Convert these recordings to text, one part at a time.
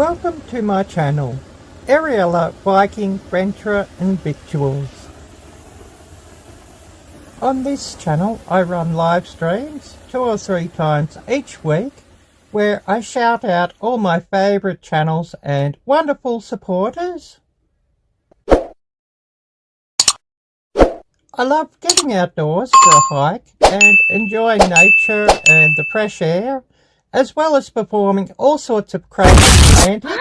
Welcome to my channel, Arielle-Viking Venture and Victuals. On this channel I run live streams 2 or 3 times each week where I shout out all my favourite channels and wonderful supporters. I love getting outdoors for a hike and enjoying nature and the fresh air, as well as performing all sorts of crazy antics.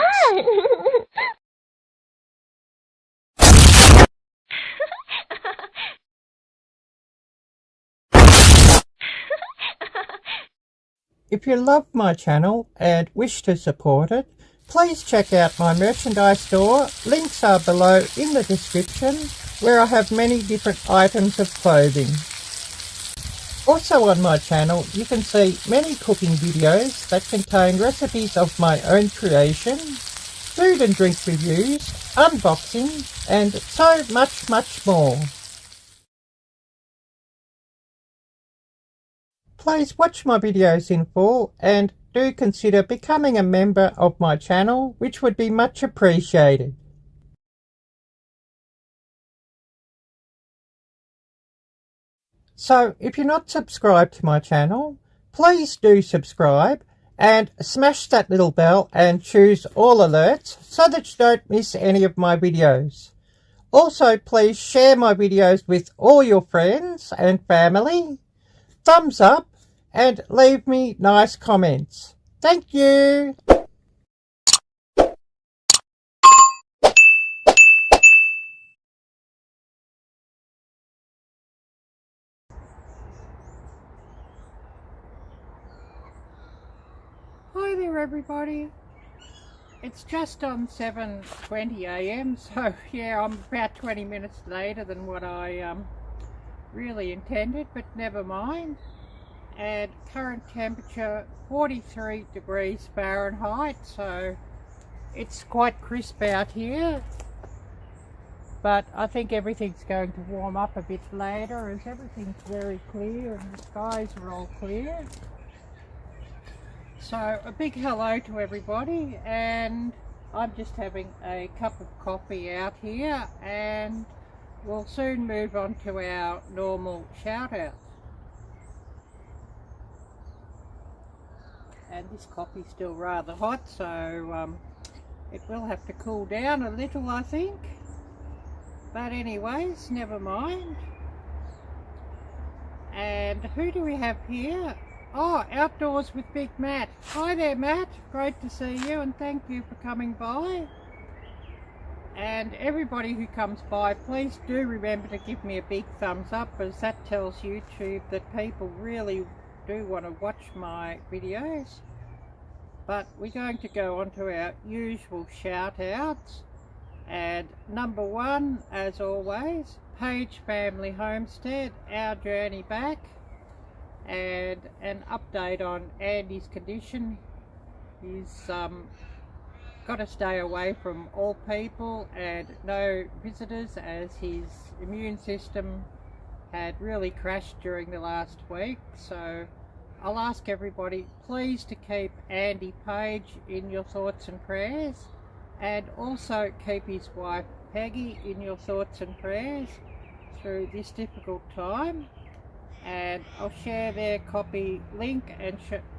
If you love my channel and wish to support it, please check out my merchandise store. Links are below in the description, where I have many different items of clothing. Also on my channel you can see many cooking videos that contain recipes of my own creation, food and drink reviews, unboxing and so much more. Please watch my videos in full and do consider becoming a member of my channel, which would be much appreciated. So if you're not subscribed to my channel, please do subscribe and smash that little bell and choose all alerts so that you don't miss any of my videos. Also, please share my videos with all your friends and family. Thumbs up and leave me nice comments. Thank you. Hi there everybody. It's just on 7:20 AM, so yeah, I'm about 20 minutes later than what I really intended, but never mind. And current temperature 43 degrees Fahrenheit, so it's quite crisp out here, but I think everything's going to warm up a bit later as everything's very clear and the skies are all clear. So a big hello to everybody, and I'm just having a cup of coffee out here and we'll soon move on to our normal shout outs. And this coffee's still rather hot, so it will have to cool down a little, I think. But anyways, never mind. And who do we have here? Oh, Outdoors with Big Matt. Hi there, Matt. Great to see you, and thank you for coming by. And everybody who comes by, please do remember to give me a big thumbs up, as that tells YouTube that people really do want to watch my videos. But we're going to go on to our usual shout outs, and number 1, as always, Page Family Homestead, Our Journey Back, and an update on Andy's condition. He's got to stay away from all people and no visitors, as his immune system had really crashed during the last week. So I'll ask everybody please to keep Andy Page in your thoughts and prayers, and also keep his wife Peggy in your thoughts and prayers through this difficult time. And I'll share their copy link and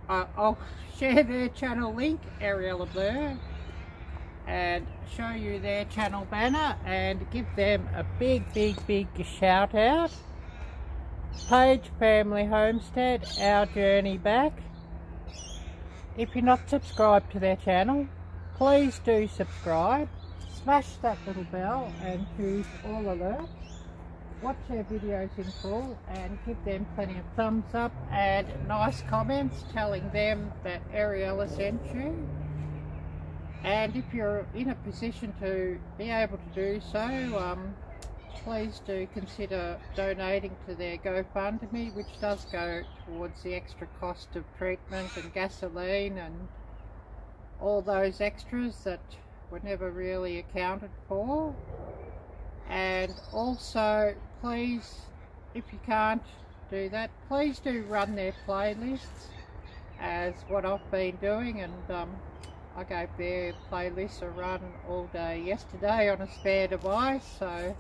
I'll share their channel link, Arielle-Viking, and show you their channel banner and give them a big shout out. Page Family Homestead, Our Journey Back. If you're not subscribed to their channel, please do subscribe. Smash that little bell and choose all alerts. Watch their videos in full and give them plenty of thumbs up and nice comments telling them that Arielle sent you. And if you're in a position to be able to do so, please do consider donating to their GoFundMe, which does go towards the extra cost of treatment and gasoline and all those extras that were never really accounted for. And also, please, if you can't do that, please do run their playlists, as what I've been doing, and I gave their playlist a run all day yesterday on a spare device, so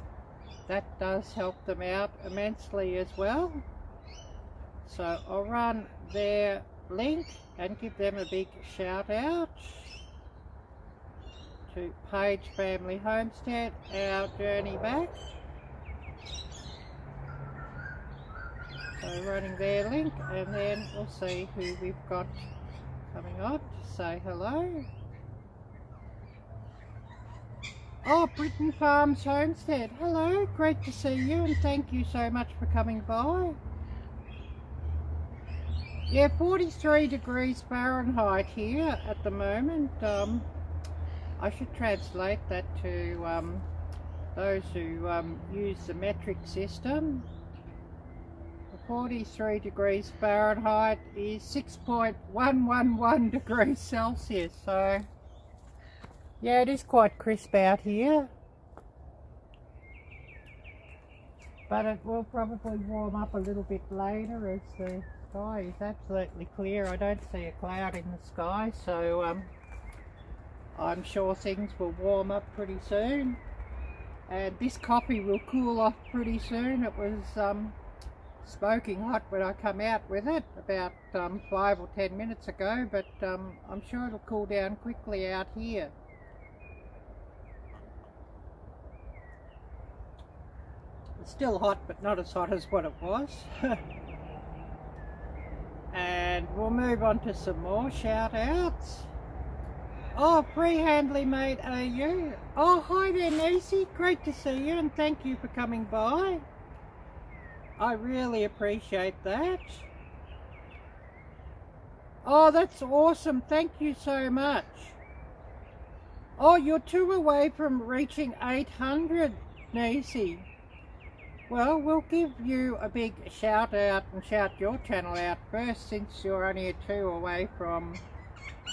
that does help them out immensely as well. So I'll run their link and give them a big shout out to Page Family Homestead, our journey back. So running their link, and then we'll see who we've got coming on to say hello. Oh, Britain Farms Homestead, hello, great to see you and thank you so much for coming by. Yeah, 43 degrees Fahrenheit here at the moment. I should translate that to those who use the metric system. 43 degrees Fahrenheit is 6.111 degrees Celsius, so yeah, it is quite crisp out here, but it will probably warm up a little bit later as the sky is absolutely clear. I don't see a cloud in the sky, so I'm sure things will warm up pretty soon, and this coffee will cool off pretty soon. It was smoking hot when I come out with it about 5 or 10 minutes ago, but I'm sure it'll cool down quickly out here. It's still hot, but not as hot as what it was. And we'll move on to some more shout outs. Oh, Freehandly Mate AU. Oh, hi there Nisi, great to see you and thank you for coming by. I really appreciate that. Oh, that's awesome. Thank you so much. Oh, you're 2 away from reaching 800, Nisi. Well, we'll give you a big shout out and shout your channel out first, since you're only 2 away from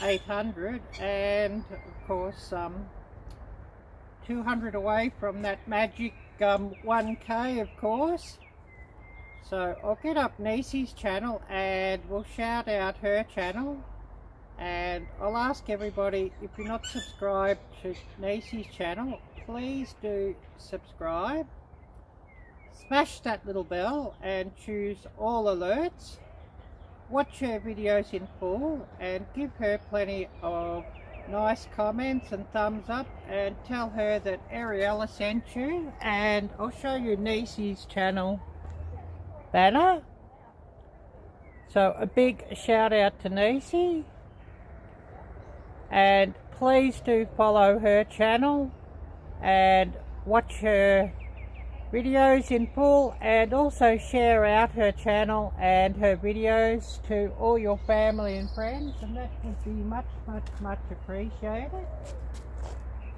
800, and of course 200 away from that magic 1K, of course. So I'll get up Nisi's channel and we'll shout out her channel, and I'll ask everybody, if you're not subscribed to Nisi's channel, please do subscribe. Smash that little bell and choose all alerts. Watch her videos in full and give her plenty of nice comments and thumbs up, and tell her that Ariella sent you, and I'll show you Nisi's channel banner. So a big shout out to Nisi, and please do follow her channel and watch her videos in full, and also share out her channel and her videos to all your family and friends, and that would be much appreciated.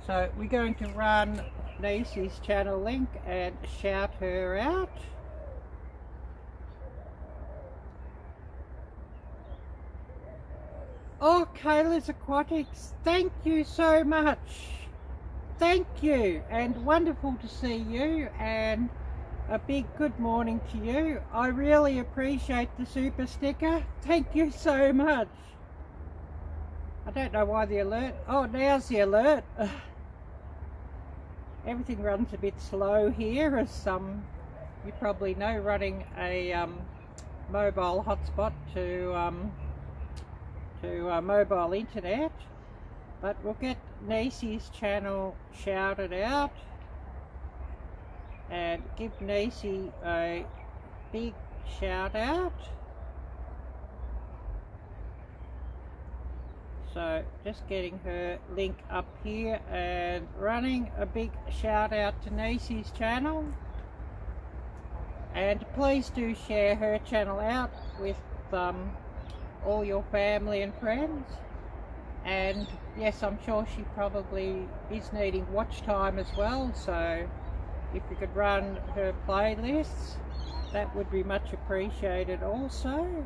So we're going to run Nisi's channel link and shout her out. Oh, Kayla's Aquatics, thank you so much. Thank you, and wonderful to see you, and a big good morning to you. I really appreciate the super sticker. Thank you so much. I don't know why the alert. Oh, now's the alert. Everything runs a bit slow here, as you probably know, running a mobile hotspot to mobile internet. But we'll get Nisi's channel shouted out and give Nisi a big shout out. So just getting her link up here and running a big shout out to Nisi's channel. And please do share her channel out with all your family and friends. And yes, I'm sure she probably is needing watch time as well, so if you could run her playlists, that would be much appreciated also.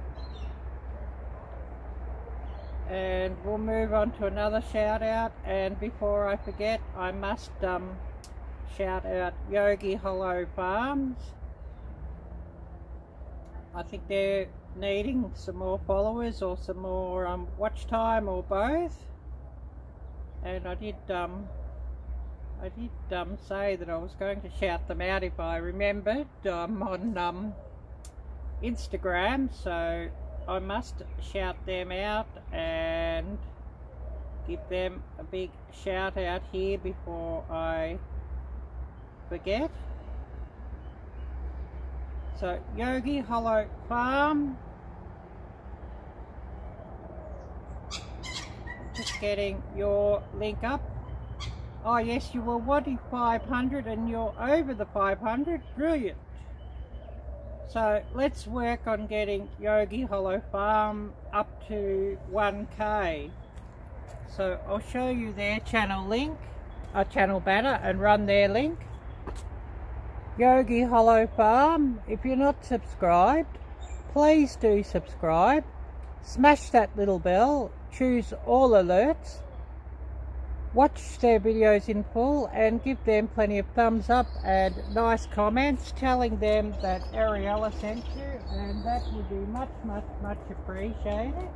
And we'll move on to another shout out, and before I forget, I must shout out Yogi Hollow Farms. I think they're needing some more followers or some more watch time, or both. and I did say that I was going to shout them out if I remembered on Instagram, so I must shout them out and give them a big shout out here before I forget. So Yogi Hollow Farm, just getting your link up. Oh yes, you were wanting 500 and you're over the 500, brilliant. So let's work on getting Yogi Hollow Farm up to 1K. So I'll show you their channel link, channel banner, and run their link. Yogi Hollow Farm, if you're not subscribed, please do subscribe. Smash that little bell, choose all alerts, watch their videos in full and give them plenty of thumbs up and nice comments telling them that Ariella sent you, and that would be much appreciated.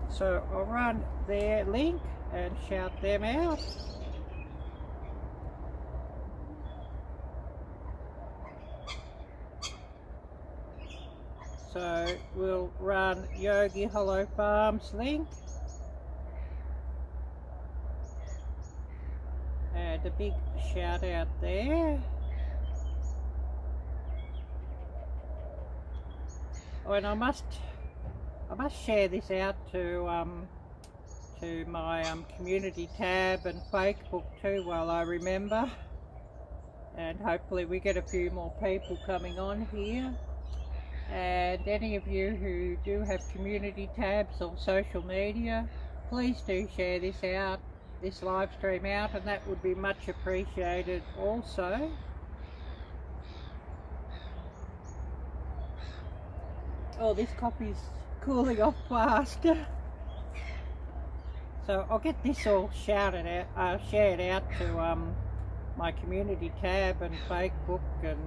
So I'll run their link and shout them out. So we'll run Yogi Hollow Farm's link. And a big shout out there. Oh, and I must share this out to my community tab and Facebook too while I remember. And hopefully we get a few more people coming on here. And any of you who do have community tabs or social media, please do share this out, this live stream out, and that would be much appreciated also. Oh, this coffee's cooling off fast. So I'll get this all shouted out, shared out to my community tab and Facebook and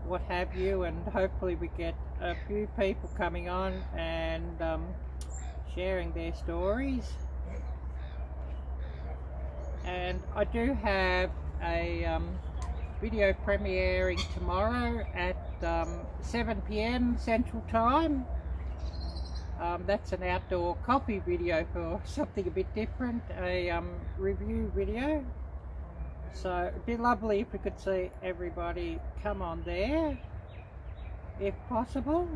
what have you, and hopefully we get a few people coming on and sharing their stories. And I do have a video premiering tomorrow at 7 PM Central Time. That's an outdoor coffee video for something a bit different, a review video. So it'd be lovely if we could see everybody come on there, if possible.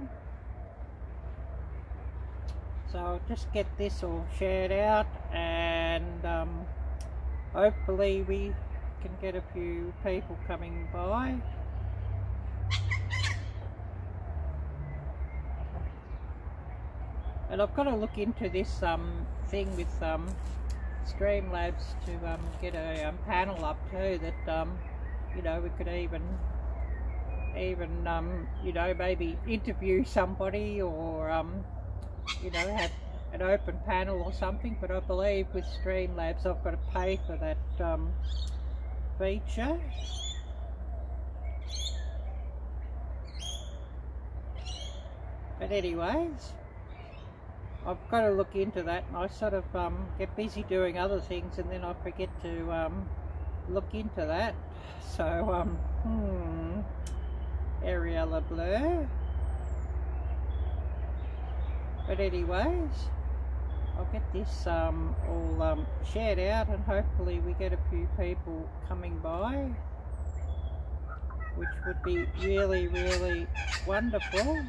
So I'll just get this all shared out, and hopefully we can get a few people coming by. And I've got to look into this thing with Streamlabs to get a panel up too, that you know, we could even you know, maybe interview somebody, or you know, have an open panel or something. But I believe with Streamlabs I've got to pay for that feature. But anyways, I've got to look into that, and I sort of get busy doing other things and then I forget to look into that. So Ariella Blur. But anyways, I'll get this all shared out, and hopefully we get a few people coming by, which would be really wonderful.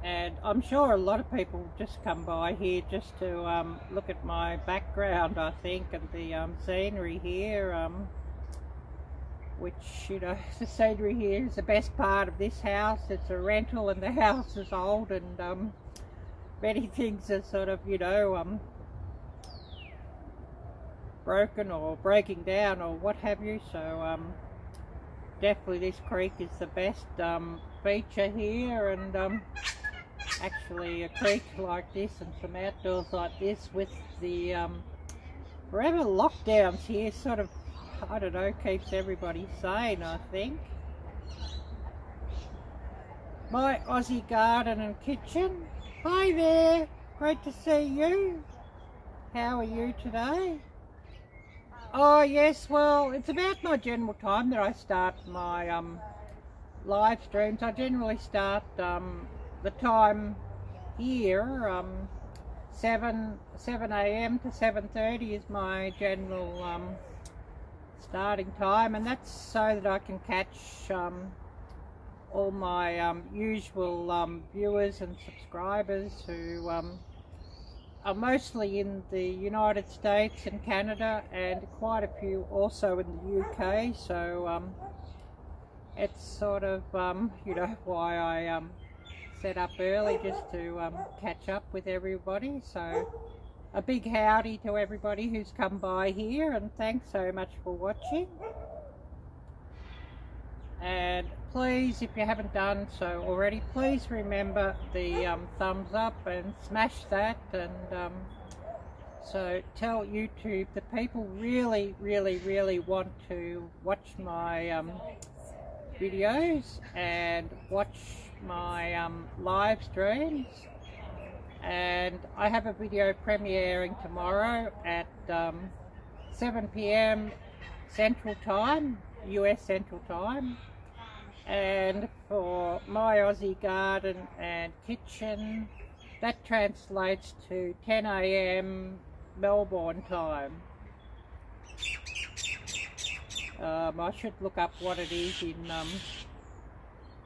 And I'm sure a lot of people just come by here just to look at my background, I think, and the scenery here, which, you know, the scenery here is the best part of this house. It's a rental and the house is old, and many things are sort of, you know, broken or breaking down or what have you. So definitely this creek is the best feature here, and actually a creek like this and some outdoors like this with the forever lockdowns here sort of, I don't know, keeps everybody sane, I think. My Aussie garden and kitchen. Hi there, great to see you. How are you today? Oh yes, well, it's about my general time that I start my live streams. I generally start the time here, 7 a.m. to 7:30 is my general starting time, and that's so that I can catch all my usual viewers and subscribers who are mostly in the United States and Canada, and quite a few also in the UK. So it's sort of why I set up early, just to catch up with everybody. So a big howdy to everybody who's come by here, and thanks so much for watching. And please, if you haven't done so already, please remember the thumbs up and smash that. And so tell YouTube that people really want to watch my videos and watch my live streams. And I have a video premiering tomorrow at 7 p.m. Central Time, US Central Time. And for my Aussie Garden and Kitchen, that translates to 10 a.m. Melbourne time. I should look up what it is in,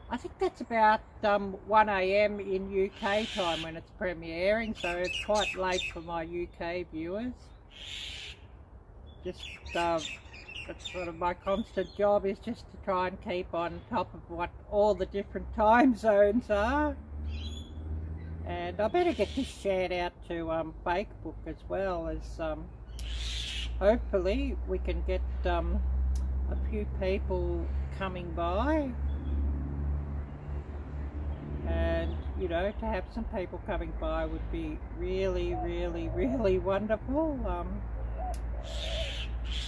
I think that's about 1 a.m. in UK time when it's premiering, so it's quite late for my UK viewers. Just that's sort of my constant job, is just to try and keep on top of what all the different time zones are. And I better get this shared out to Facebook as well, as hopefully we can get a few people coming by. And to have some people coming by would be really wonderful.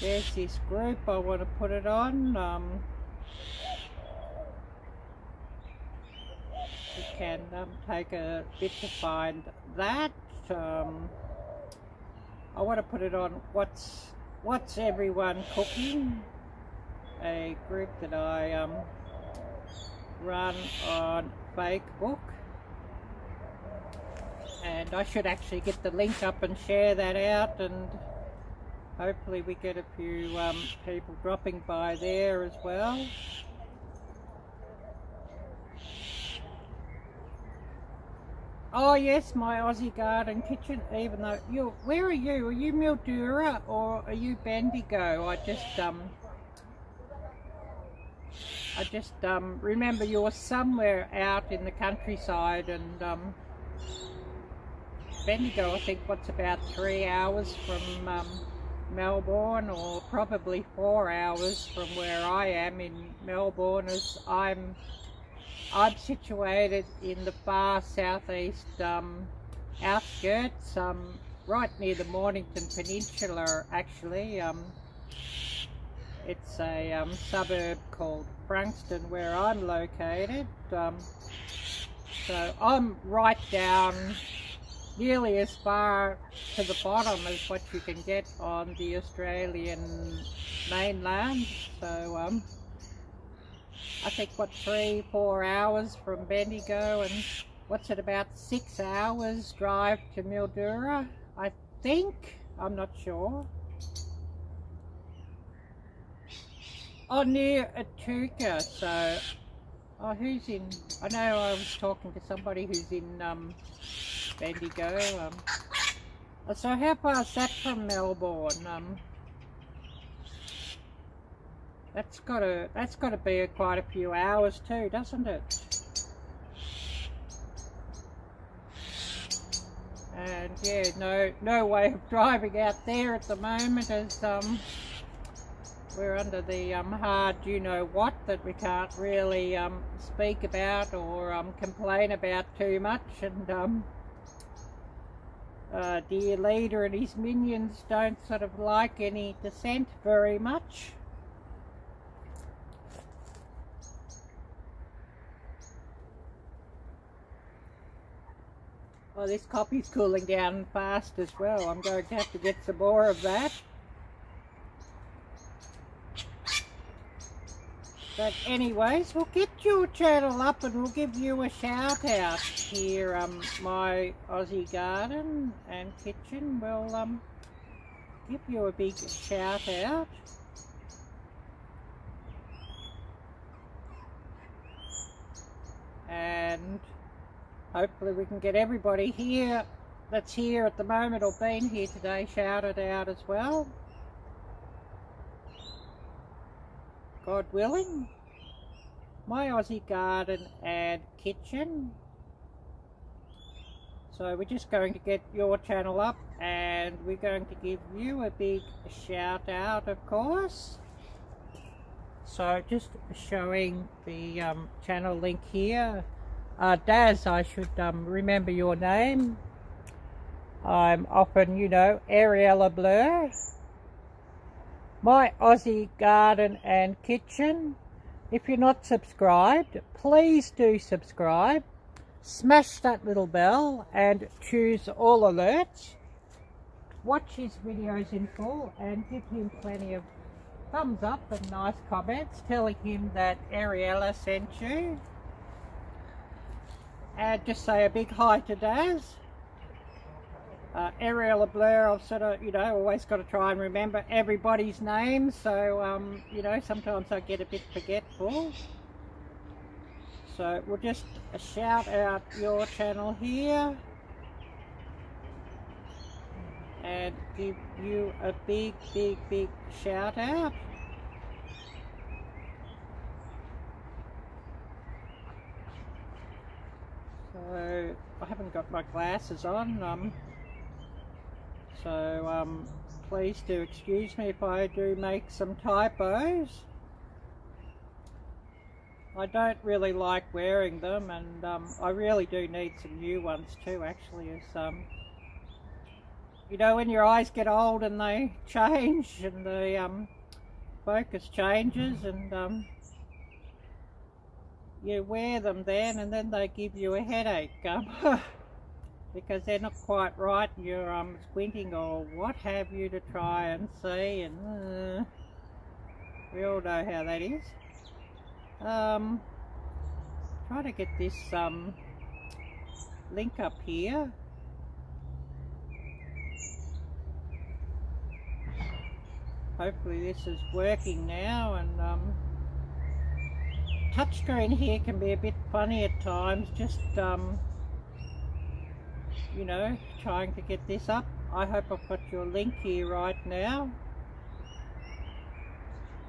There's this group I want to put it on. We can take a bit to find that. I want to put it on what's everyone cooking, a group that I run on Facebook. And I should actually get the link up and share that out, and hopefully we get a few people dropping by there as well. Oh yes, my Aussie Garden Kitchen. Even though where are you? Are you Mildura or are you Bendigo? I just remember you're somewhere out in the countryside, and Bendigo, I think, what's about 3 hours from Melbourne, or probably 4 hours from where I am in Melbourne, as I'm situated in the far southeast outskirts, right near the Mornington Peninsula actually. It's a suburb called Frankston where I'm located. So I'm right down nearly as far to the bottom as what you can get on the Australian mainland. So I think 3-4 hours from Bendigo, and what's it, about 6 hours drive to Mildura, I think. I'm not sure. Oh, near Echuca. So who's in, I know I was talking to somebody who's in Bendigo. So how far is that from Melbourne? That's gotta be quite a few hours too, doesn't it? And yeah, no way of driving out there at the moment, as we're under the hard you-know-what that we can't really speak about or complain about too much. And dear leader and his minions don't sort of like any dissent very much. Oh, this coffee's cooling down fast as well. I'm going to have to get some more of that. But anyways, we'll get your channel up and we'll give you a shout out here. My Aussie garden and kitchen will give you a big shout out. And hopefully we can get everybody here that's here at the moment or been here today shouted out as well. God willing. My Aussie garden and kitchen. So we're just going to get your channel up and we're going to give you a big shout out, of course. So just showing the channel link here. Daz, I should remember your name. I'm often, you know, Arielle-Viking. My Aussie garden and kitchen. If you're not subscribed, please do subscribe. Smash that little bell and choose all alerts. Watch his videos in full and give him plenty of thumbs up and nice comments telling him that Ariella sent you. And just say a big hi to Daz. Arielle-Viking, I've sort of, you know, always got to try and remember everybody's name, so, you know, sometimes I get a bit forgetful. So we'll just shout out your channel here and give you a big, big, big shout out. So I haven't got my glasses on, so please do excuse me if I do make some typos. I don't really like wearing them, and I really do need some new ones too, actually, as you know, when your eyes get old and they change and the focus changes, and you wear them then and then they give you a headache because they're not quite right and you're squinting or what have you to try and see, and we all know how that is. Try to get this link up here. Hopefully this is working now, and touchscreen here can be a bit funny at times, just you know, trying to get this up. I hope I've got your link here right now.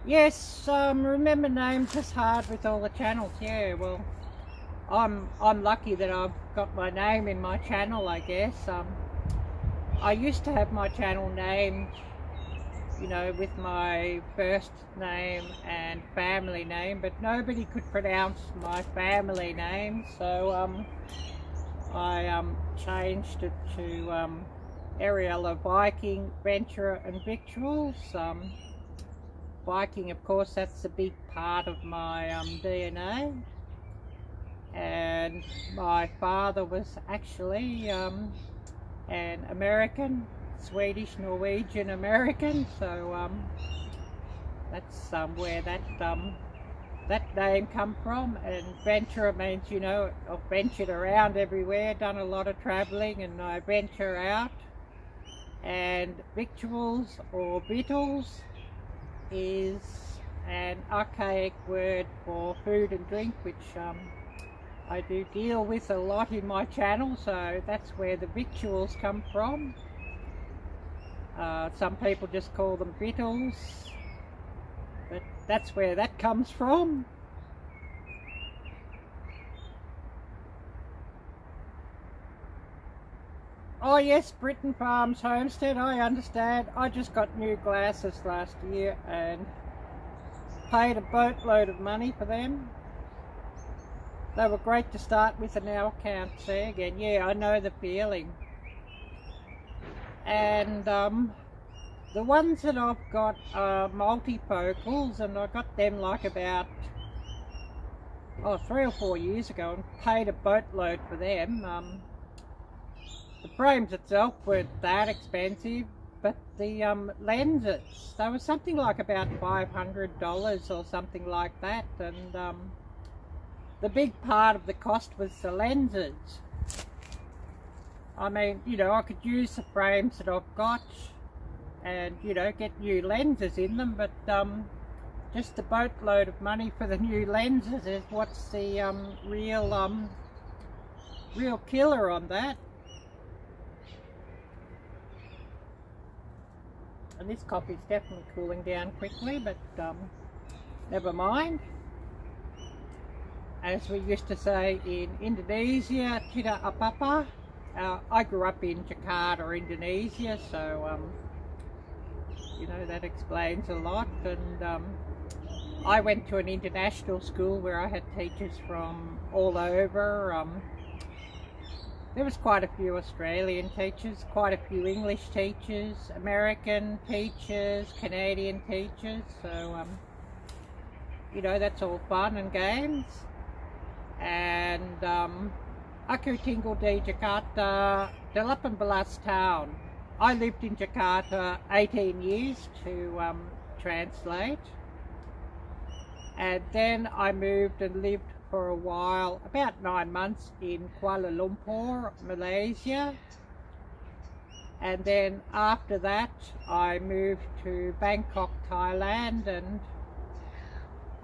Yes, remember names is hard with all the channels. Yeah, well, I'm lucky that I've got my name in my channel, I guess. I used to have my channel named, you know, with my first name and family name, but nobody could pronounce my family name, so I changed it to Arielle-Viking, Venturer and Victuals. Viking, of course, that's a big part of my DNA, and my father was actually an American, Swedish, Norwegian American, so that's where that name come from. And venturer means, you know, I've ventured around everywhere, done a lot of travelling, and I venture out. And victuals or victuals is an archaic word for food and drink, which I do deal with a lot in my channel, so that's where the victuals come from. Some people just call them victuals, but that's where that comes from. Oh yes, Britain Farms Homestead, I understand. I just got new glasses last year and paid a boatload of money for them. They were great to start with, and now I can't see again. Yeah, I know the feeling. And the ones that I've got are multifocals, and I got them like about 3 or 4 years ago and paid a boatload for them. the frames itself weren't that expensive, but the lenses, they were something like about $500 or something like that, and the big part of the cost was the lenses. I mean, you know, I could use the frames that I've got and, you know, get new lenses in them, but just a boatload of money for the new lenses is what's the real killer on that. And this coffee's definitely cooling down quickly, but never mind. As we used to say in Indonesia, tidak apa-apa. I grew up in Jakarta, Indonesia, so you know, that explains a lot. And I went to an international school where I had teachers from all over. There was quite a few Australian teachers, quite a few English teachers, American teachers, Canadian teachers, so you know, that's all fun and games. And aku tinggal di Jakarta 18 tahun. I lived in Jakarta 18 years to translate, and then I moved and lived for a while, about 9 months, in Kuala Lumpur, Malaysia. And then after that I moved to Bangkok, Thailand, and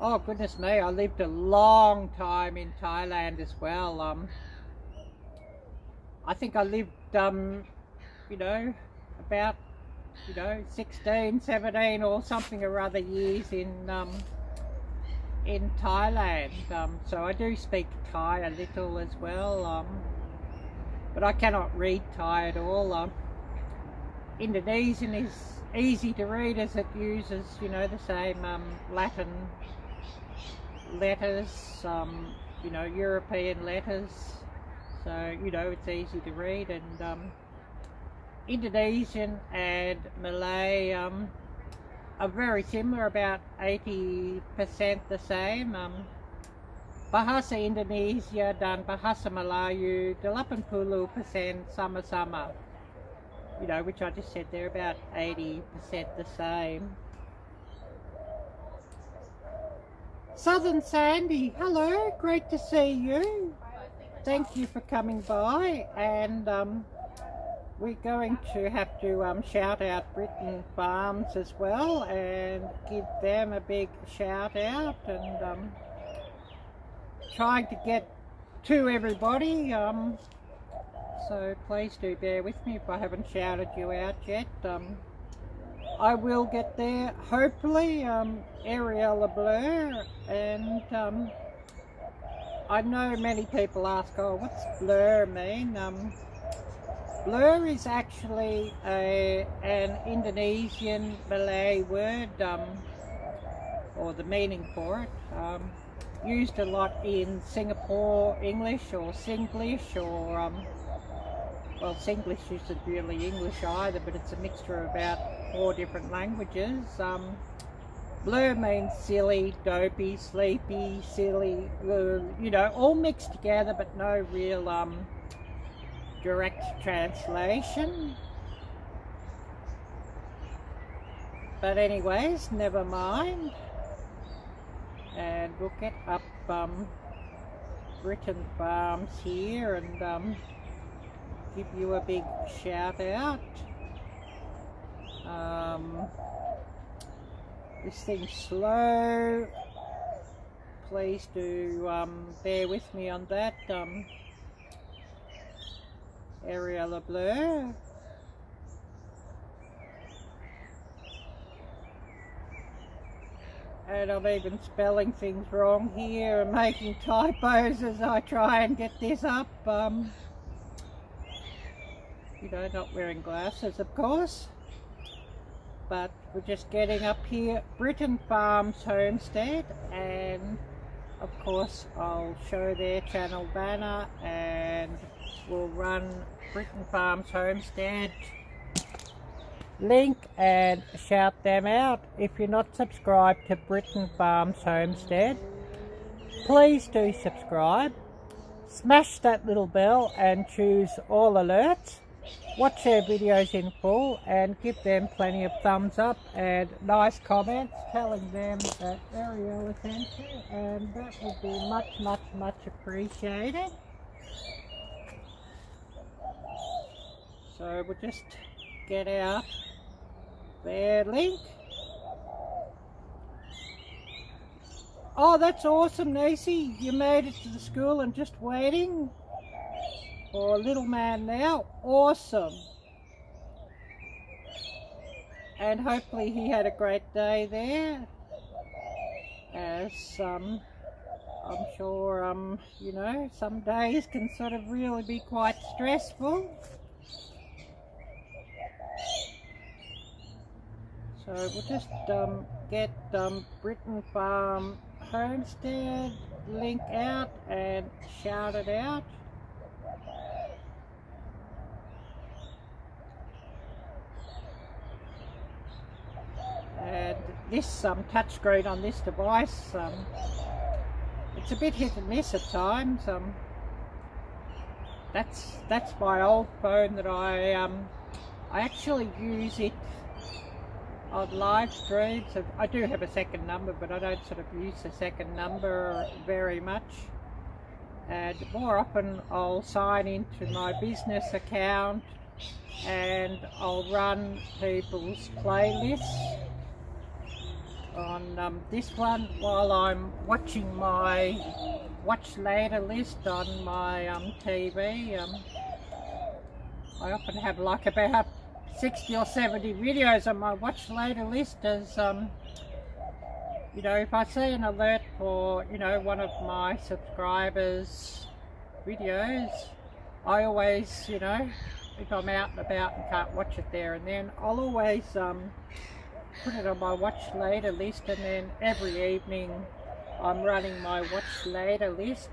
oh goodness me, I lived a long time in Thailand as well. I think I lived you know, about, you know, 16, 17 or something or other years in Thailand, so I do speak Thai a little as well, but I cannot read Thai at all. Indonesian is easy to read as it uses, you know, the same Latin letters, you know, European letters, so, you know, it's easy to read. And Indonesian and Malay are very similar, about 80% the same. Bahasa Indonesia dan Bahasa Melayu 80% sama-sama. You know, which I just said they're about 80% the same. Southern Sandy, hello, great to see you. Thank you for coming by, and we're going to have to shout out Britain Farms as well and give them a big shout out, and trying to get to everybody, so please do bear with me if I haven't shouted you out yet. I will get there, hopefully. Arielle-Viking, and I know many people ask, oh, what's blur mean? Blur is actually an Indonesian Malay word, or the meaning for it, used a lot in Singapore English or Singlish, or well, Singlish isn't really English either, but it's a mixture of about 4 different languages. Blur means silly, dopey, sleepy, silly, you know, all mixed together, but no real direct translation. But anyways, never mind. And we'll get up Britain Farms here and give you a big shout out. This thing's slow. Please do bear with me on that. Arielle-Viking. And I'm even spelling things wrong here and making typos as I try and get this up. You know, not wearing glasses, of course. But we're just getting up here, Britain Farms Homestead, and of course I'll show their channel banner and we'll run Britain Farms Homestead link and shout them out. If you're not subscribed to Britain Farms Homestead, please do subscribe. Smash that little bell and choose all alerts, watch their videos in full and give them plenty of thumbs up and nice comments telling them that Arielle is sent you, and that would be much appreciated. So we'll just get out their link. Oh, that's awesome, Nisi. You made it to the school and just waiting for little man now. Awesome. And hopefully he had a great day there. As I'm sure, you know, some days can sort of really be quite stressful. So we'll just get Britain Farm Homestead link out and shout it out. And this touchscreen on this device, it's a bit hit and miss at times. That's my old phone that I actually use it on live streams. I do have a second number, but I don't sort of use the second number very much. And more often I'll sign into my business account and I'll run people's playlists on this one while I'm watching my watch later list on my TV. I often have like about 60 or 70 videos on my watch later list, as you know, if I see an alert for, you know, one of my subscribers' videos, I always, you know, if I'm out and about and can't watch it there and then, I'll always put it on my watch later list, and then every evening I'm running my watch later list.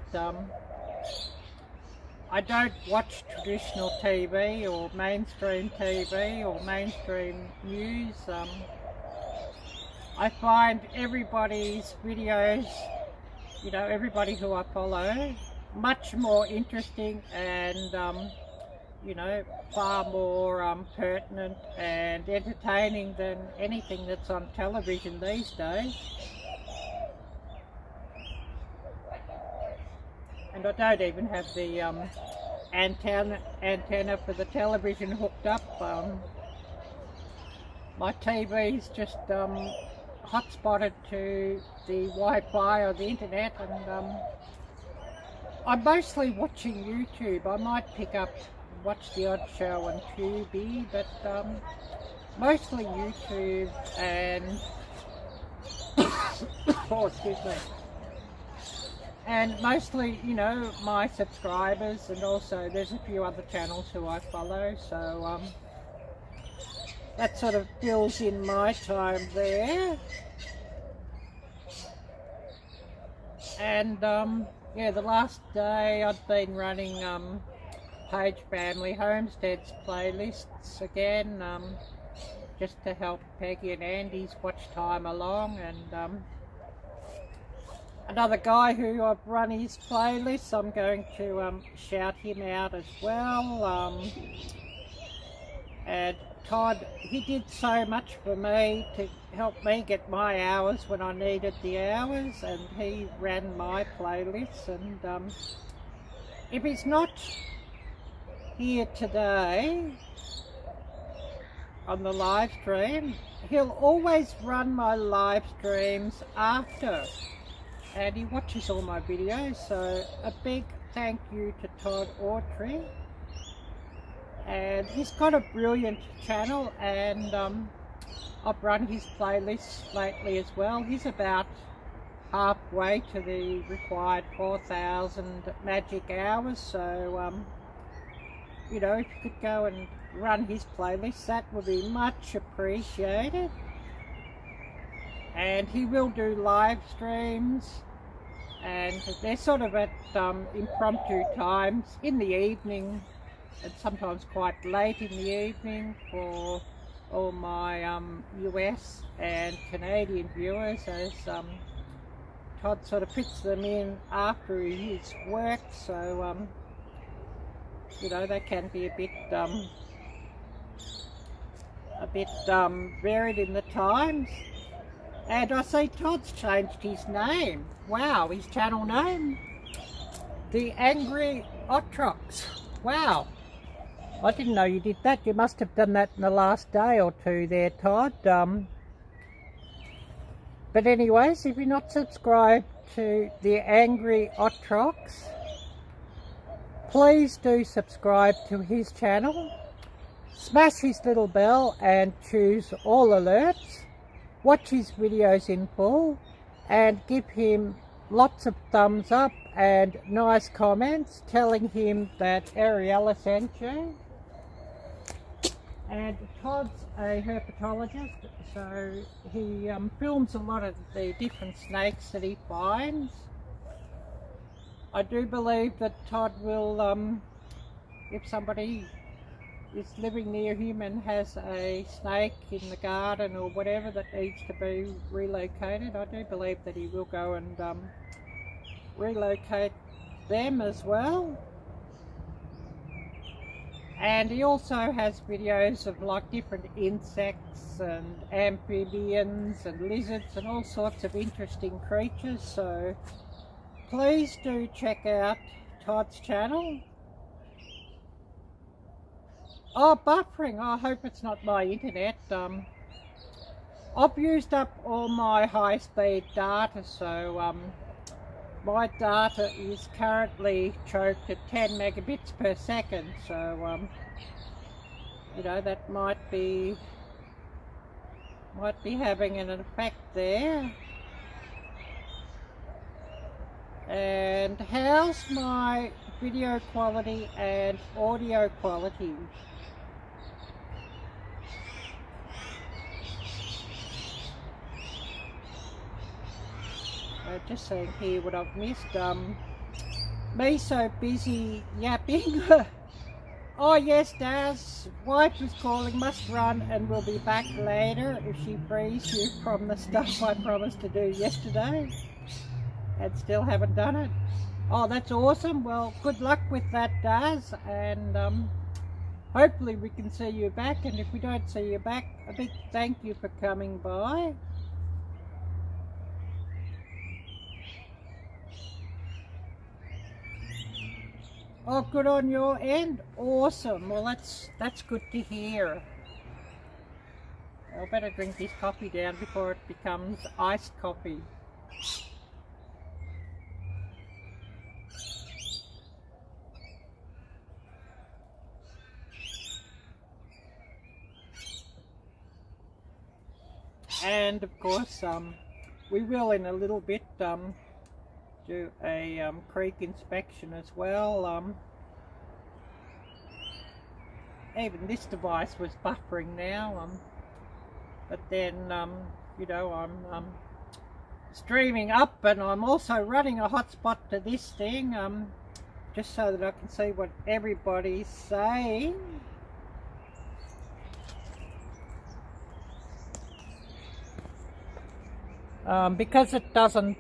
I don't watch traditional TV or mainstream TV or mainstream news. I find everybody's videos, you know, everybody who I follow, much more interesting and, you know, far more pertinent and entertaining than anything that's on television these days. And I don't even have the antenna for the television hooked up. My TV's just hotspotted to the Wi-Fi or the internet, and I'm mostly watching YouTube. I might watch the odd show on Tubi, but mostly YouTube and oh, excuse me. And mostly, you know, my subscribers, and also there's a few other channels who I follow, so that sort of fills in my time there. And yeah, the last day I've been running Page Family Homesteads playlists again, just to help Peggy and Andy's watch time along. And another guy who I've run his playlists, I'm going to shout him out as well. And Todd, he did so much for me to help me get my hours when I needed the hours, and he ran my playlists. And if he's not here today on the live stream, he'll always run my live streams after, and he watches all my videos. So a big thank you to Todd Autry. And he's got a brilliant channel, and I've run his playlists lately as well. He's about halfway to the required 4,000 magic hours, so you know, if you could go and run his playlists, that would be much appreciated. And he will do live streams, and they're sort of at impromptu times in the evening, and sometimes quite late in the evening for all my US and Canadian viewers, as Todd sort of fits them in after his work, so you know, they can be a bit a bit varied in the times. And I see Todd's changed his name. Wow, his channel name. The Angry Otrox. Wow. I didn't know you did that. You must have done that in the last day or two there, Todd. But anyways, if you're not subscribed to the Angry Otrox, please do subscribe to his channel. Smash his little bell and choose all alerts. Watch his videos in full and give him lots of thumbs up and nice comments telling him that Arielle sent you. And Todd's a herpetologist, so he films a lot of the different snakes that he finds. I do believe that Todd will, if somebody is living near him and has a snake in the garden or whatever that needs to be relocated, I do believe that he will go and relocate them as well. And he also has videos of like different insects and amphibians and lizards and all sorts of interesting creatures, so please do check out Todd's channel. Oh, buffering. I hope it's not my internet. I've used up all my high-speed data, so my data is currently choked at 10 megabits per second. So you know, that might be having an effect there. And how's my video quality and audio quality? Just saying here what I've missed. Me so busy yapping. Oh yes, Daz, wife is calling, must run and will be back later if she frees you from the stuff I promised to do yesterday and still haven't done it. Oh, that's awesome. Well, good luck with that, Daz, and hopefully we can see you back, and if we don't see you back, a big thank you for coming by. Oh, good on your end. Awesome. Well, that's good to hear. I'll better drink this coffee down before it becomes iced coffee. And of course, we will in a little bit do a creek inspection as well. Even this device was buffering now, but then you know, I'm streaming up, and I'm also running a hotspot to this thing just so that I can see what everybody's saying. Because it doesn't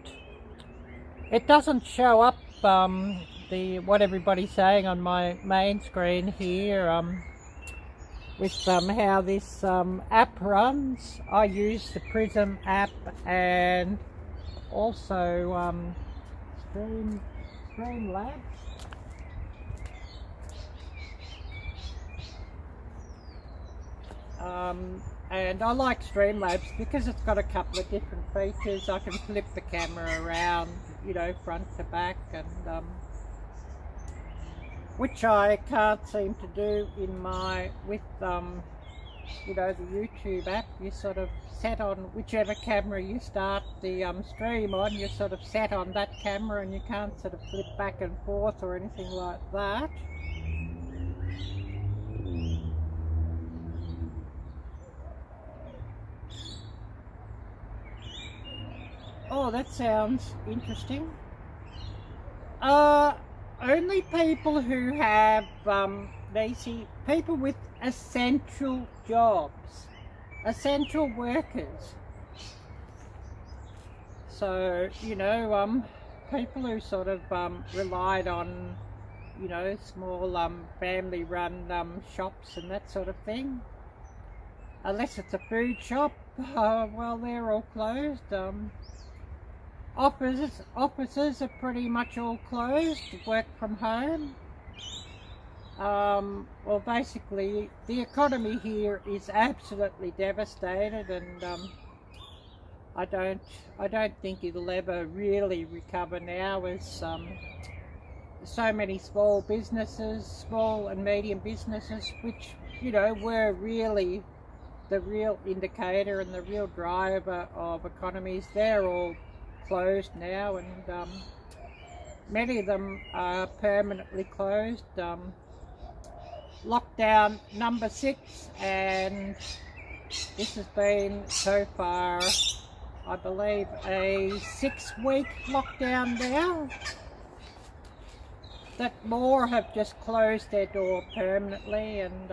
show up what everybody's saying on my main screen here with how this app runs. I use the Prism app and also Streamlabs. And I like Streamlabs because it's got a couple of different features. I can flip the camera around, you know, front to back, and which I can't seem to do in with you know, the YouTube app. You sort of set on whichever camera you start the stream on, you're sort of set on that camera, and you can't sort of flip back and forth or anything like that. Oh, that sounds interesting. Only people who have, people with essential jobs, essential workers. So, you know, people who sort of relied on, you know, small family-run shops and that sort of thing. unless it's a food shop, well, they're all closed. Offices are pretty much all closed, work from home. Well, basically, the economy here is absolutely devastated, and I don't think it'll ever really recover now, as so many small and medium businesses, which, you know, were really the real indicator and the real driver of economies, they're all closed now, and many of them are permanently closed. Lockdown number 6, and this has been so far, I believe, a 6-week lockdown now, that more have just closed their door permanently, and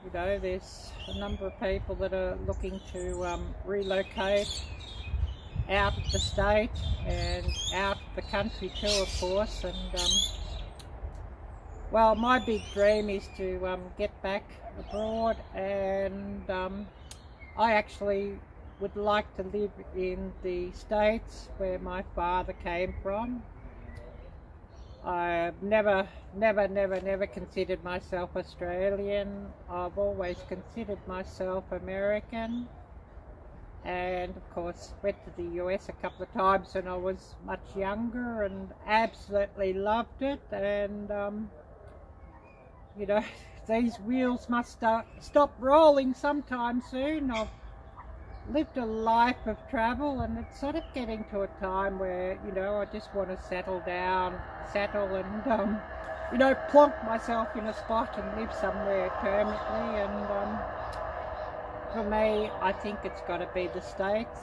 you know, there's a number of people that are looking to relocate out of the state and out of the country too, of course. And well, my big dream is to get back abroad, and I actually would like to live in the States where my father came from. I've never considered myself Australian. I've always considered myself American, and of course went to the US a couple of times when I was much younger and absolutely loved it. And you know, these wheels must stop rolling sometime soon. I've lived a life of travel, and it's sort of getting to a time where, you know, I just want to settle and you know, plonk myself in a spot and live somewhere permanently. And for me, I think it's got to be the States.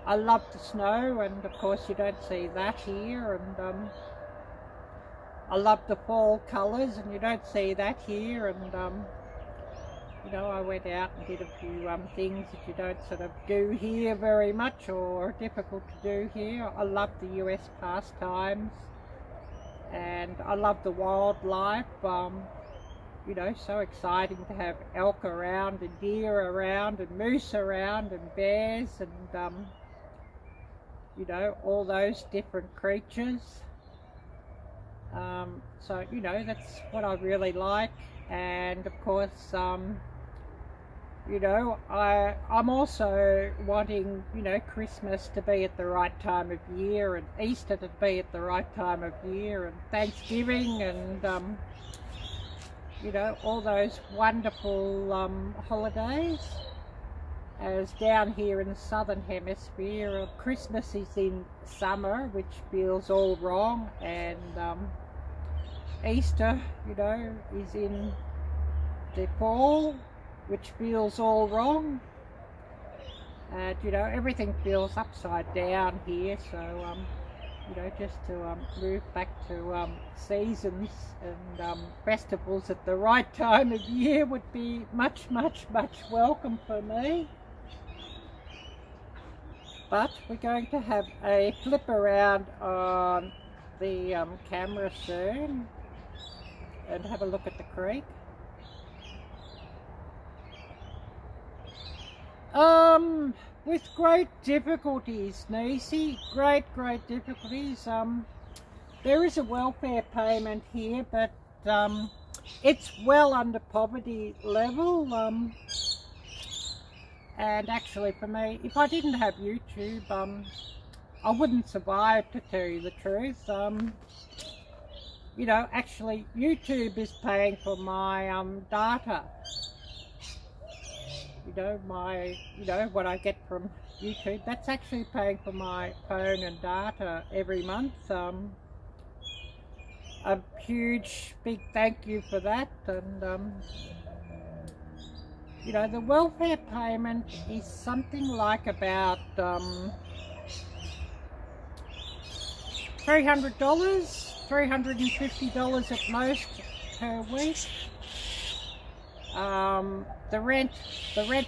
I love the snow, and of course you don't see that here, and I love the fall colours, and you don't see that here. And you know, I went out and did a few things that you don't sort of do here very much, or difficult to do here. I love the US pastimes, and I love the wildlife. You know, so exciting to have elk around, and deer around, and moose around, and bears, and you know, all those different creatures. So, you know, that's what I really like. And of course, you know, I'm also wanting, you know, Christmas to be at the right time of year, and Easter to be at the right time of year, and Thanksgiving, and you know, all those wonderful holidays. As down here in the southern hemisphere, Christmas is in summer, which feels all wrong, and Easter, you know, is in the fall, which feels all wrong. And you know, everything feels upside down here. So you know, just to move back to seasons and festivals at the right time of year would be much welcome for me. But we're going to have a flip around on the camera soon and have a look at the creek. With great difficulties, Nisi, great difficulties. There is a welfare payment here, but it's well under poverty level. And actually for me, if I didn't have YouTube, I wouldn't survive, to tell you the truth. You know, actually YouTube is paying for my data. You know, what I get from YouTube, that's actually paying for my phone and data every month. A huge big thank you for that. And you know, the welfare payment is something like about $300, $350 at most per week. The rent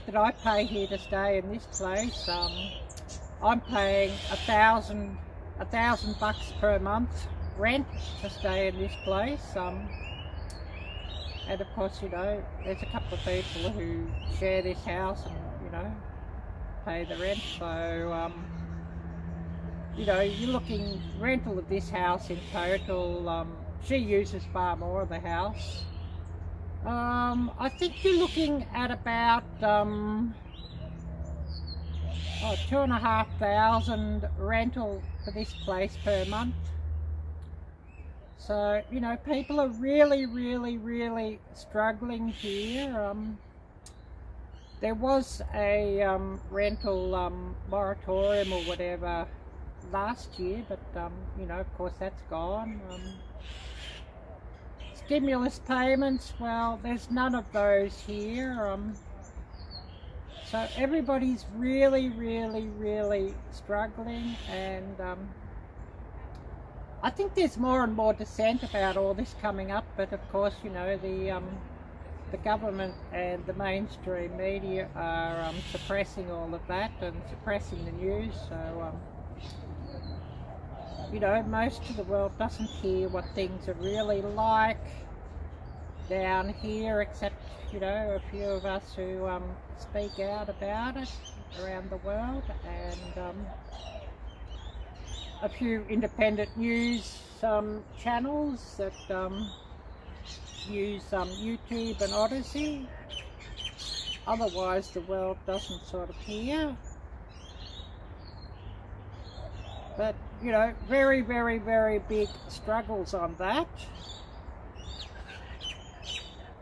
that I pay here to stay in this place, I'm paying $1,000 per month rent to stay in this place. And of course, you know, there's a couple of people who share this house and, you know, pay the rent. So, you know, you're looking rental of this house in total. She uses far more of the house. I think you're looking at about $2,500 rental for this place per month. So, you know, people are really struggling here. There was a rental moratorium or whatever last year, but you know, of course that's gone. Stimulus payments, well, there's none of those here. So everybody's really struggling, and I think there's more and more dissent about all this coming up, but of course, you know, the government and the mainstream media are suppressing all of that and suppressing the news. So, you know, most of the world doesn't hear what things are really like down here, except, you know, a few of us who speak out about it around the world, and a few independent news channels that use YouTube and Odyssey. Otherwise the world doesn't sort of hear. But, you know, very big struggles on that.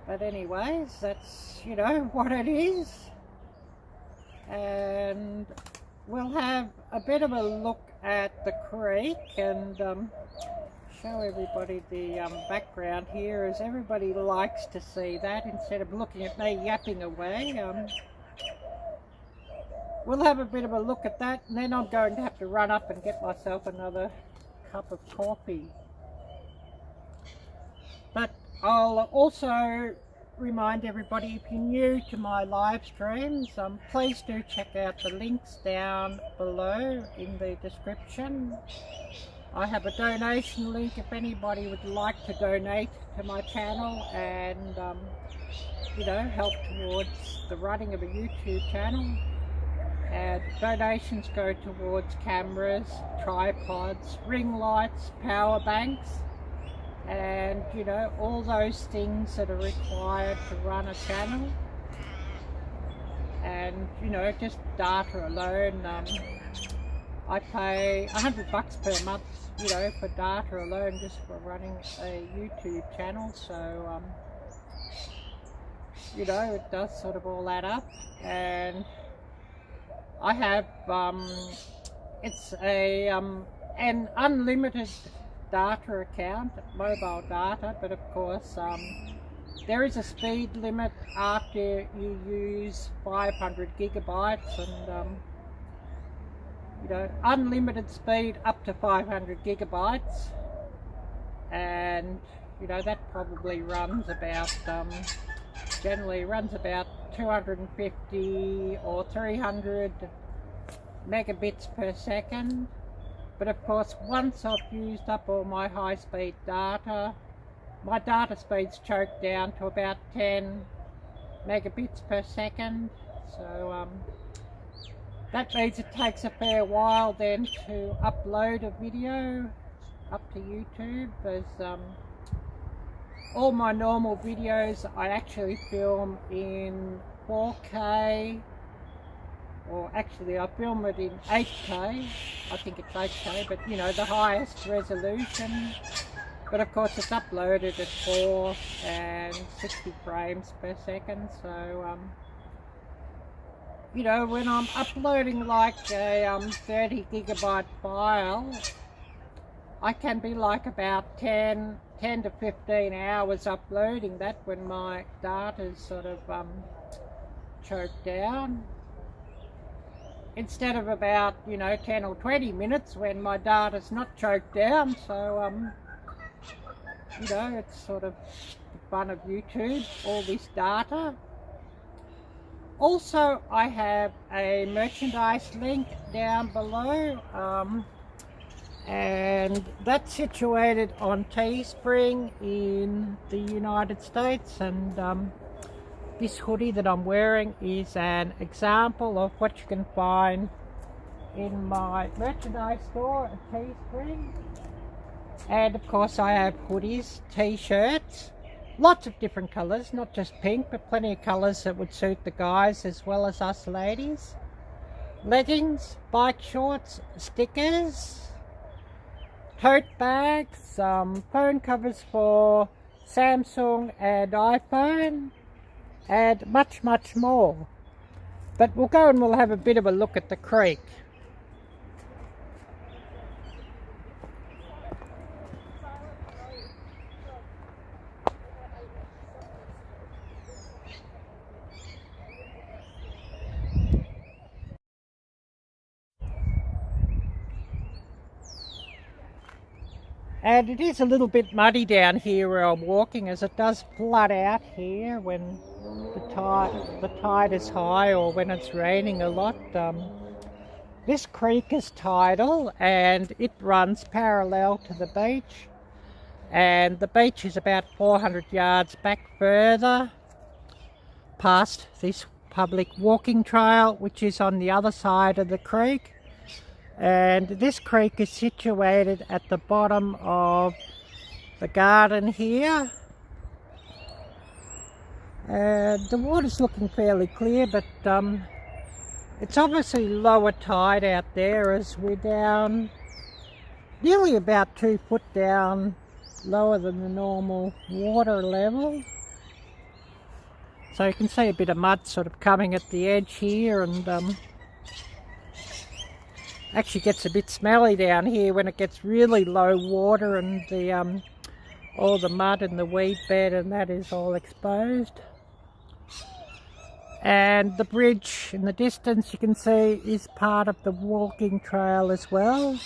But anyways, that's, you know, what it is. And we'll have a bit of a look at the creek and show everybody the background here, as everybody likes to see that instead of looking at me yapping away. We'll have a bit of a look at that, and then I'm going to have to run up and get myself another cup of coffee. But I'll also remind everybody, if you're new to my live streams, please do check out the links down below in the description. I have a donation link if anybody would like to donate to my channel and you know, help towards the running of a YouTube channel. And donations go towards cameras, tripods, ring lights, power banks, and, you know, all those things that are required to run a channel. And, you know, just data alone, I pay $100 per month, you know, for data alone, just for running a YouTube channel. So, you know, it does sort of all add up. And I have, it's a an unlimited data account, mobile data, but of course there is a speed limit after you use 500 gigabytes, and you know, unlimited speed up to 500 gigabytes, and you know, that probably runs about generally runs about 250 or 300 megabits per second. But of course, once I've used up all my high-speed data, my data speed's choked down to about 10 megabits per second. So that means it takes a fair while then to upload a video up to YouTube, as all my normal videos I actually film in 4K, or actually I film it in 8K, I think it's 8K, but you know, the highest resolution. But of course it's uploaded at 4 and 60 frames per second. So you know, when I'm uploading like a 30 gigabyte file, I can be like about 10 to 15 hours uploading that when my data's sort of choked down, instead of about, you know, 10 or 20 minutes when my data's not choked down. So you know, it's sort of the fun of YouTube, all this data. Also, I have a merchandise link down below, and that's situated on Teespring in the United States. And this hoodie that I'm wearing is an example of what you can find in my merchandise store at Teespring. And of course I have hoodies, t-shirts, lots of different colours, not just pink, but plenty of colours that would suit the guys as well as us ladies. Leggings, bike shorts, stickers, tote bags, phone covers for Samsung and iPhone, and much more. But we'll go and we'll have a bit of a look at the creek. And it is a little bit muddy down here where I'm walking, as it does flood out here when the tide is high or when it's raining a lot. This creek is tidal and it runs parallel to the beach, and the beach is about 400 yards back further past this public walking trail, which is on the other side of the creek. And this creek is situated at the bottom of the garden here. And the water's looking fairly clear, but it's obviously lower tide out there, as we're down nearly about 2 foot down lower than the normal water level. So you can see a bit of mud sort of coming at the edge here, and actually gets a bit smelly down here when it gets really low water and the all the mud and the weed bed and that is all exposed. And the bridge in the distance you can see is part of the walking trail as well.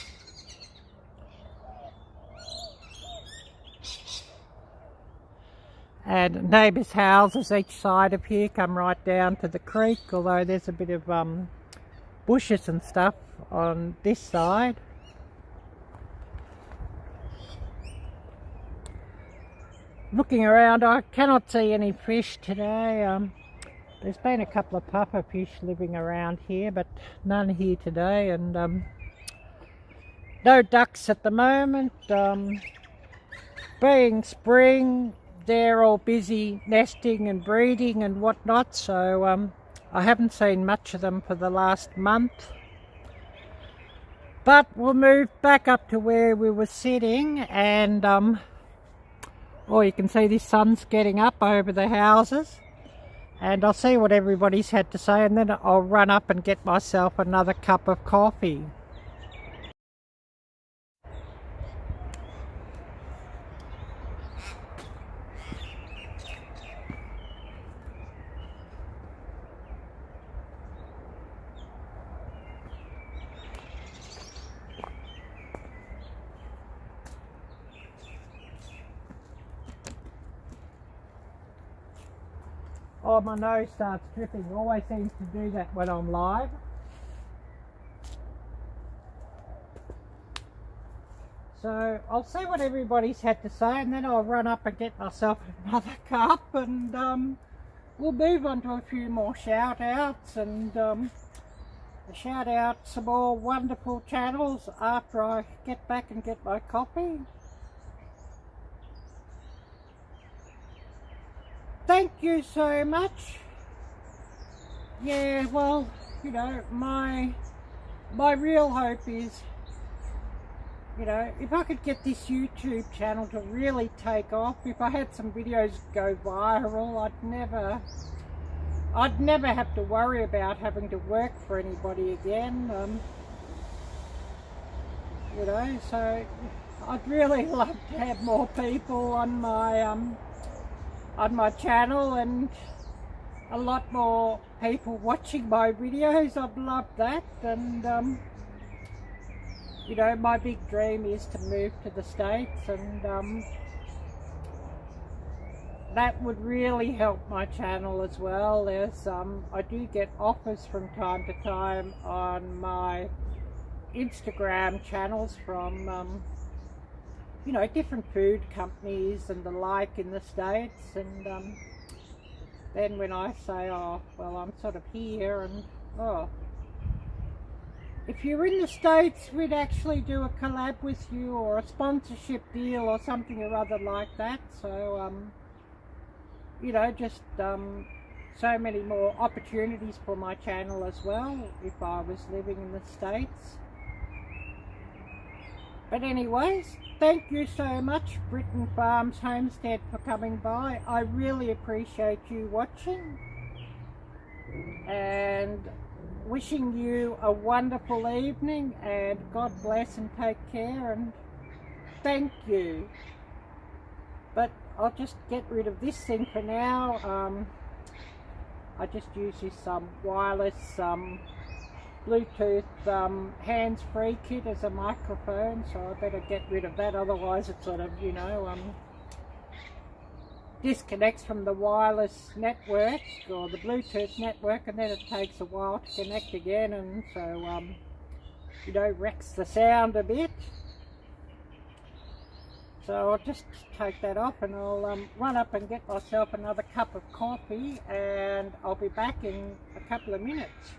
And neighbours' houses each side of here come right down to the creek, although there's a bit of bushes and stuff on this side. Looking around, I cannot see any fish today. There's been a couple of puffer fish living around here, but none here today, and no ducks at the moment. Being spring, they're all busy nesting and breeding and whatnot, so I haven't seen much of them for the last month. But we'll move back up to where we were sitting, and oh, you can see the sun's getting up over the houses, and I'll see what everybody's had to say, and then I'll run up and get myself another cup of coffee. Oh, my nose starts dripping. Always seems to do that when I'm live. So I'll see what everybody's had to say, and then I'll run up and get myself another cup, and we'll move on to a few more shout outs, and shout out some more wonderful channels after I get back and get my coffee. Thank you so much. Yeah, well, you know, my real hope is, you know, if I could get this YouTube channel to really take off, if I had some videos go viral, I'd never have to worry about having to work for anybody again. You know, so I'd really love to have more people on my channel, and a lot more people watching my videos. I'd love that. And you know, my big dream is to move to the States, and that would really help my channel as well. There's I do get offers from time to time on my Instagram channels from you know, different food companies and the like in the States, and then when I say, oh, well, I'm sort of here, and oh, if you're in the States, we'd actually do a collab with you or a sponsorship deal or something or other like that. So, you know, just so many more opportunities for my channel as well if I was living in the States. But anyways, thank you so much, Britain Farms Homestead, for coming by. I really appreciate you watching, and wishing you a wonderful evening, and God bless and take care, and thank you. But I'll just get rid of this thing for now. I just use this wireless Bluetooth hands-free kit as a microphone, so I better get rid of that, otherwise it sort of, you know, disconnects from the wireless network or the Bluetooth network, and then it takes a while to connect again, and so you know, wrecks the sound a bit. So I'll just take that off, and I'll run up and get myself another cup of coffee, and I'll be back in a couple of minutes.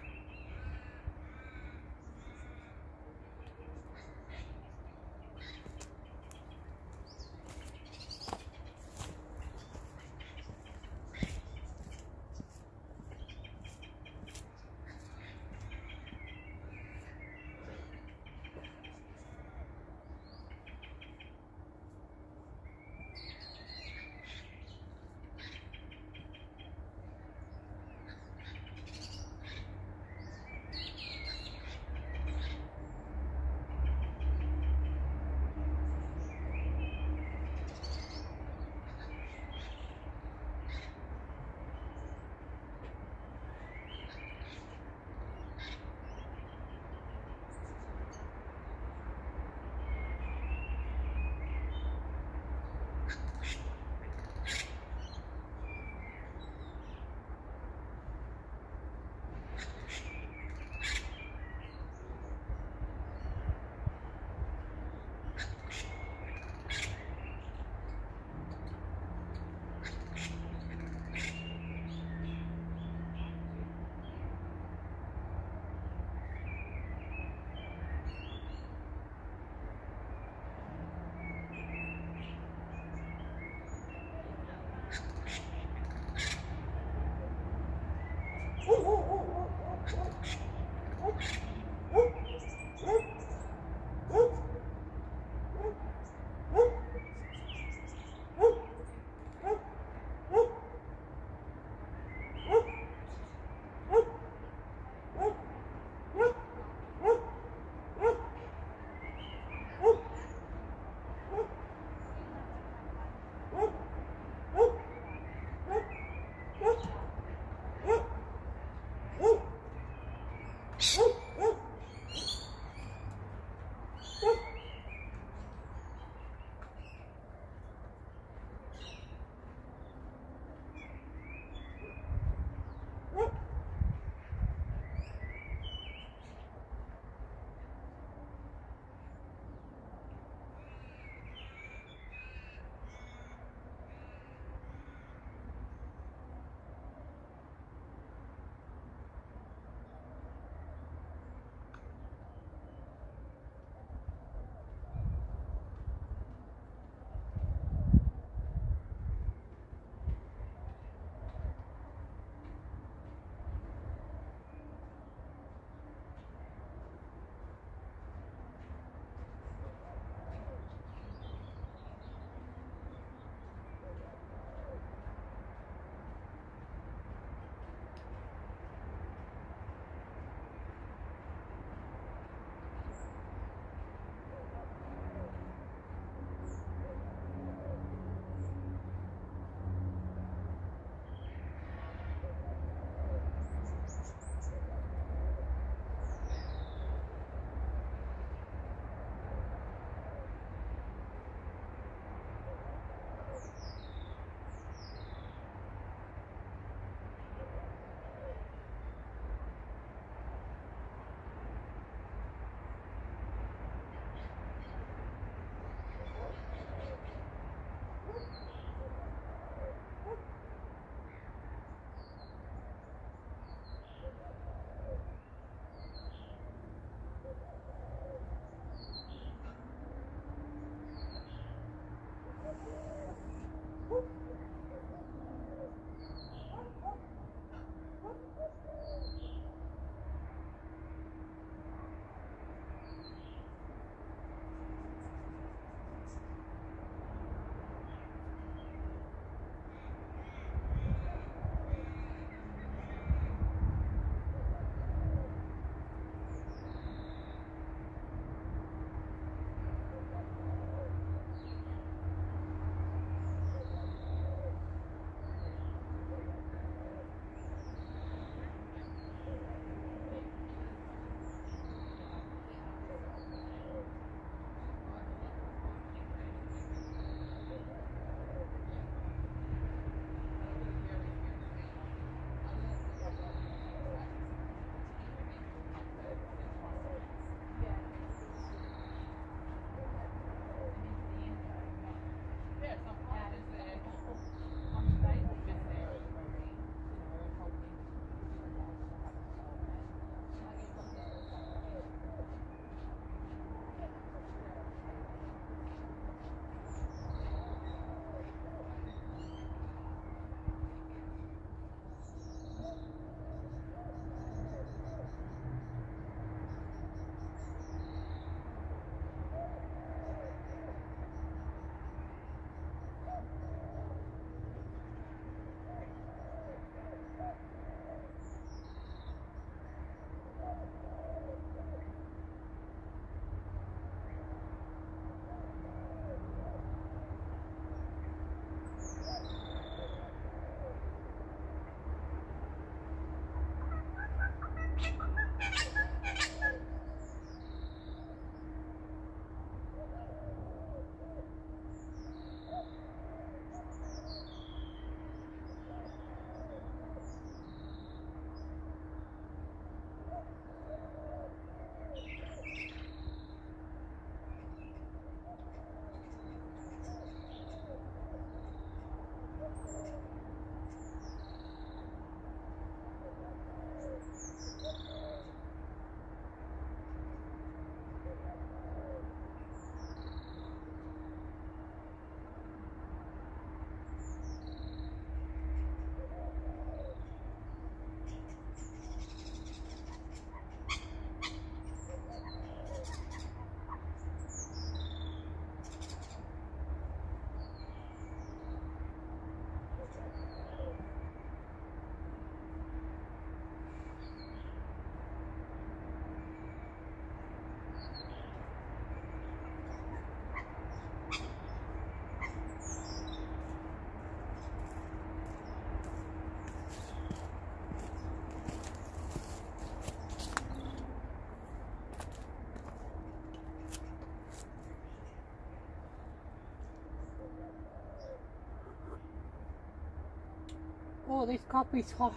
Oh, this coffee's hot.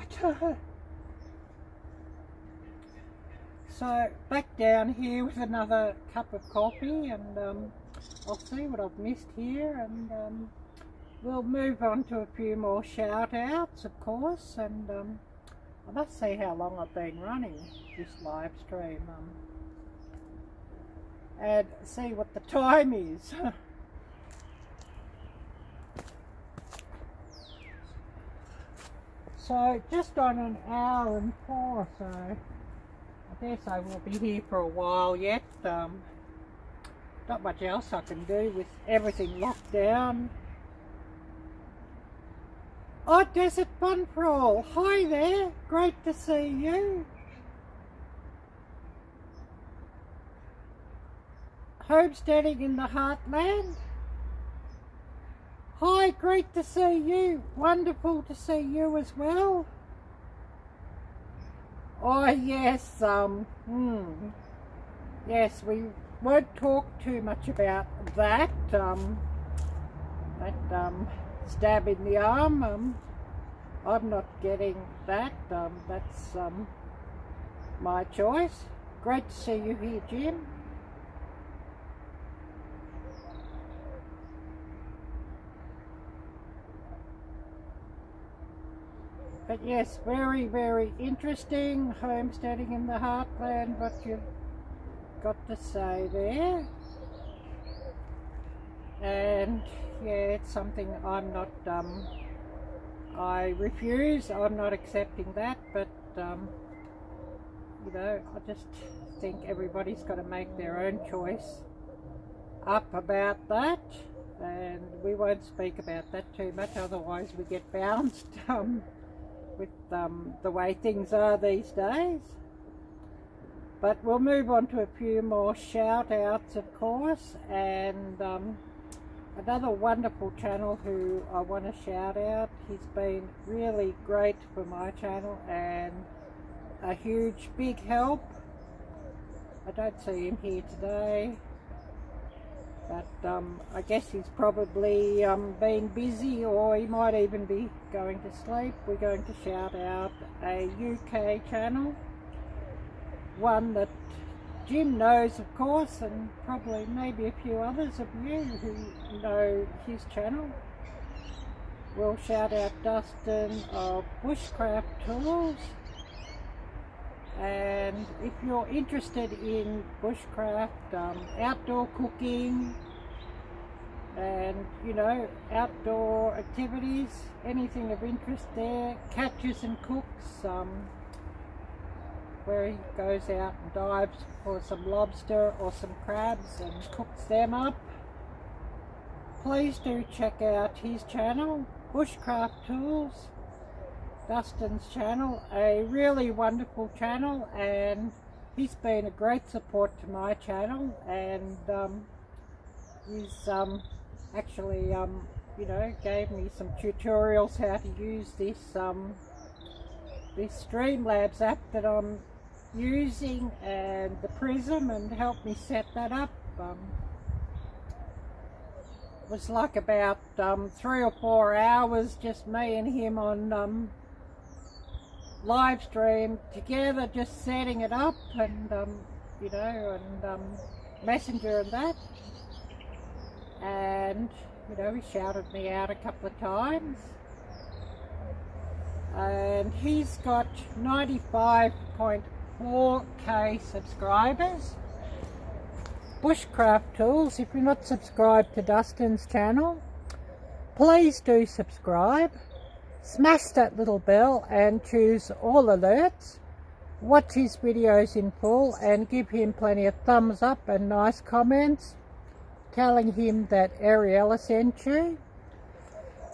So back down here with another cup of coffee, and I'll see what I've missed here, and we'll move on to a few more shout outs, of course, and I must see how long I've been running this live stream, and see what the time is. So just on an hour and 4, so I guess I will be here for a while yet. Not much else I can do with everything locked down. Oh, Desert Fun Patrol, hi there, great to see you. Homesteading in the Heartland, hi, great to see you, wonderful to see you as well. Oh yes, yes, we won't talk too much about that, stab in the arm. I'm not getting that, that's my choice. Great to see you here, Jim. But yes, very, very interesting, homesteading in the Heartland, what you've got to say there. And yeah, it's something I'm not, I refuse, I'm not accepting that, but you know, I just think everybody's got to make their own choice up about that, and we won't speak about that too much, otherwise we get bounced. With the way things are these days. But we'll move on to a few more shout outs, of course, and another wonderful channel who I want to shout out. He's been really great for my channel and a huge big help. I don't see him here today, but I guess he's probably been busy, or he might even be going to sleep. We're going to shout out a UK channel, one that Jim knows, of course, and probably maybe a few others of you who know his channel. We'll shout out Dustin of Bushcraft Tools. And if you're interested in bushcraft, outdoor cooking, and you know, outdoor activities, anything of interest there, catches and cooks, where he goes out and dives for some lobster or some crabs and cooks them up, please do check out his channel, Bushcraft Tools. Dustin's channel, a really wonderful channel, and he's been a great support to my channel, and he's actually you know, gave me some tutorials how to use this this Streamlabs app that I'm using, and the Prism, and helped me set that up. It was like about 3 or 4 hours, just me and him on live stream together, just setting it up, and you know, and Messenger and that, and you know, he shouted me out a couple of times, and he's got 95.4k subscribers. Bushcraft Tools, if you're not subscribed to Dustin's channel, please do subscribe. Smash that little bell and choose all alerts. Watch his videos in full and give him plenty of thumbs up and nice comments telling him that Arielle sent you.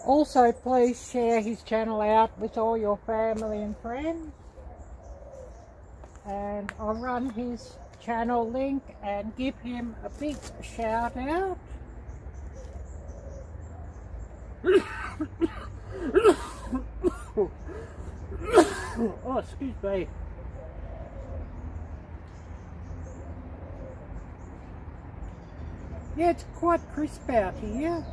Also, please share his channel out with all your family and friends. And I'll run his channel link and give him a big shout out. Oh, excuse me. Yeah, it's quite crisp out here.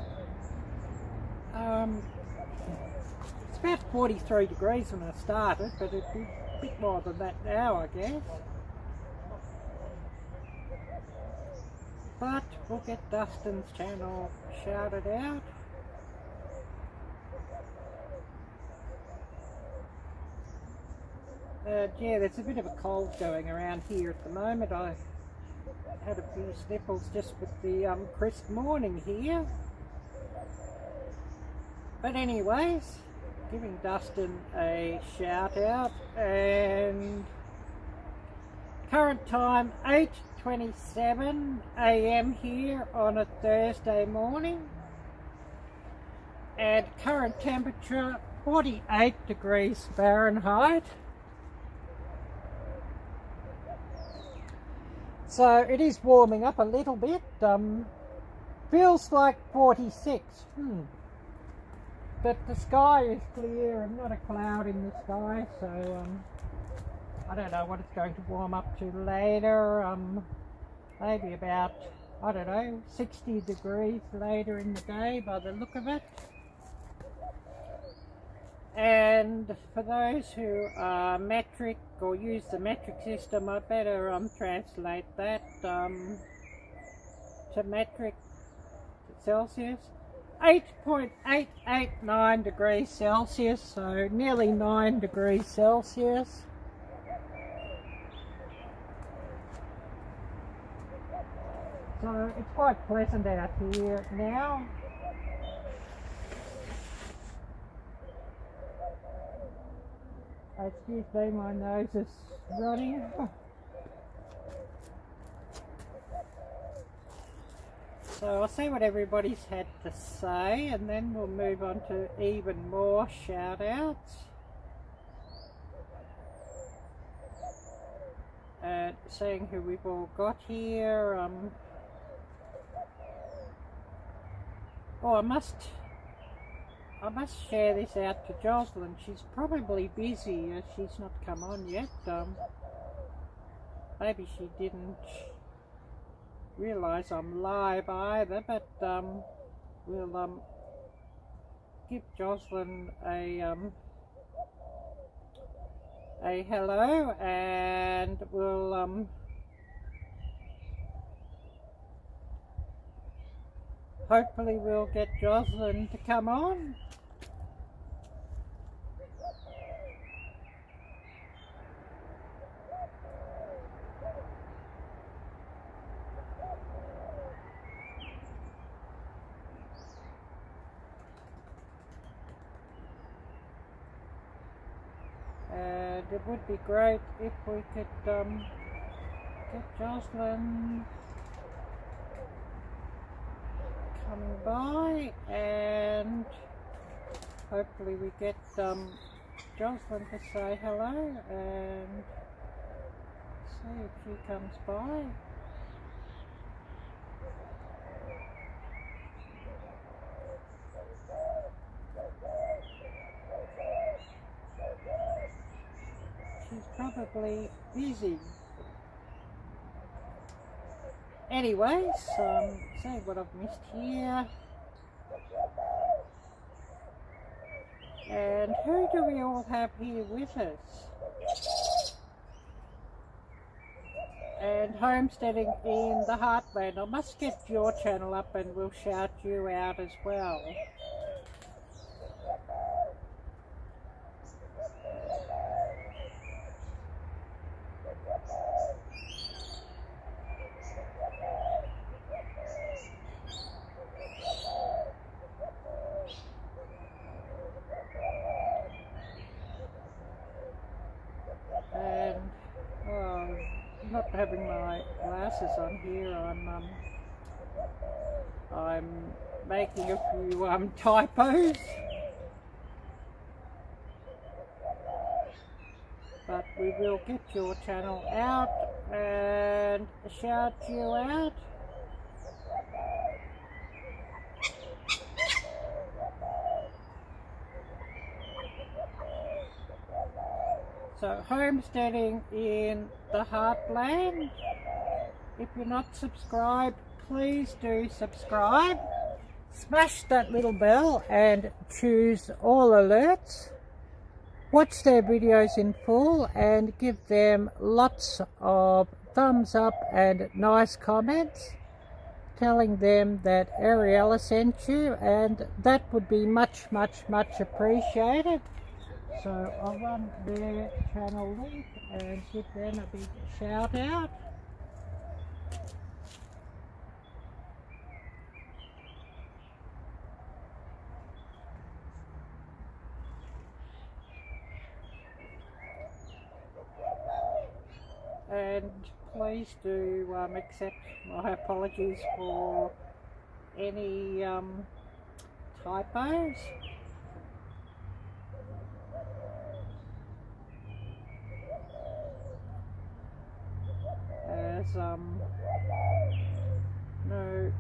It's about 43 degrees when I started, but it'd be a bit more than that now, I guess. But we'll get Dustin's channel shouted out. Yeah, there's a bit of a cold going around here at the moment. I had a few sniffles just with the crisp morning here. But anyways, giving Dustin a shout out, and current time 8:27 AM here on a Thursday morning, and current temperature 48 degrees Fahrenheit. So it is warming up a little bit. Feels like 46. But the sky is clear and not a cloud in the sky, so I don't know what it's going to warm up to later. Maybe about, I don't know, 60 degrees later in the day by the look of it. And for those who are metric or use the metric system, I better translate that to metric Celsius. 8.889 degrees Celsius, so nearly 9 degrees Celsius. So it's quite pleasant out here now. Excuse me, my nose is running. So I'll see what everybody's had to say, and then we'll move on to even more shout outs. And seeing who we've all got here. Oh, I must share this out to Jocelyn. She's probably busy as she's not come on yet. Maybe she didn't realise I'm live either, but we'll give Jocelyn a hello, and we'll hopefully we'll get Jocelyn to come on. And it would be great if we could get Jocelyn coming by, and hopefully we get Jocelyn to say hello and see if she comes by. She's probably busy. Anyways, see what I've missed here. And who do we all have here with us? And homesteading in the heartland. I must get your channel up and we'll shout you out as well. Not having my glasses on here, I'm making a few typos, but we will get your channel out and shout you out. So homesteading in the heartland. If you're not subscribed, please do subscribe. smash that little bell and choose all alerts. Watch their videos in full and give them lots of thumbs up and nice comments telling them that Ariella sent you, and that would be much appreciated. So I'll run their channel link and give them a big shout out. And please do accept my apologies for any typos. As no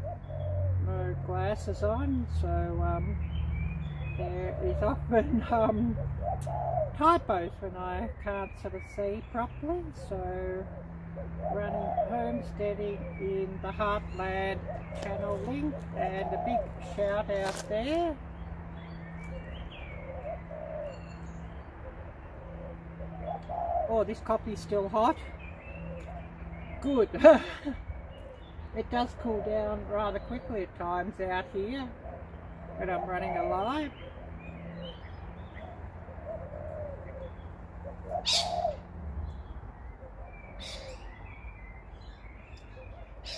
glasses on, so there is often typos when I can't sort of see properly. So running homesteading in the Heartland channel link, and a big shout out there. Oh, this coffee's still hot. Good. It does cool down rather quickly at times out here when I'm running a live.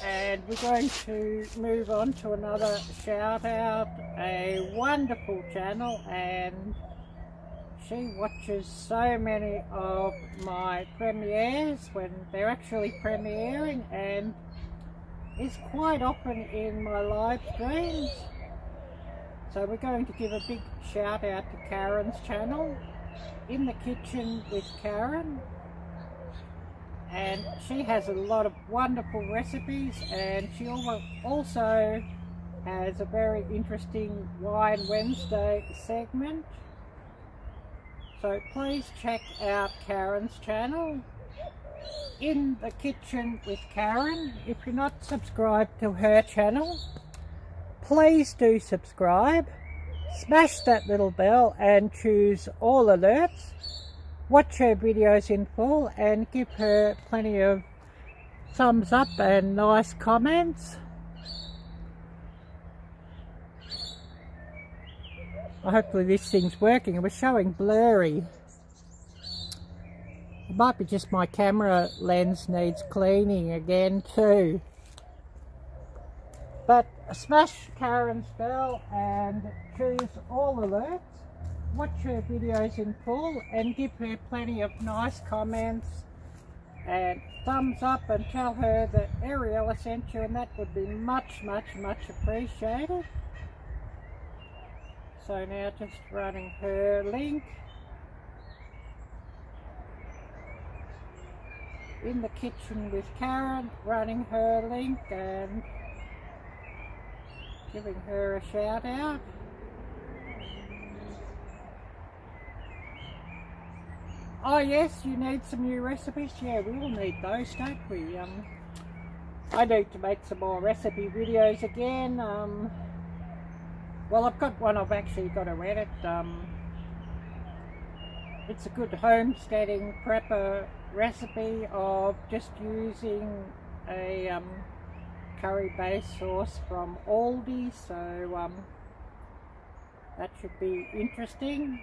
And we're going to move on to another shout out, a wonderful channel, and she watches so many of my premieres when they're actually premiering, and is quite often in my live streams. So we're going to give a big shout out to Karen's channel, In the Kitchen with Karen. And she has a lot of wonderful recipes, and she also has a very interesting Wine Wednesday segment. So please check out Karen's channel, In the Kitchen with Karen. If you're not subscribed to her channel, please do subscribe. Smash that little bell and choose all alerts. Watch her videos in full and give her plenty of thumbs up and nice comments. Hopefully this thing's working. It was showing blurry. It might be just my camera lens needs cleaning again too. But smash Karen's bell and choose all alerts. Watch her videos in full and give her plenty of nice comments and thumbs up, and tell her that Ariella sent you, and that would be much appreciated. So now just running her link. In the Kitchen with Karen, running her link and giving her a shout out. Oh yes, you need some new recipes. Yeah, we all need those, don't we? I need to make some more recipe videos again. Well, I've got one I've actually got to edit. It's a good homesteading prepper recipe of just using a curry base sauce from Aldi, so that should be interesting.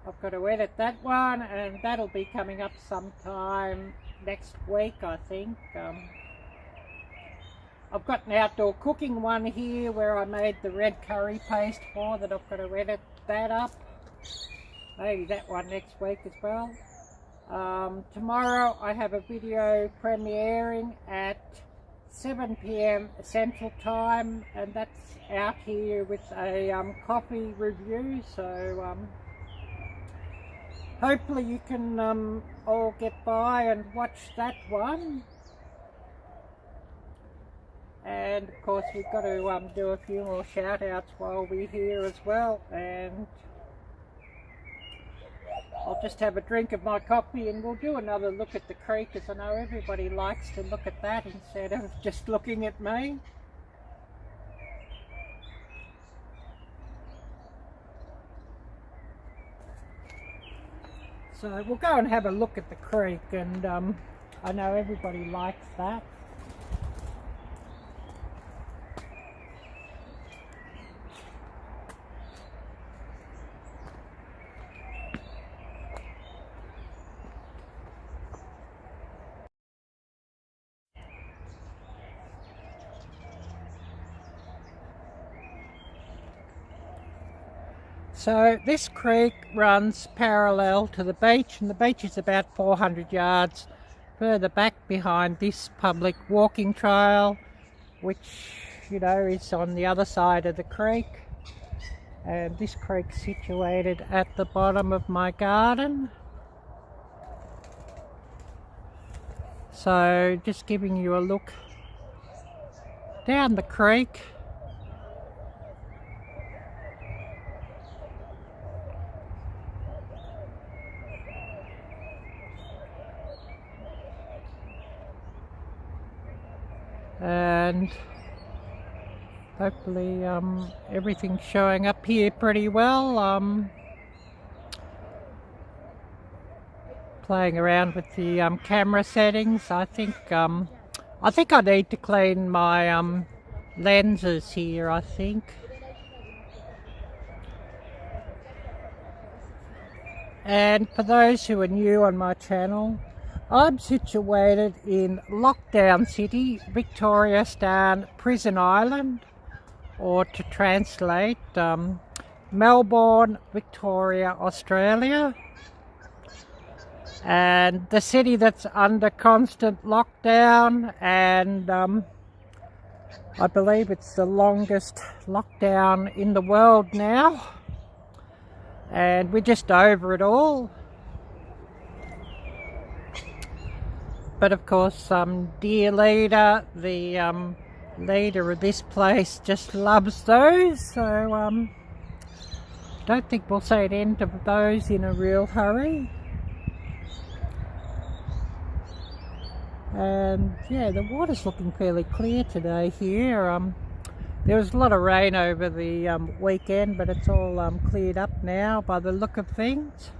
I've got to edit that one, and that'll be coming up sometime next week, I think. I've got an outdoor cooking one here where I made the red curry paste for, that I've got to edit that up. Maybe that one next week as well. Tomorrow I have a video premiering at 7 PM Central Time, and that's out here with a coffee review, so hopefully you can all get by and watch that one. And of course we've got to do a few more shout outs while we're here as well, and I'll just have a drink of my coffee and we'll do another look at the creek, as I know everybody likes to look at that instead of just looking at me. So we'll go and have a look at the creek, and I know everybody likes that. So this creek runs parallel to the beach, and the beach is about 400 yards further back behind this public walking trail, which, you know, is on the other side of the creek. And this creek's situated at the bottom of my garden. So just giving you a look down the creek. And hopefully everything's showing up here pretty well. Playing around with the camera settings. I think I need to clean my lenses here, I think. And for those who are new on my channel, I'm situated in Lockdown City, Victoria Stan Prison Island, or to translate, Melbourne, Victoria, Australia. And the city that's under constant lockdown, and I believe it's the longest lockdown in the world now. And we're just over it all. But of course, dear leader, the leader of this place, just loves those. So don't think we'll see an end of those in a real hurry. And yeah, the water's looking fairly clear today here. There was a lot of rain over the weekend, but it's all cleared up now by the look of things.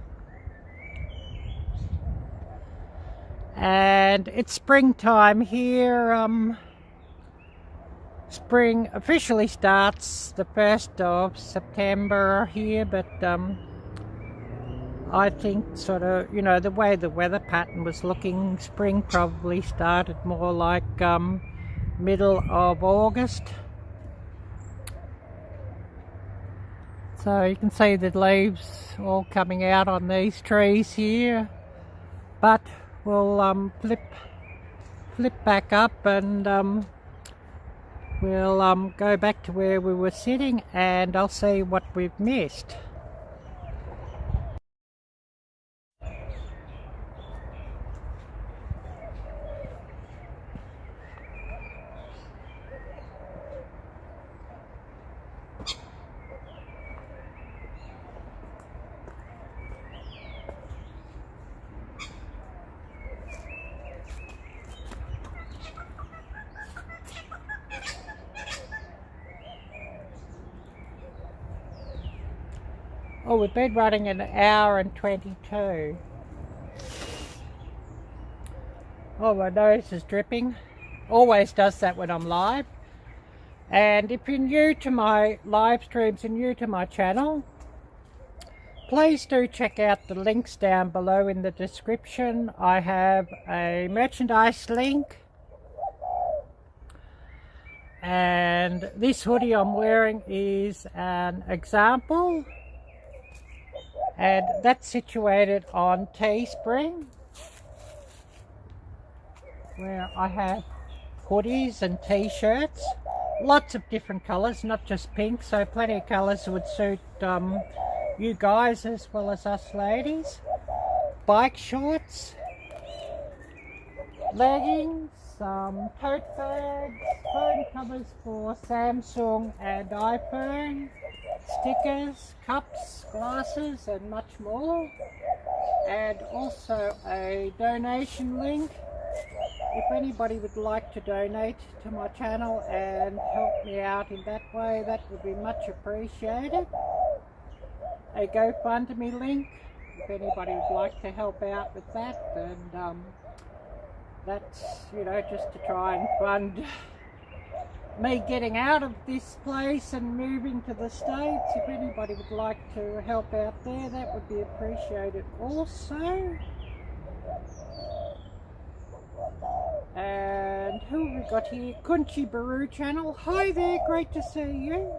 And it's springtime here. Spring officially starts the 1st of September here, but I think sort of, you know, the way the weather pattern was looking, spring probably started more like middle of August. So you can see the leaves all coming out on these trees here, but we'll flip back up, and we'll go back to where we were sitting, and I'll see what we've missed. Oh, we've been running an hour and 22. Oh, my nose is dripping. Always does that when I'm live. And if you're new to my live streams and new to my channel, please do check out the links down below in the description. I have a merchandise link. And this hoodie I'm wearing is an example. And that's situated on Teespring, where I have hoodies and t-shirts, lots of different colours, not just pink, so plenty of colours would suit you guys as well as us ladies. Bike shorts, leggings, tote bags, phone covers for Samsung and iPhone, stickers, cups, glasses, and much more. And also a donation link. If anybody would like to donate to my channel and help me out in that way, that would be much appreciated. A GoFundMe link if anybody would like to help out with that. And that's, you know, just to try and fund me getting out of this place and moving to the States. If anybody would like to help out there, that would be appreciated also. And who have we got here? Kunchi Baru channel. Hi there, great to see you.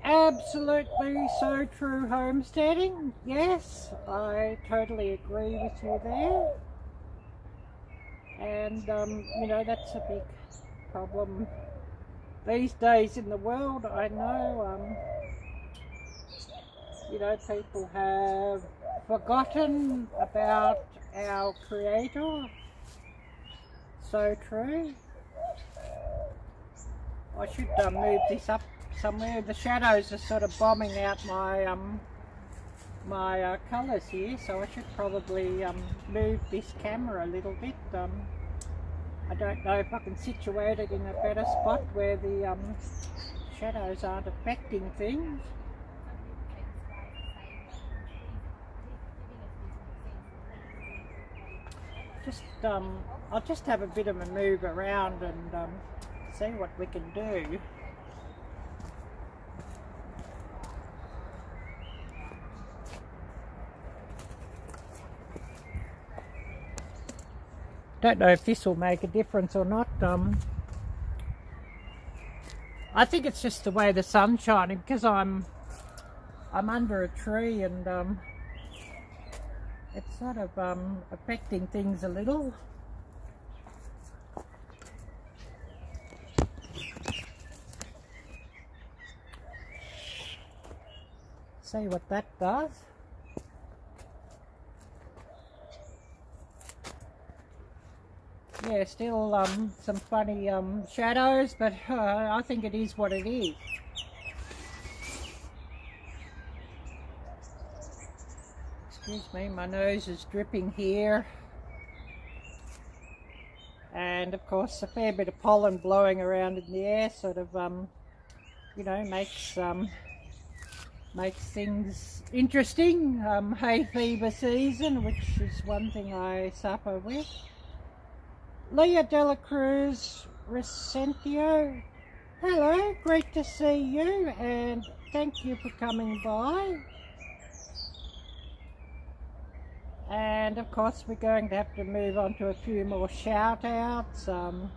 Absolutely so true, homesteading. Yes, I totally agree with you there. And you know, that's a big problem these days in the world. I know, you know, people have forgotten about our Creator. So true. I should move this up somewhere. The shadows are sort of bombing out my my colours here, so I should probably move this camera a little bit. I don't know if I can situate it in a better spot where the shadows aren't affecting things. Just I'll just have a bit of a move around and see what we can do. Don't know if this will make a difference or not. I think it's just the way the sun's shining, because I'm under a tree and it's sort of affecting things a little. See what that does. Yeah, still some funny shadows, but I think it is what it is. Excuse me, my nose is dripping here. And of course a fair bit of pollen blowing around in the air sort of, you know, makes things interesting. Hay fever season, which is one thing I suffer with. Leah Dela Cruz Resentio, hello, great to see you and thank you for coming by. And of course we're going to have to move on to a few more shout outs. I'm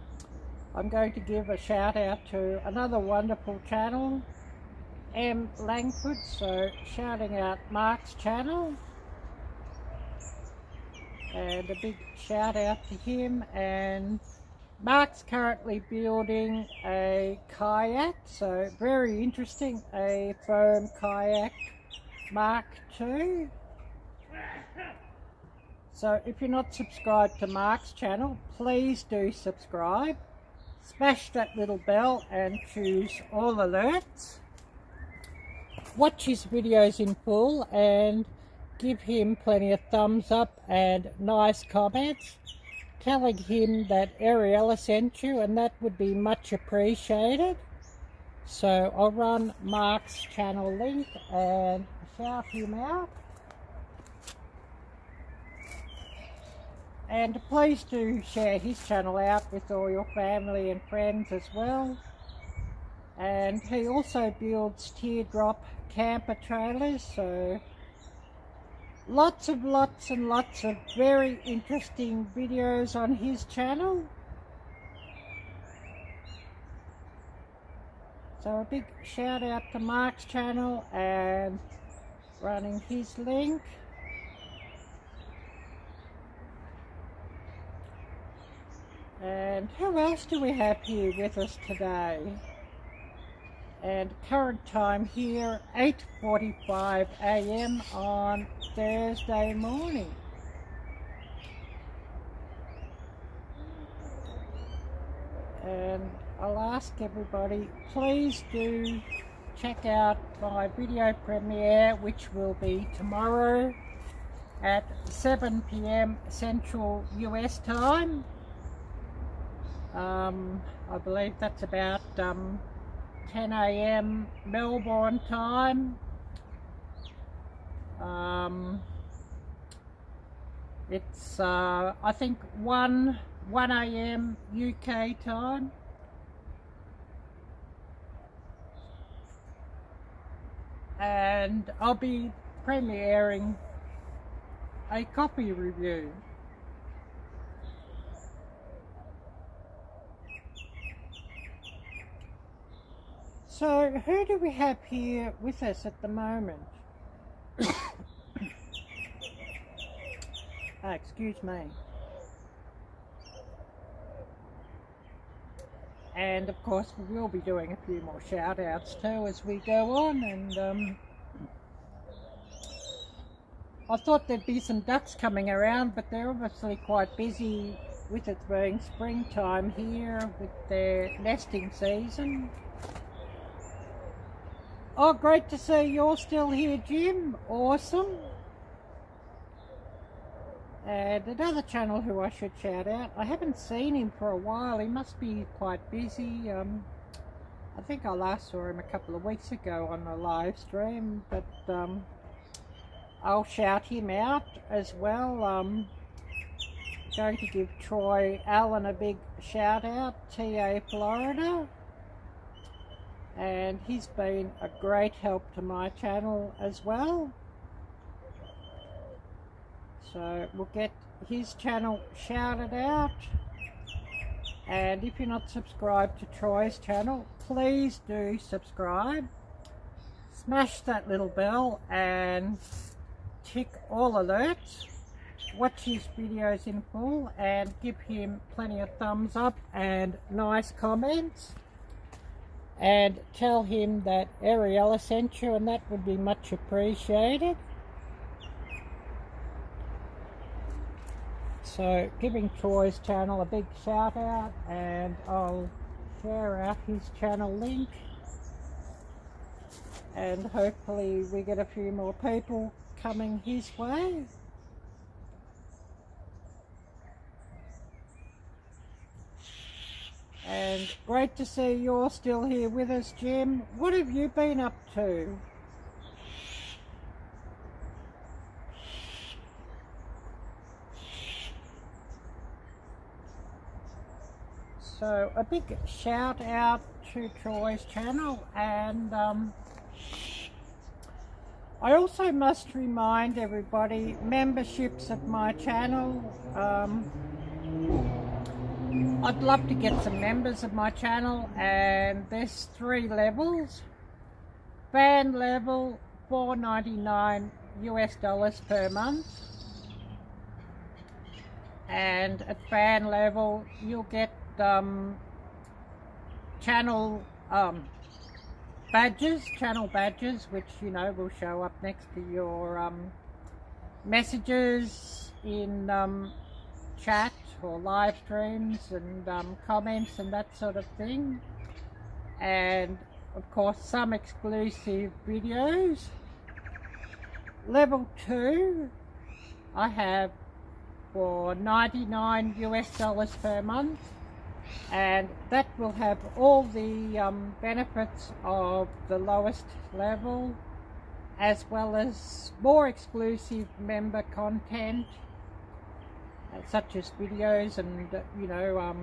going to give a shout out to another wonderful channel, M Langford, so shouting out Mark's channel. And a big shout out to him. And Mark's currently building a kayak, so very interesting, a foam kayak Mark II. So if you're not subscribed to Mark's channel, please do subscribe. Smash that little bell and choose all alerts. Watch his videos in full and give him plenty of thumbs up and nice comments telling him that Arielle sent you, and that would be much appreciated. So I'll run Mark's channel link and shout him out. And please do share his channel out with all your family and friends as well. And he also builds teardrop camper trailers, so lots and lots of very interesting videos on his channel. So a big shout out to Mark's channel and running his link. And who else do we have here with us today? And current time here, 8:45 AM on Thursday morning. And I'll ask everybody, please do check out my video premiere, which will be tomorrow at 7 PM Central US time. I believe that's about 10 AM Melbourne time. It's I think 1 a.m. UK time. And I'll be premiering a copy review. So who do we have here with us at the moment? Excuse me. And of course we will be doing a few more shout outs too as we go on, and I thought there'd be some ducks coming around, but they're obviously quite busy with it being springtime here with their nesting season. Oh, great to see you're still here, Jim. Awesome. And another channel who I should shout out. I haven't seen him for a while. He must be quite busy. I think I last saw him a couple of weeks ago on a live stream, but I'll shout him out as well. Going to give Troy Allen a big shout out, TA Florida. And he's been a great help to my channel as well. So we'll get his channel shouted out. And if you're not subscribed to Troy's channel, please do subscribe. Smash that little bell and tick all alerts. Watch his videos in full and give him plenty of thumbs up and nice comments. And tell him that Arielle sent you, and that would be much appreciated. So giving Troy's channel a big shout out, and I'll share out his channel link, and hopefully we get a few more people coming his way. And great to see you're still here with us, Jim. What have you been up to? So a big shout out to Troy's channel, and I also must remind everybody, memberships of my channel, I'd love to get some members of my channel, and there's 3 levels. Fan level, $4.99 US per month. And at fan level, you'll get channel badges, which, you know, will show up next to your messages in chat or live streams, and comments and that sort of thing. And of course some exclusive videos. Level 2 I have for $99 US per month, and that will have all the benefits of the lowest level, as well as more exclusive member content, such as videos and, you know,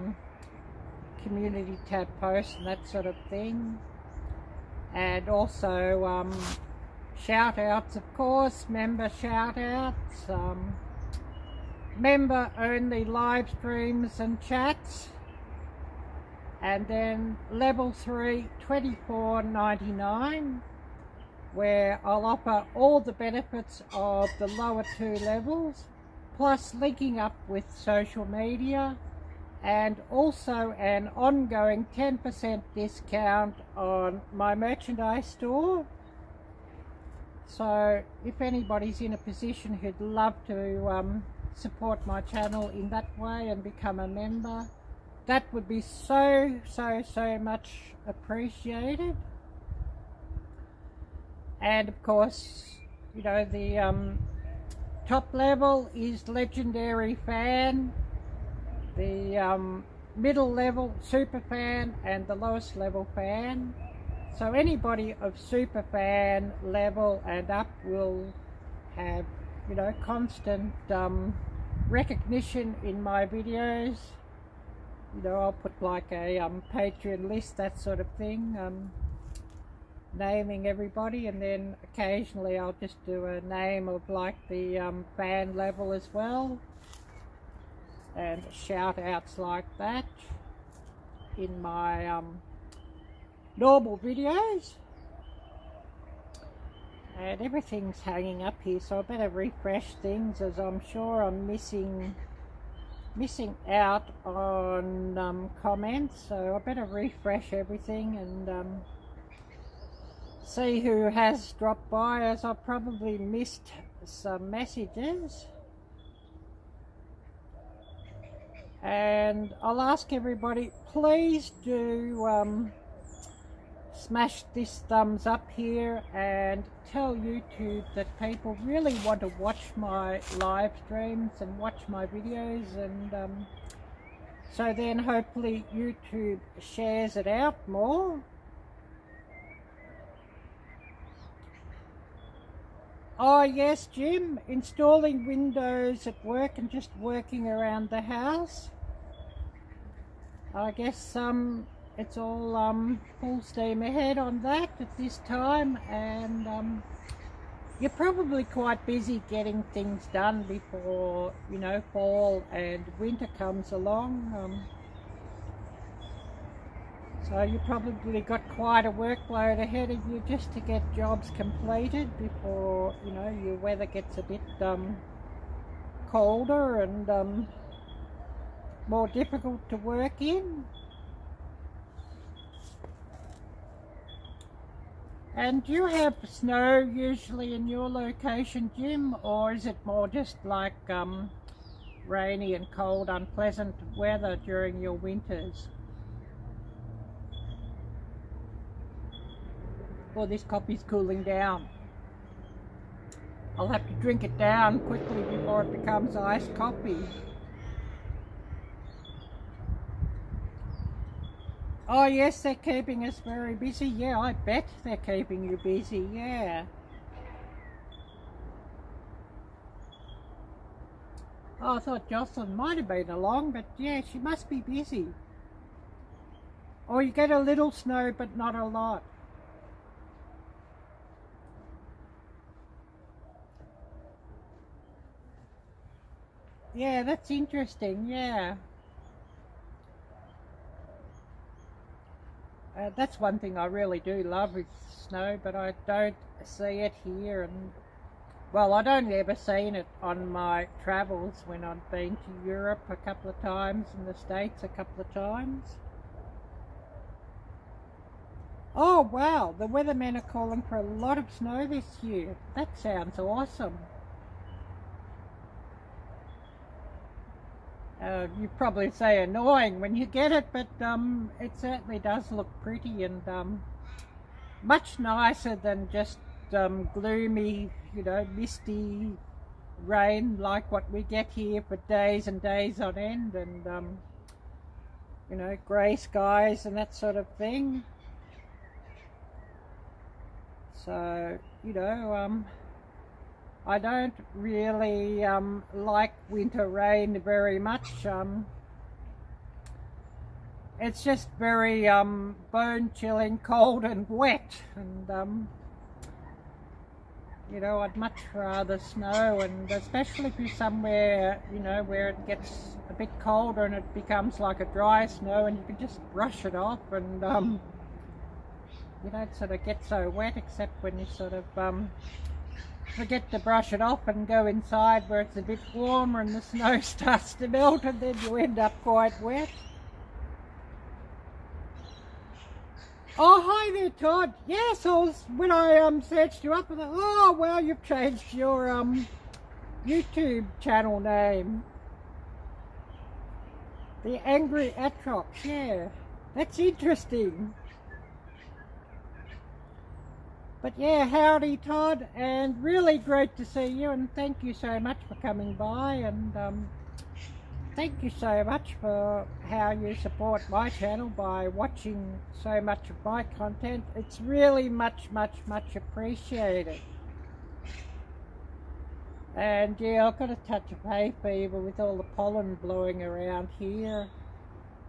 community tab posts and that sort of thing. And also shout outs, of course, member shout outs, member only live streams and chats. And then level 3, $24.99, where I'll offer all the benefits of the lower 2 levels, plus linking up with social media, and also an ongoing 10% discount on my merchandise store. So if anybody's in a position who'd love to support my channel in that way and become a member, that would be so much appreciated. And of course, you know, the top level is legendary fan, the middle level super fan, and the lowest level fan. So anybody of super fan level and up will have, you know, constant recognition in my videos. You know, I'll put like a Patreon list, that sort of thing, naming everybody, and then occasionally I'll just do a name of like the band level as well, and shout outs like that in my normal videos. And everything's hanging up here, so I better refresh things, as I'm sure I'm missing out on comments, so I better refresh everything and see who has dropped by, as I probably missed some messages. And I'll ask everybody, please do smash this thumbs up here and tell YouTube that people really want to watch my live streams and watch my videos, and so then hopefully YouTube shares it out more. Oh yes, Jim, installing Windows at work and just working around the house. I guess it's all full steam ahead on that at this time, and you're probably quite busy getting things done before, you know, fall and winter comes along. So you probably got quite a workload ahead of you just to get jobs completed before, you know, your weather gets a bit colder and more difficult to work in. And do you have snow usually in your location, Jim, or is it more just like rainy and cold, unpleasant weather during your winters? Well, this coffee's cooling down. I'll have to drink it down quickly before it becomes iced coffee. Oh yes, they're keeping us very busy. Yeah, I bet they're keeping you busy, yeah. Oh, I thought Jocelyn might have been along, but yeah, she must be busy. Or you get a little snow, but not a lot. Yeah, that's interesting, yeah. That's one thing I really do love is snow, but I don't see it here, and well, I'd only ever seen it on my travels when I'd been to Europe a couple of times and the States a couple of times. Oh wow, the weathermen are calling for a lot of snow this year. That sounds awesome. You probably say annoying when you get it, but it certainly does look pretty, and much nicer than just gloomy, you know, misty rain like what we get here for days and days on end, and you know, grey skies and that sort of thing. So, you know, I don't really like winter rain very much. It's just very bone-chilling, cold and wet, and you know, I'd much rather snow, and especially if you're somewhere, you know, where it gets a bit colder and it becomes like a dry snow and you can just brush it off, and you don't sort of get so wet, except when you sort of forget to brush it off and go inside where it's a bit warmer and the snow starts to melt, and then you end up quite wet. Oh, hi there, Todd. Yes, when I searched you up, I thought, oh, well, you've changed your YouTube channel name. The Angry Atrox, yeah. That's interesting. But yeah, howdy Todd, and really great to see you, and thank you so much for coming by, and thank you so much for how you support my channel by watching so much of my content. It's really much appreciated. And yeah, I've got a touch of hay fever with all the pollen blowing around here.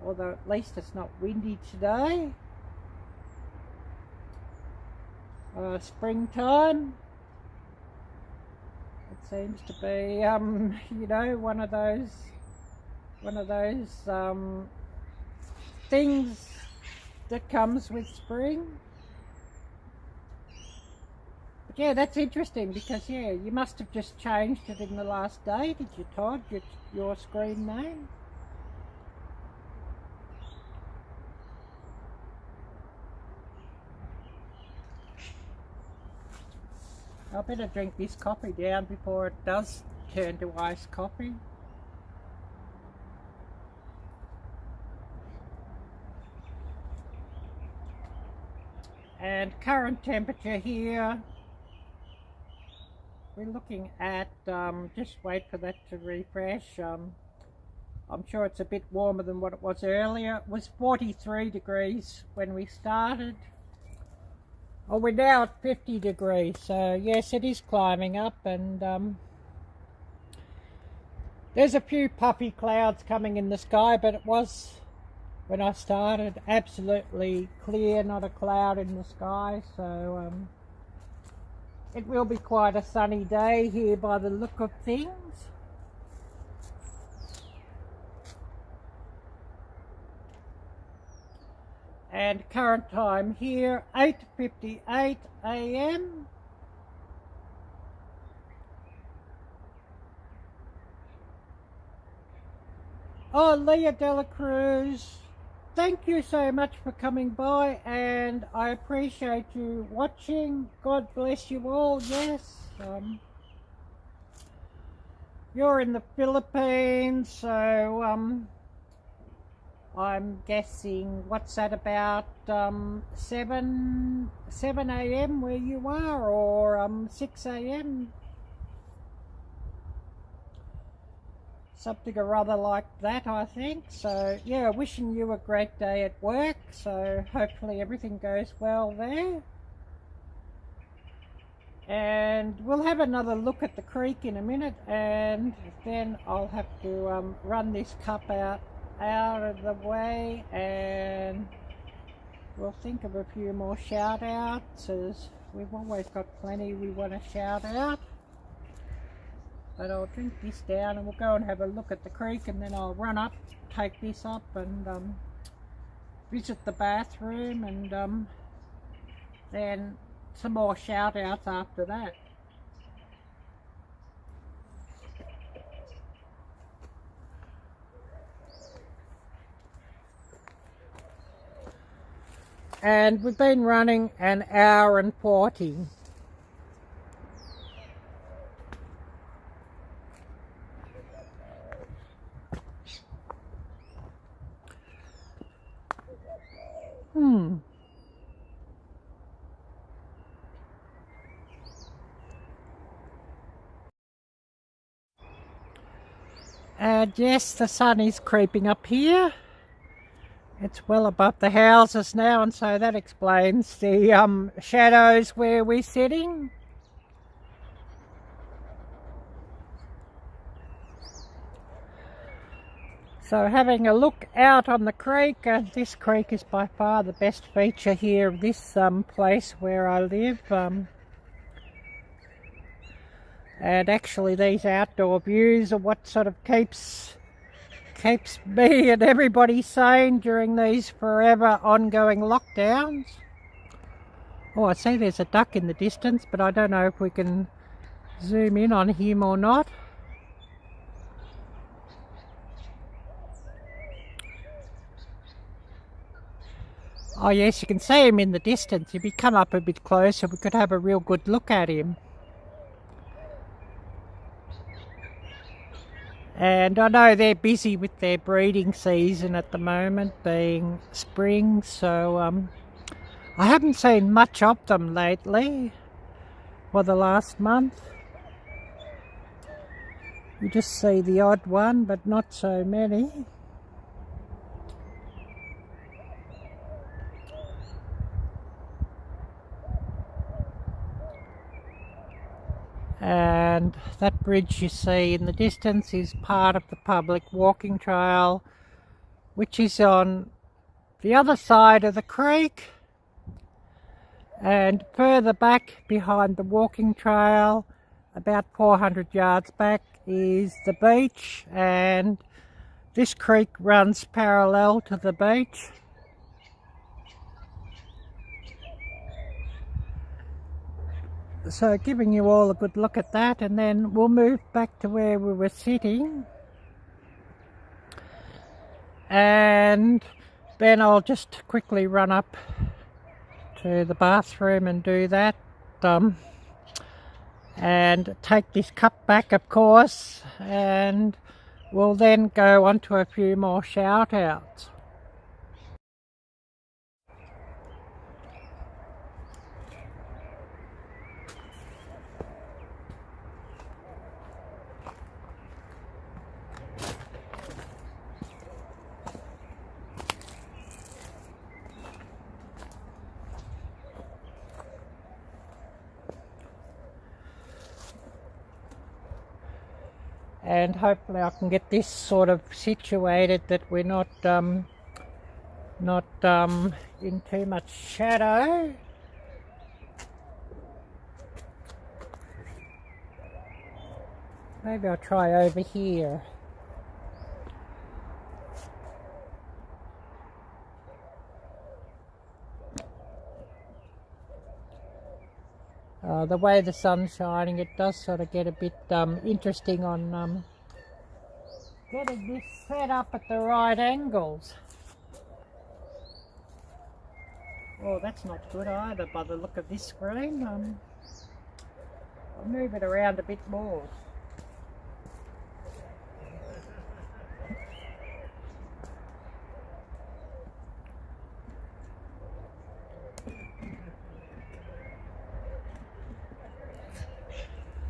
Although at least it's not windy today. Springtime. It seems to be, you know, one of those things that comes with spring. But yeah, that's interesting because yeah, you must have just changed it in the last day, did you, Todd? Your screen name? I better drink this coffee down before it does turn to iced coffee. And current temperature here, we're looking at, just wait for that to refresh. I'm sure it's a bit warmer than what it was earlier. It was 43 degrees when we started. Oh, we're now at 50 degrees, so yes, it is climbing up, and there's a few puffy clouds coming in the sky, but it was, when I started, absolutely clear, not a cloud in the sky, so it will be quite a sunny day here by the look of things. And current time here, 8:58 a.m. Oh, Leah Dela Cruz, thank you so much for coming by, and I appreciate you watching. God bless you all. Yes, you're in the Philippines, so I'm guessing, what's that, about 7 a.m. where you are, or 6 a.m. Something or other like that, I think. So yeah, wishing you a great day at work, so hopefully everything goes well there. And we'll have another look at the creek in a minute, and then I'll have to run this cup out of the way, and we'll think of a few more shout outs, as we've always got plenty we want to shout out. But I'll drink this down and we'll go and have a look at the creek, and then I'll run up, take this up, and visit the bathroom, and then some more shout outs after that. And we've been running an hour and 40. And yes, the sun is creeping up here. It's well above the houses now, and so that explains the shadows where we're sitting. So having a look out on the creek, this creek is by far the best feature here of this place where I live. And actually these outdoor views are what sort of keeps me and everybody sane during these forever ongoing lockdowns. Oh, I see there's a duck in the distance, but I don't know if we can zoom in on him or not. Oh yes, you can see him in the distance. If he come up a bit closer, we could have a real good look at him. And I know they're busy with their breeding season at the moment, being spring, so I haven't seen much of them lately for the last month. You just see the odd one, but not so many. And that bridge you see in the distance is part of the public walking trail, which is on the other side of the creek. And further back behind the walking trail, about 400 yards back, is the beach, and this creek runs parallel to the beach. So giving you all a good look at that, and then we'll move back to where we were sitting, and then I'll just quickly run up to the bathroom and do that, and take this cup back, of course, and we'll then go on to a few more shout outs. And hopefully I can get this sort of situated that we're not in too much shadow. Maybe I'll try over here. The way the sun's shining, it does sort of get a bit interesting on getting this set up at the right angles. Oh, that's not good either by the look of this screen. I'll move it around a bit more.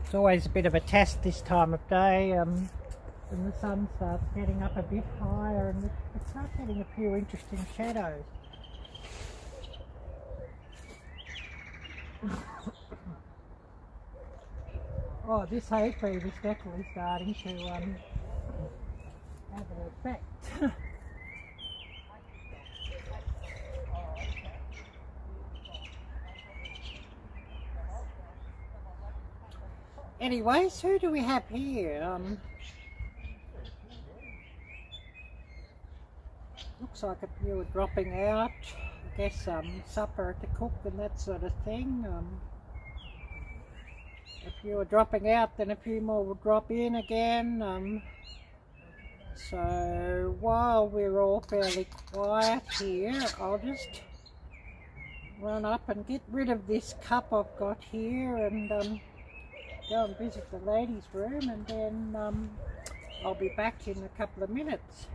It's always a bit of a test this time of day, when the sun starts getting up a bit higher and it starts getting a few interesting shadows. Oh, this hay tree is definitely starting to have an effect. Anyways, who do we have here? Looks like a few are dropping out. I guess supper to cook and that sort of thing. A few are dropping out, then a few more will drop in again. So while we're all fairly quiet here, I'll just run up and get rid of this cup I've got here and go and visit the ladies' room, and then I'll be back in a couple of minutes.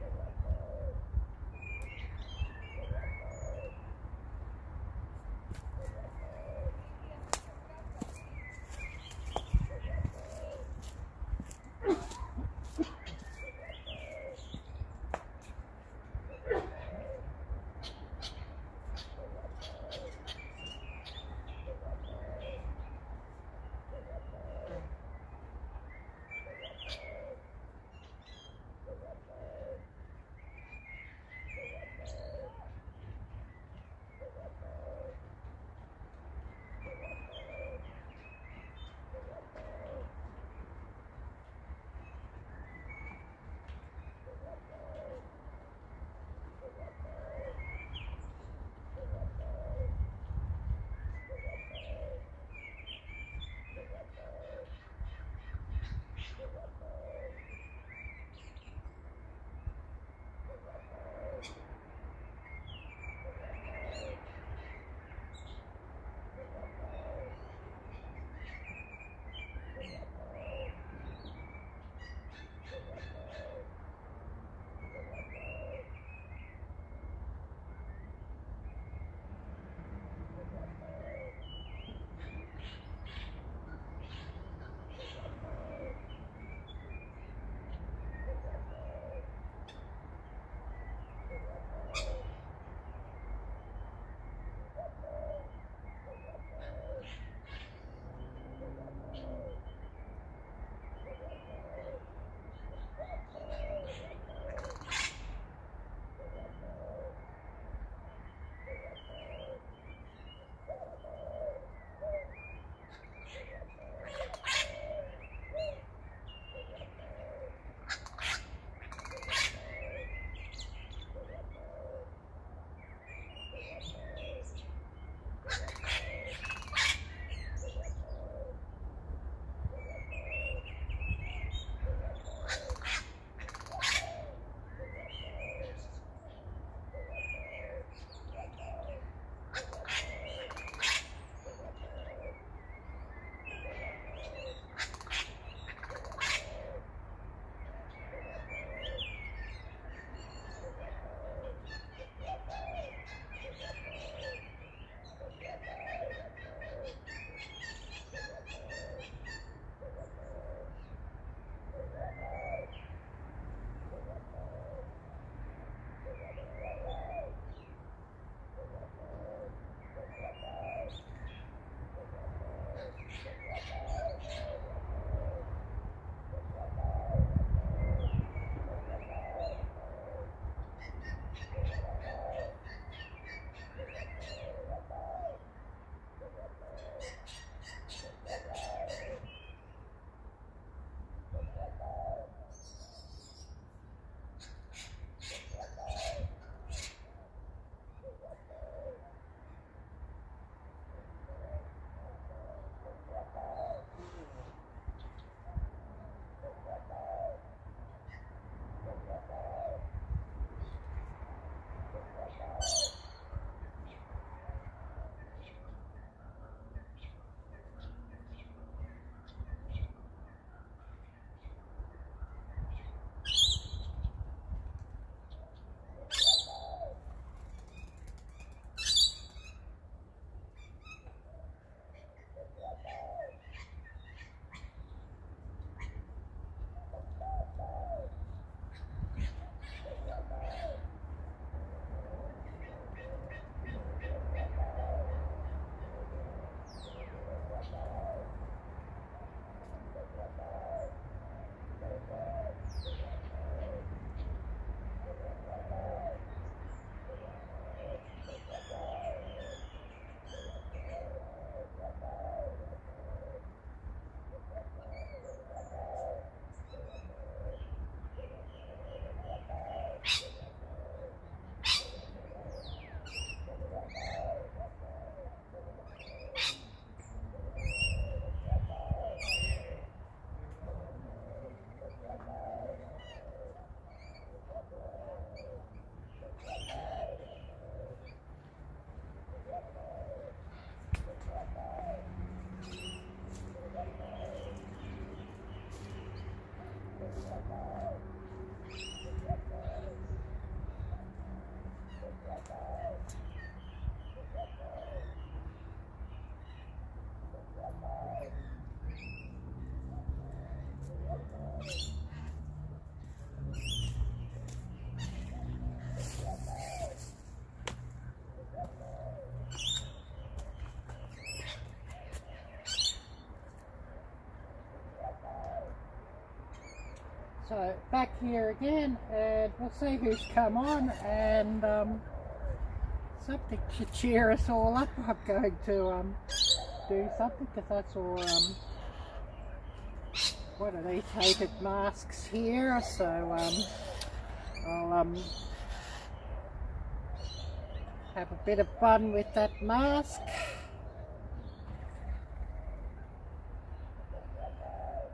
So back here again, and we'll see who's come on, and something to cheer us all up. I'm going to do something, because I saw one of these hated masks here, so I'll have a bit of fun with that mask.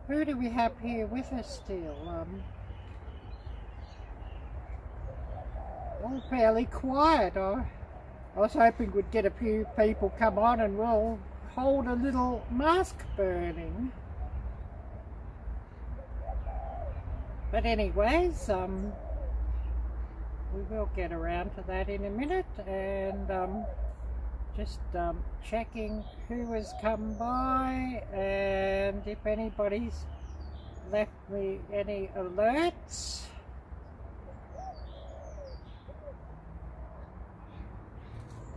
Who do we have here with us still? All fairly quiet. I was hoping we'd get a few people come on and we'll hold a little mask burning. But anyways, we will get around to that in a minute, and just checking who has come by and if anybody's left me any alerts.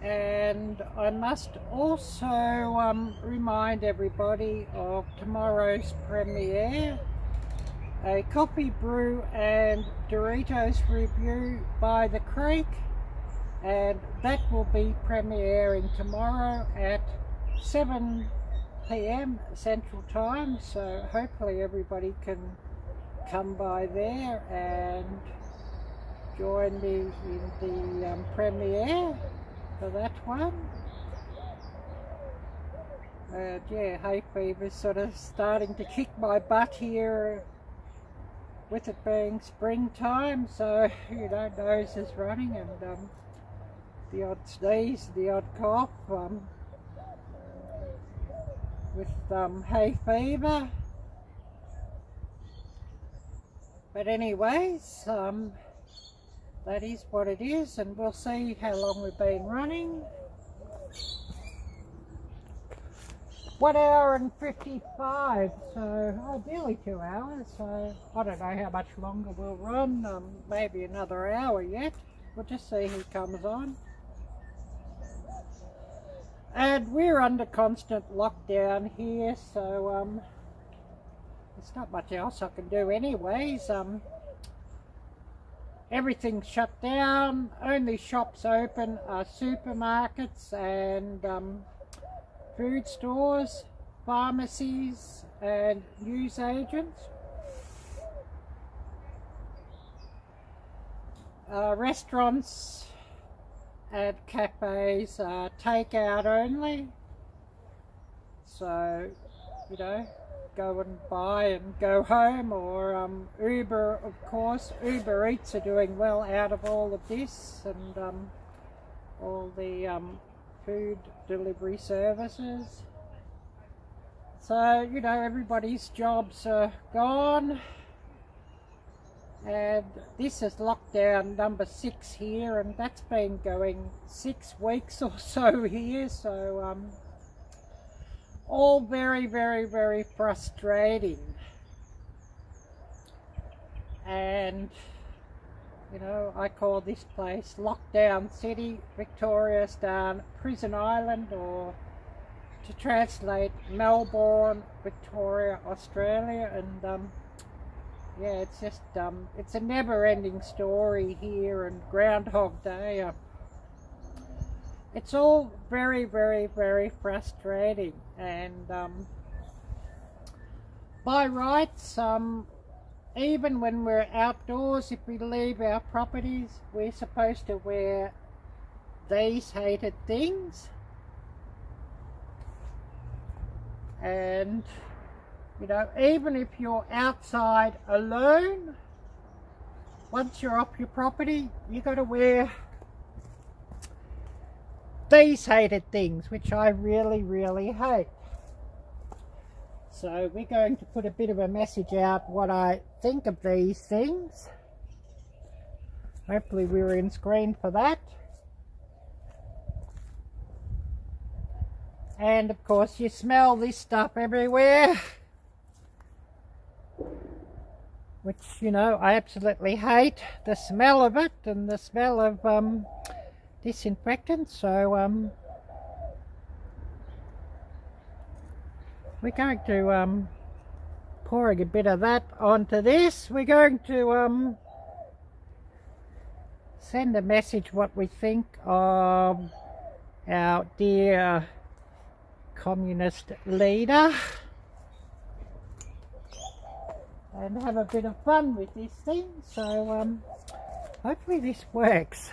And I must also remind everybody of tomorrow's premiere, a coffee brew and Doritos review by the Creek, and that will be premiering tomorrow at 7 PM Central Time, so hopefully everybody can come by there and join me in the premiere for that one. Yeah, hay fever's sort of starting to kick my butt here, with it being springtime, so you know, nose is running, and the odd sneeze, the odd cough, with hay fever. But anyways, that is what it is, and we'll see how long we've been running. 1 hour and 55, so ideally 2 hours, so I don't know how much longer we'll run, maybe another hour yet. We'll just see who comes on. And we're under constant lockdown here, so there's not much else I can do anyways. Everything's shut down, only shops open are supermarkets and food stores, pharmacies and newsagents. Restaurants and cafes are takeout only, so you know, go and buy and go home, or Uber, of course. Uber Eats are doing well out of all of this, and all the food delivery services. So you know, everybody's jobs are gone, and this is lockdown number 6 here, and that's been going 6 weeks or so here, so all very, very, very frustrating. And you know, I call this place Lockdown City, Victoria Star Prison Island, or to translate, Melbourne, Victoria, Australia. And yeah, it's just it's a never-ending story here, and Groundhog Day. It's all very, very, very frustrating, and by rights, even when we're outdoors, if we leave our properties, we're supposed to wear these hated things. And you know, even if you're outside alone, once you're off your property, you got to wear these hated things, which I really, really hate. So we're going to put a bit of a message out what I think of these things. Hopefully we're in screen for that. And of course you smell this stuff everywhere, which, you know, I absolutely hate the smell of it, and the smell of disinfectant. So we're going to pouring a bit of that onto this. We're going to send a message what we think of our dear communist leader and have a bit of fun with this thing. So hopefully this works.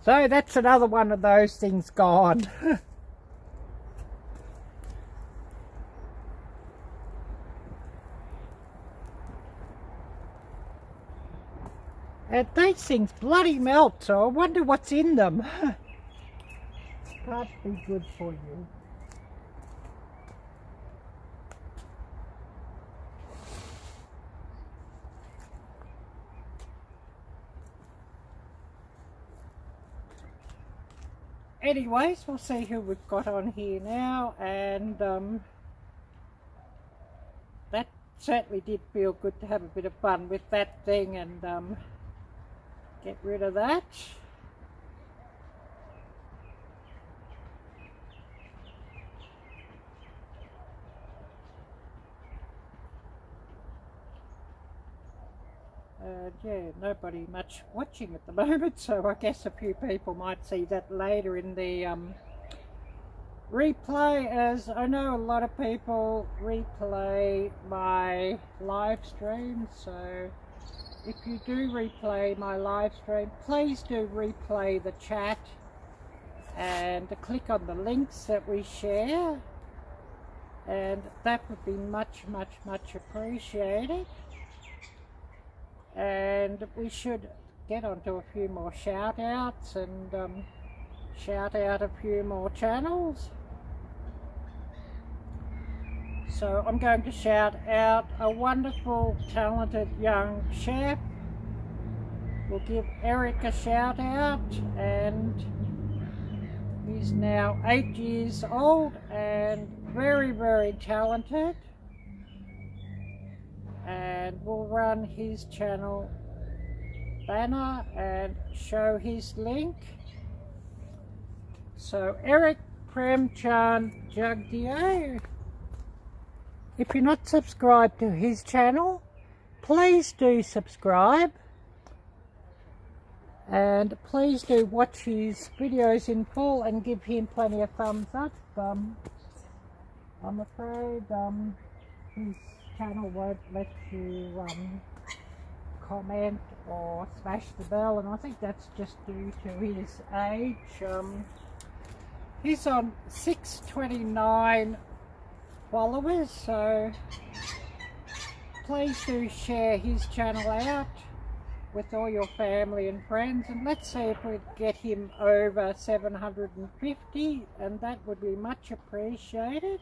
So that's another one of those things gone. And these things bloody melt, so I wonder what's in them. Can't be good for you. Anyways, we'll see who we've got on here now, and that certainly did feel good to have a bit of fun with that thing and get rid of that. Yeah, nobody much watching at the moment, so I guess a few people might see that later in the replay, as I know a lot of people replay my live stream. So if you do replay my live stream, please do replay the chat and click on the links that we share, and that would be much appreciated. And we should get onto a few more shout outs and shout out a few more channels. So I'm going to shout out a wonderful, talented young chef. We'll give Eric a shout out, and he's now 8 years old and very talented. And we'll run his channel banner and show his link. So Eric Premchand Jagdiyo, if you're not subscribed to his channel, please do subscribe, and please do watch his videos in full and give him plenty of thumbs up. I'm afraid his channel won't let you comment or smash the bell, and I think that's just due to his age. He's on 629 followers, so please do share his channel out with all your family and friends, and let's see if we get him over 750, and that would be much appreciated.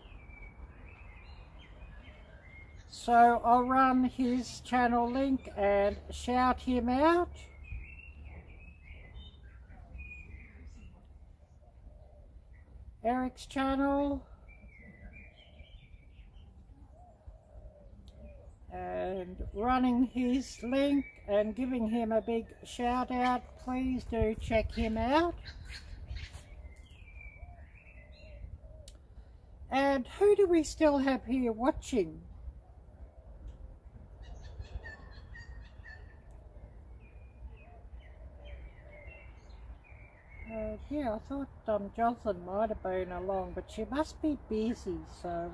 So I'll run his channel link and shout him out. Eric's channel. And running his link and giving him a big shout out. Please do check him out. And who do we still have here watching? Yeah, I thought Jocelyn might have been along, but she must be busy, so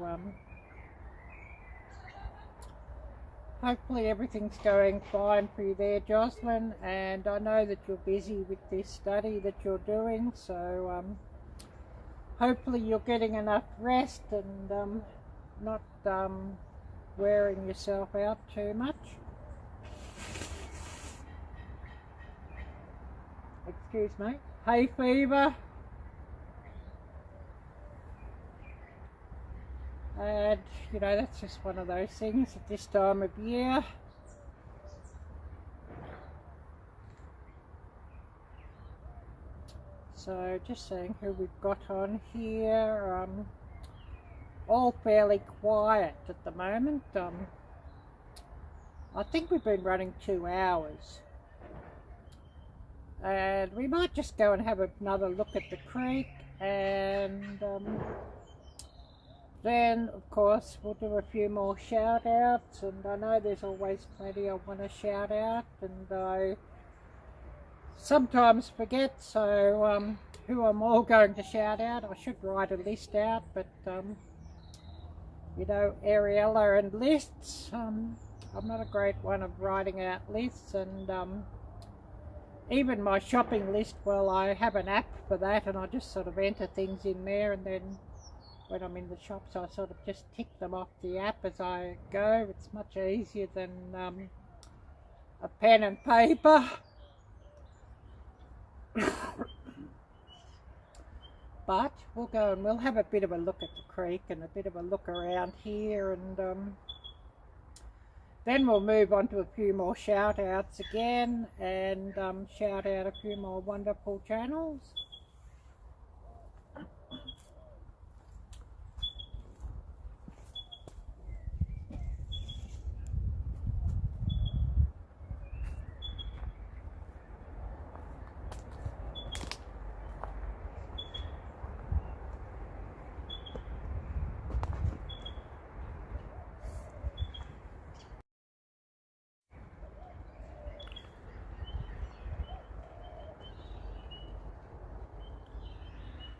hopefully everything's going fine for you there, Jocelyn, and I know that you're busy with this study that you're doing, so hopefully you're getting enough rest and not wearing yourself out too much. Excuse me. Hay fever. And, you know, that's just one of those things at this time of year. So, just seeing who we've got on here. all fairly quiet at the moment. I think we've been running 2 hours. And we might just go and have another look at the creek, and then of course we'll do a few more shout outs, and I know there's always plenty I want to shout out, and I sometimes forget, so who I'm all going to shout out. I should write a list out, but you know, Ariella and lists, I'm not a great one of writing out lists, and even my shopping list, well, I have an app for that, and I just sort of enter things in there, and then when I'm in the shops I sort of just tick them off the app as I go. It's much easier than a pen and paper. But we'll go and we'll have a bit of a look at the creek and a bit of a look around here, and then we'll move on to a few more shout outs again, and shout out a few more wonderful channels.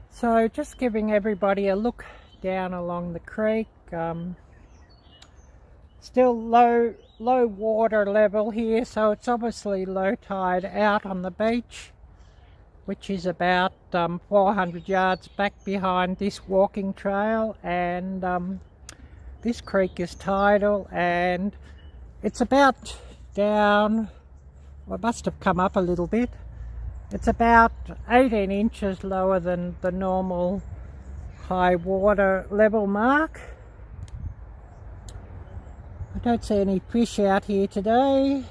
So just giving everybody a look down along the creek. Still low water level here, so it's obviously low tide out on the beach, which is about 400 yards back behind this walking trail, and this creek is tidal, and it's about down, well, it must have come up a little bit. It's about 18 inches lower than the normal high water level mark. I don't see any fish out here today.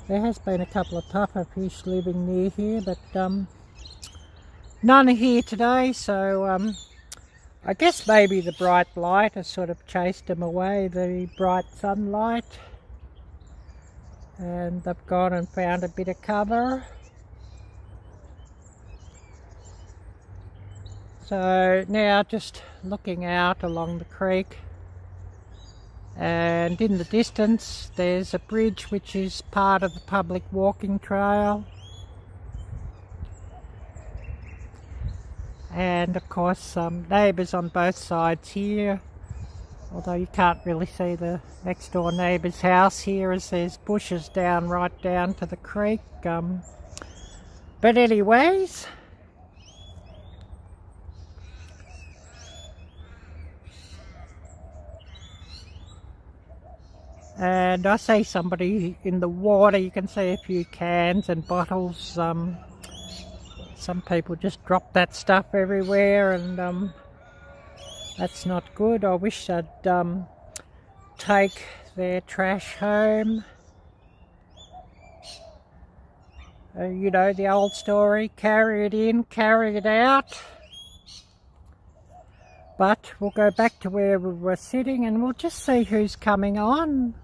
There has been a couple of puffer fish living near here, but none are here today, so I guess maybe the bright light has sort of chased them away, the bright sunlight. And they've gone and found a bit of cover. So now just looking out along the creek, and in the distance there's a bridge which is part of the public walking trail, and of course some neighbours on both sides here. Although you can't really see the next door neighbour's house here, as there's bushes down right down to the creek. But anyways, and I see somebody in the water. You can see a few cans and bottles. Some people just drop that stuff everywhere, and that's not good. I wish they'd take their trash home. You know, the old story, carry it in, carry it out. But we'll go back to where we were sitting, and we'll just see who's coming on.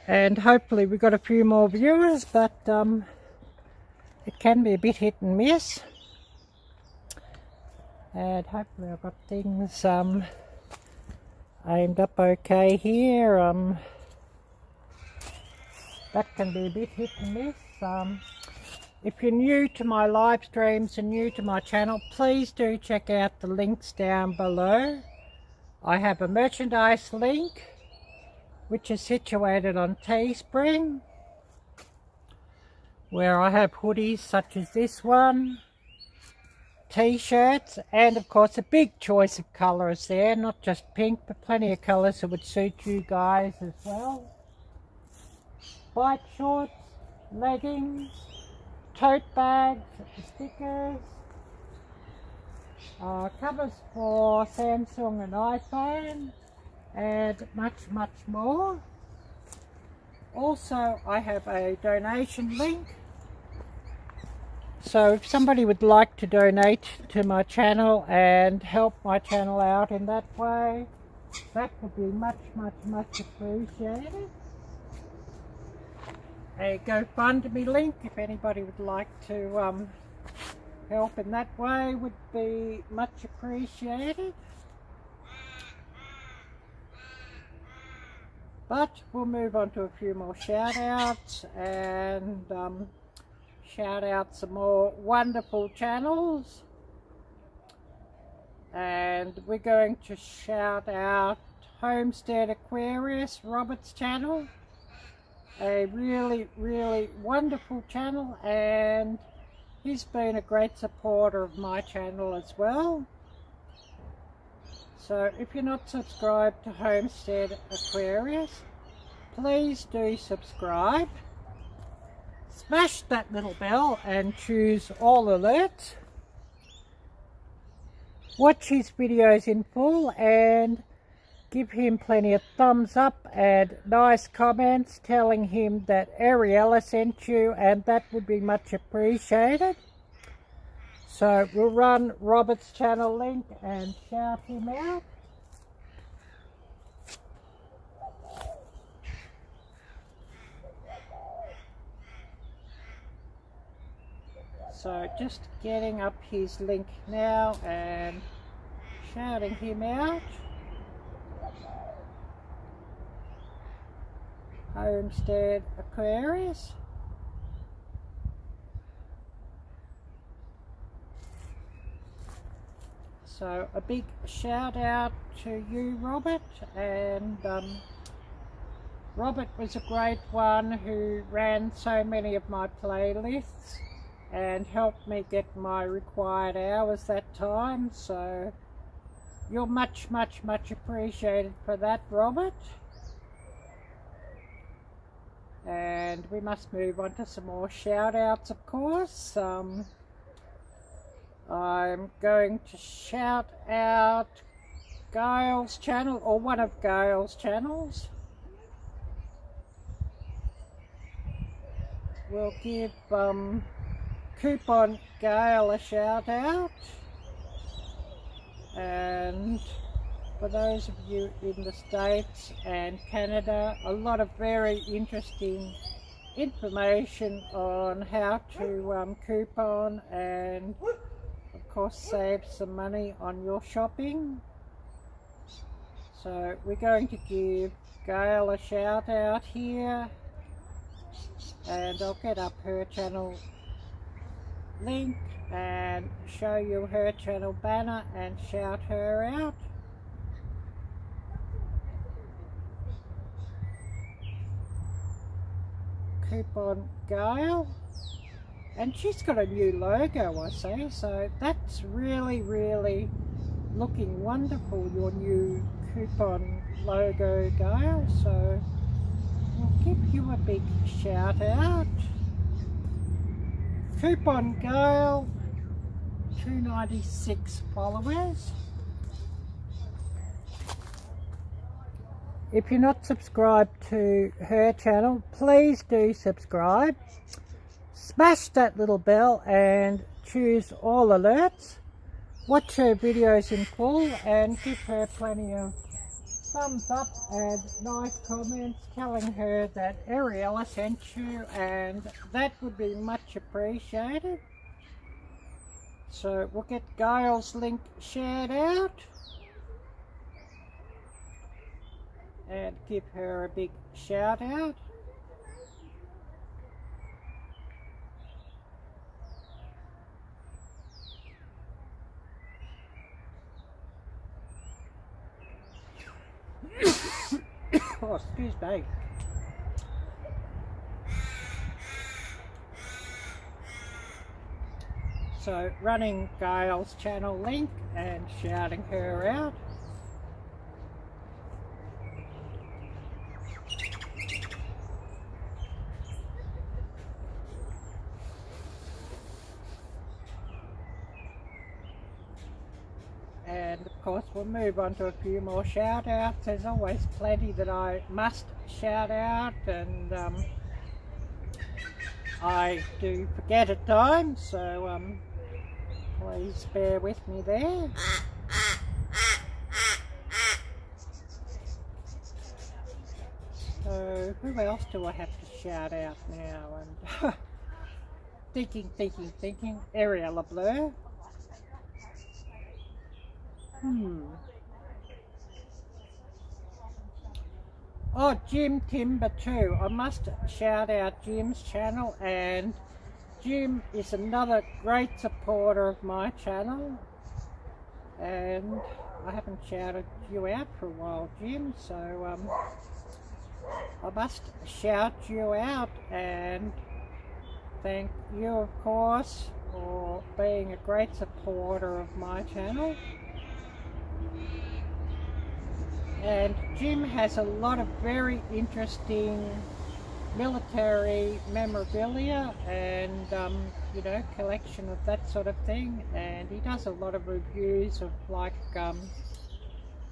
And hopefully we've got a few more viewers, but it can be a bit hit and miss. And hopefully I've got things aimed up okay here. That can be a bit hit and miss. If you're new to my live streams and new to my channel, please do check out the links down below. I have a merchandise link which is situated on Teespring, where I have hoodies such as this one, t-shirts, and of course a big choice of colours there, not just pink but plenty of colours that would suit you guys as well. White shorts, leggings, tote bags, stickers, covers for Samsung and iPhone, and much more. Also, I have a donation link, so if somebody would like to donate to my channel and help my channel out in that way, that would be much appreciated. A GoFundMe link, if anybody would like to help in that way, would be much appreciated. But we'll move on to a few more shout outs and shout out some more wonderful channels. And we're going to shout out Homestead Aquarius, Robert's channel. A really wonderful channel, and he's been a great supporter of my channel as well. So if you're not subscribed to Homestead Aquarius, please do subscribe. Smash that little bell and choose all alerts. Watch his videos in full and give him plenty of thumbs up and nice comments telling him that Ariella sent you, and that would be much appreciated. So we'll run Robert's channel link and shout him out. So just getting up his link now and shouting him out. Homestead Aquarius. So a big shout out to you, Robert, and Robert was a great one who ran so many of my playlists and helped me get my required hours that time, so you're much appreciated for that, Robert. And we must move on to some more shout outs, of course. I'm going to shout out Gail's channel, or one of Gail's channels. We'll give Coupon Gail a shout out. And for those of you in the States and Canada, a lot of very interesting information on how to coupon and of course save some money on your shopping. So we're going to give Gail a shout out here, and I'll get up her channel link and show you her channel banner and shout her out. Coupon Gail, and she's got a new logo, I see, so that's really looking wonderful, your new coupon logo, Gail. So we'll give you a big shout out. Coupon Gail, 296 followers. If you're not subscribed to her channel, please do subscribe. Smash that little bell and choose all alerts. Watch her videos in full and give her plenty of thumbs up and nice comments telling her that Ariella sent you, and that would be much appreciated. So we'll get Gail's link shared out and give her a big shout out. Oh, excuse me. So running Gail's channel link and shouting her out. And of course we'll move on to a few more shout outs. There's always plenty that I must shout out, and I do forget at times, so please bear with me there. So who else do I have to shout out now? And thinking, Arielle-Viking. Oh, Jim Timber too. I must shout out Jim's channel, and Jim is another great supporter of my channel, and I haven't shouted you out for a while, Jim, so I must shout you out and thank you, of course, for being a great supporter of my channel. And Jim has a lot of very interesting military memorabilia and you know, collection of that sort of thing, and he does a lot of reviews of like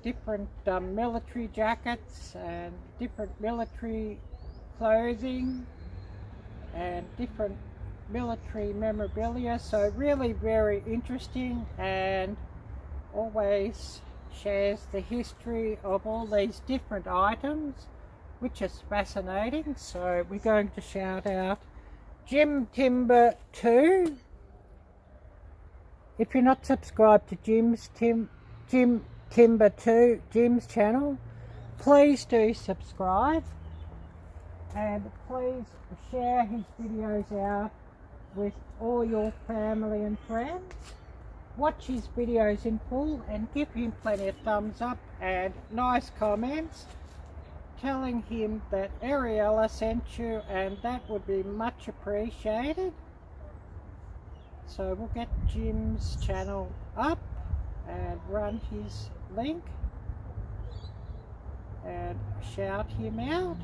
different military jackets and different military clothing and different military memorabilia, so really very interesting, and always shares the history of all these different items, which is fascinating. So we're going to shout out Jim Timber 2. If you're not subscribed to Jim Timber 2, Jim's channel, please do subscribe, and please share his videos out with all your family and friends. Watch his videos in full and give him plenty of thumbs up and nice comments telling him that Ariella sent you, and that would be much appreciated. So we'll get Jim's channel up and run his link and shout him out.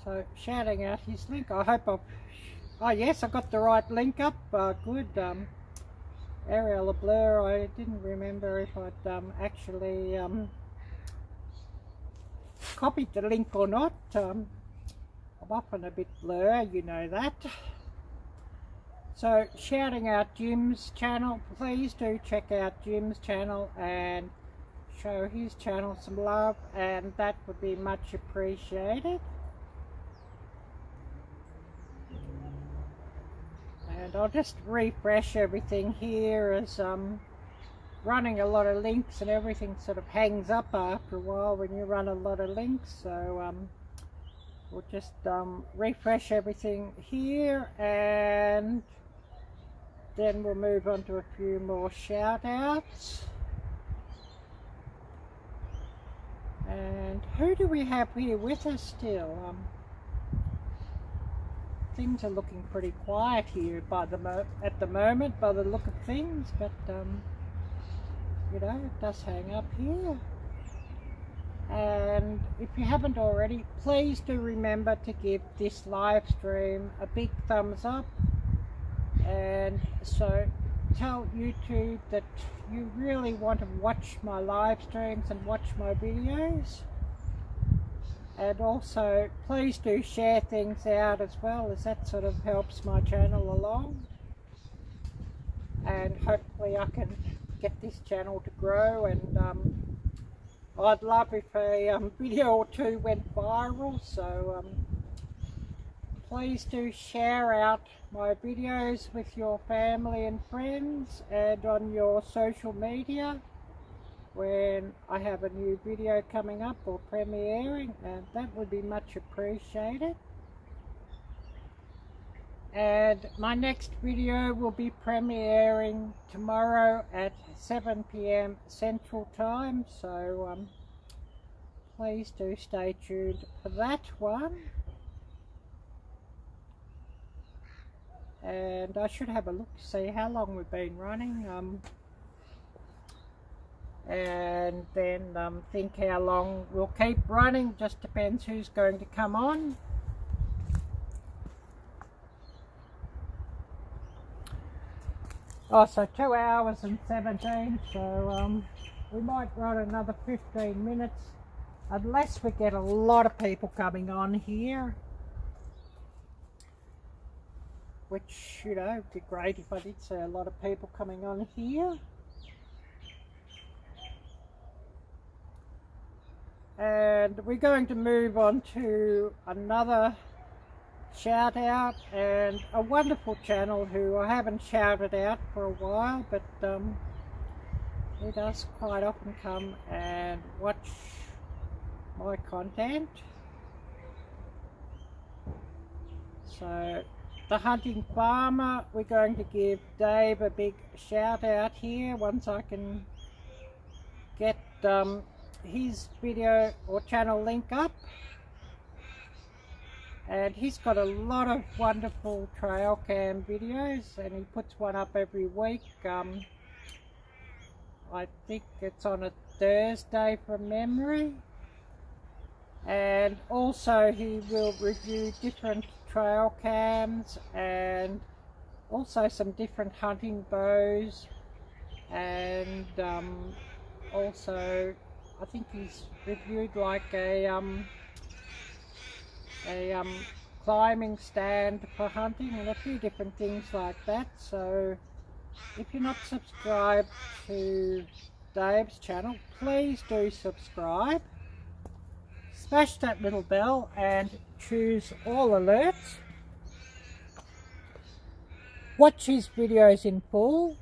So shouting out his link. I hope oh yes, I got the right link up. Good. Arielle-Viking. I didn't remember if I'd actually copied the link or not. I'm often a bit blur, you know that. So shouting out Jim's channel. Please do check out Jim's channel and show his channel some love, and that would be much appreciated. And I'll just refresh everything here, as running a lot of links and everything sort of hangs up after a while when you run a lot of links. So we'll just refresh everything here, and then we'll move on to a few more shout outs. And who do we have here with us still? Things are looking pretty quiet here at the moment by the look of things, but you know, it does hang up here. And if you haven't already, please do remember to give this live stream a big thumbs up, and so tell YouTube that you really want to watch my live streams and watch my videos. And also please do share things out as well, as that sort of helps my channel along, and hopefully I can get this channel to grow. And I'd love if a video or two went viral, so please do share out my videos with your family and friends and on your social media when I have a new video coming up or premiering, and that would be much appreciated. And my next video will be premiering tomorrow at 7 PM Central Time, so please do stay tuned for that one. And I should have a look to see how long we've been running. and then think how long we'll keep running. Just depends who's going to come on. Oh, so 2 hours and 17, so we might run another 15 minutes unless we get a lot of people coming on here, which, you know, would be great if I did see a lot of people coming on here. And we're going to move on to another shout out, and a wonderful channel who I haven't shouted out for a while, but he does quite often come and watch my content. So the Hunting Farmer, we're going to give Dave a big shout out here once I can get his video or channel link up. And he's got a lot of wonderful trail cam videos, and he puts one up every week. I think it's on a Thursday from memory. And also he will review different trail cams and also some different hunting bows, and also I think he's reviewed like a climbing stand for hunting and a few different things like that. So if you're not subscribed to Dave's channel, please do subscribe. Smash that little bell and choose all alerts. Watch his videos in full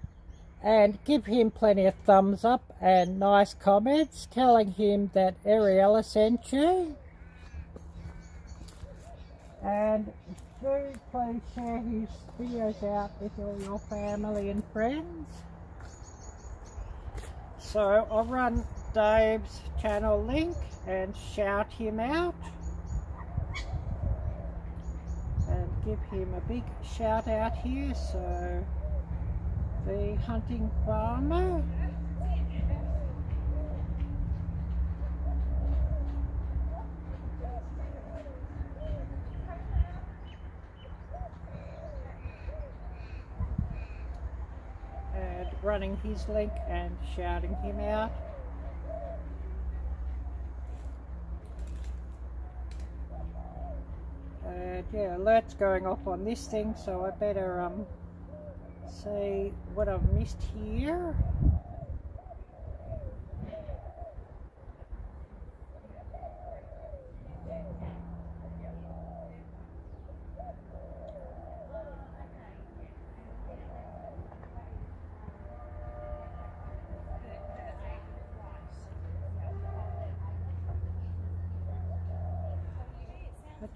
and give him plenty of thumbs up and nice comments telling him that Arielle sent you. And do please share his videos out with all your family and friends. So I'll run Dave's channel link and shout him out and give him a big shout out here. So the Hunting Farmer, and running his link and shouting him out. Yeah, alerts going off on this thing, so I better see what I've missed here.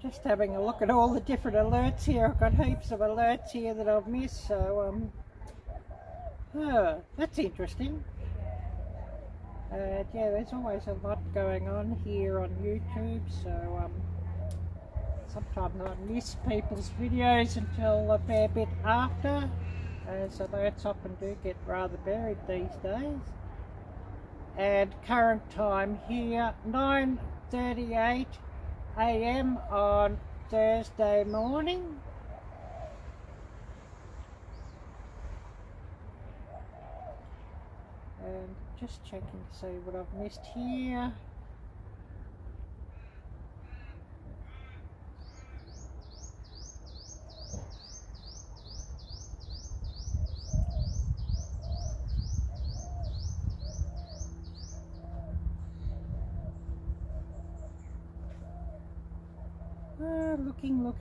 Just having a look at all the different alerts here. I've got heaps of alerts here that I've missed, so that's interesting. Yeah, there's always a lot going on here on YouTube, so sometimes I miss people's videos until a fair bit after, as alerts often do get rather buried these days. And current time here, 9:38 AM on Thursday morning. And just checking to see what I've missed here.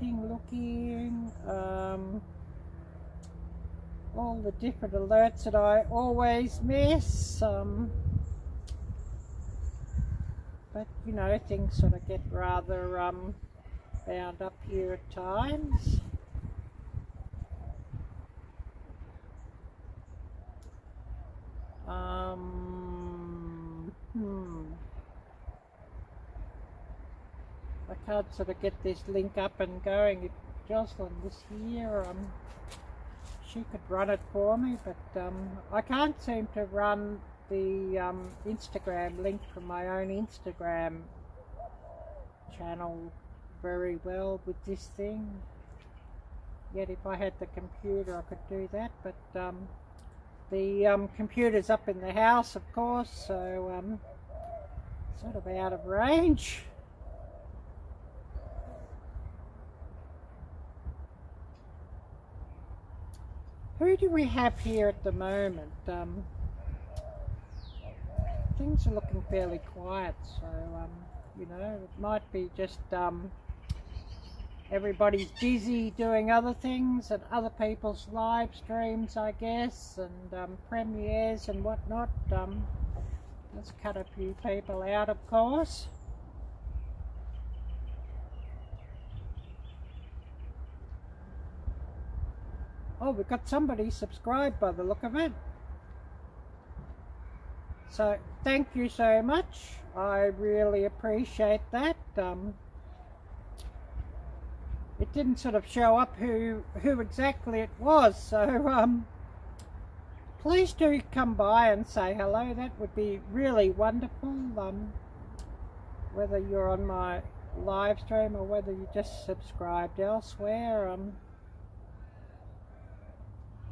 Looking. All the different alerts that I always miss. But you know, things sort of get rather bound up here at times. I can't sort of get this link up and going. If Jocelyn was here, she could run it for me, but I can't seem to run the Instagram link from my own Instagram channel very well with this thing. Yet if I had the computer I could do that, but the computer's up in the house, of course, so sort of out of range. Who do we have here at the moment? Things are looking fairly quiet, so you know, it might be just everybody's busy doing other things and other people's live streams, I guess, and premieres and whatnot. Let's cut a few people out, of course. Oh, we've got somebody subscribed by the look of it. So thank you so much. I really appreciate that. It didn't sort of show up who exactly it was, so please do come by and say hello. That would be really wonderful. Whether you're on my live stream or whether you just subscribed elsewhere.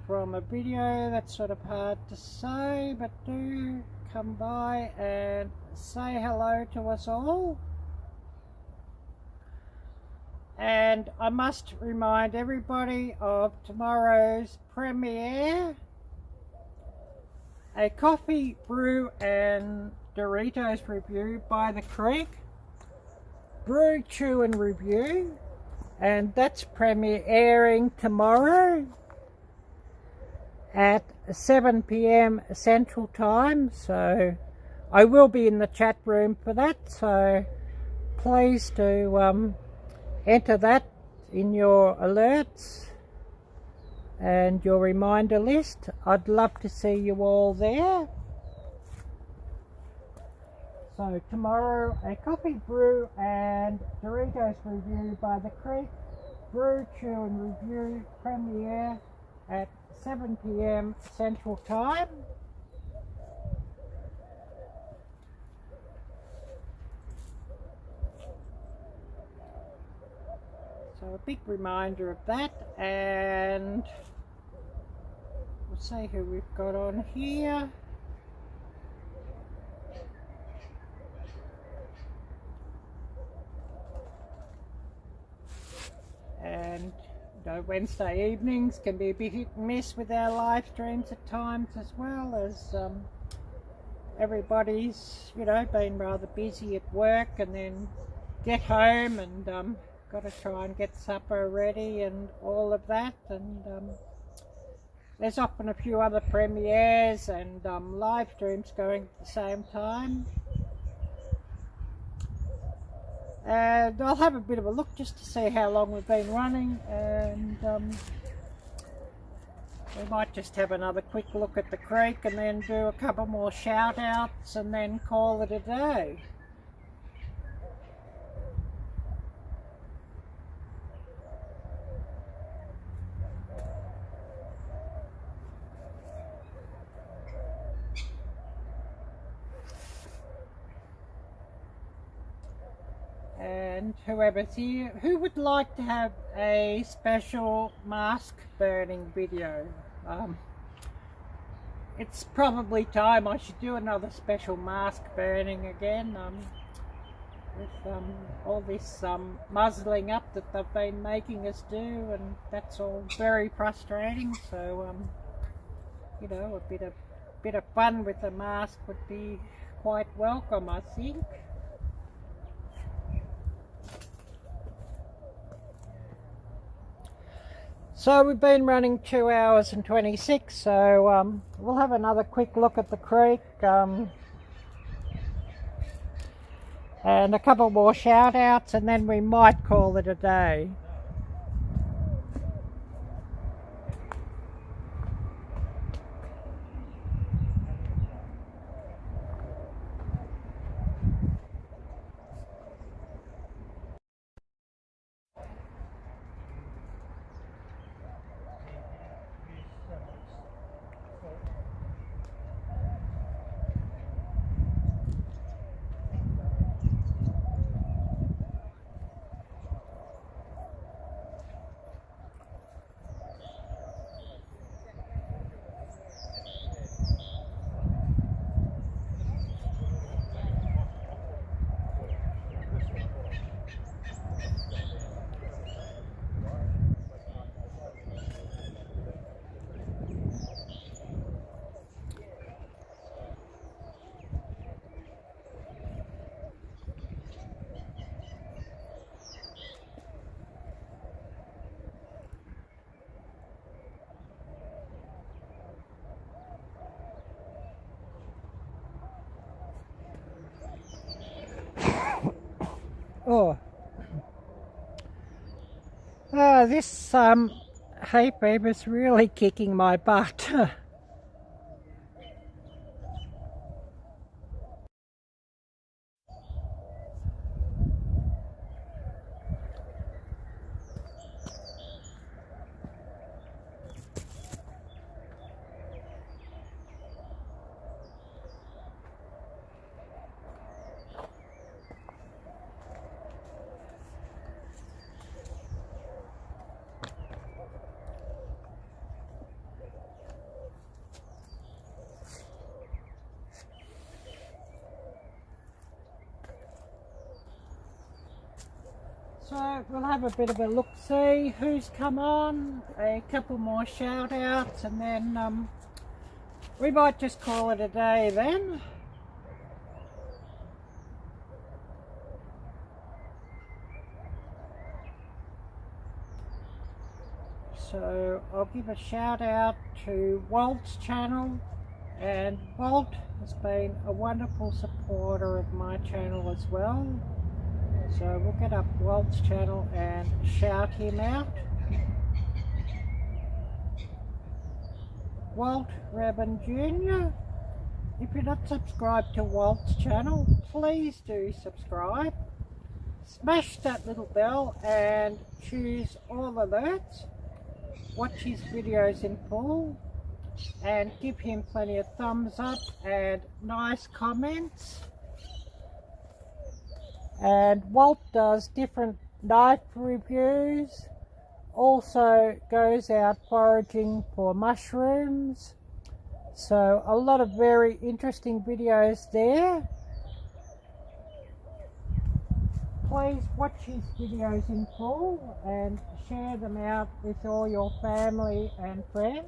From a video, that's sort of hard to say, but do come by and say hello to us all. And I must remind everybody of tomorrow's premiere, a coffee, brew and Doritos review by the Creek. Brew, chew and review, and that's premiering tomorrow at 7 p.m. Central Time, so I will be in the chat room for that, so please do enter that in your alerts and your reminder list. I'd love to see you all there. So tomorrow, a coffee, brew and Doritos review by the Creek. Brew, chew and review premiere at 7 p.m. Central Time. So a big reminder of that, and we'll see who we've got on here. And you know, Wednesday evenings can be a bit hit and miss with our live streams at times, as well as everybody's, you know, been rather busy at work and then get home and got to try and get supper ready and all of that, and there's often a few other premieres and live streams going at the same time. And I'll have a bit of a look just to see how long we've been running, and we might just have another quick look at the Creek and then do a couple more shout outs and then call it a day. And whoever's here, who would like to have a special mask burning video? It's probably time I should do another special mask burning again, with all this muzzling up that they've been making us do, and that's all very frustrating. So you know, a bit of fun with a mask would be quite welcome, I think. So we've been running 2 hours and 26, so we'll have another quick look at the Creek and a couple more shout outs, and then we might call it a day. Oh, this hay fever's really kicking my butt. So we'll have a bit of a look-see who's come on, a couple more shout-outs, and then we might just call it a day then. So I'll give a shout-out to Walt's channel, and Walt has been a wonderful supporter of my channel as well. So we'll get up Walt's channel and shout him out. Walt Rabin Jr. If you're not subscribed to Walt's channel, please do subscribe. Smash that little bell and choose all alerts. Watch his videos in full and give him plenty of thumbs up and nice comments. And Walt does different knife reviews, also goes out foraging for mushrooms, so a lot of very interesting videos there. Please watch his videos in full and share them out with all your family and friends.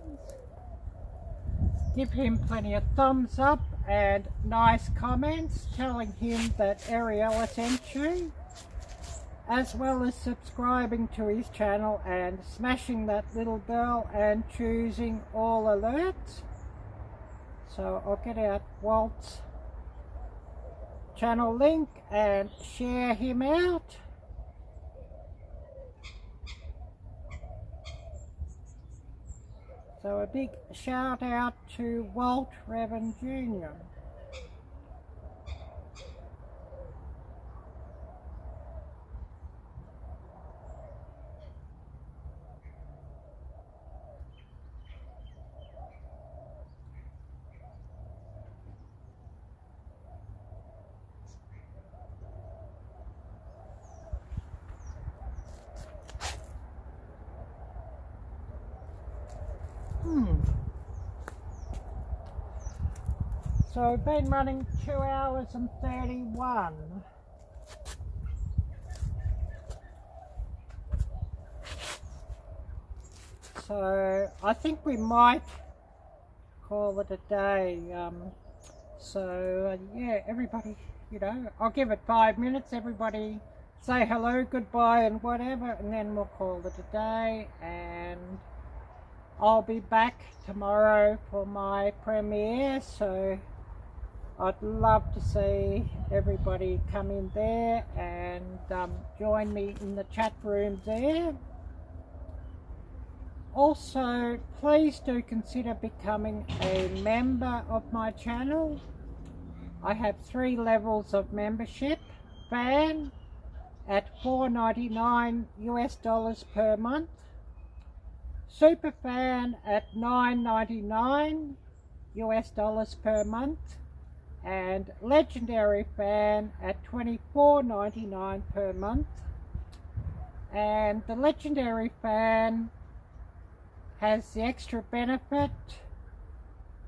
Give him plenty of thumbs up and nice comments telling him that Arielle sent you, as well as subscribing to his channel and smashing that little bell and choosing all alerts. So I'll get out Walt's channel link and share him out. So a big shout out to Walt Rabin Jr. So I've been running 2 hours and 31. So I think we might call it a day. Yeah, everybody, you know, I'll give it 5 minutes. Everybody say hello, goodbye and whatever, and then we'll call it a day. And I'll be back tomorrow for my premiere, so I'd love to see everybody come in there and join me in the chat room there. Also, please do consider becoming a member of my channel. I have 3 levels of membership. Fan at $4.99 US per month. Super Fan at $9.99 US per month. And Legendary Fan at $24.99 per month. And the Legendary Fan has the extra benefit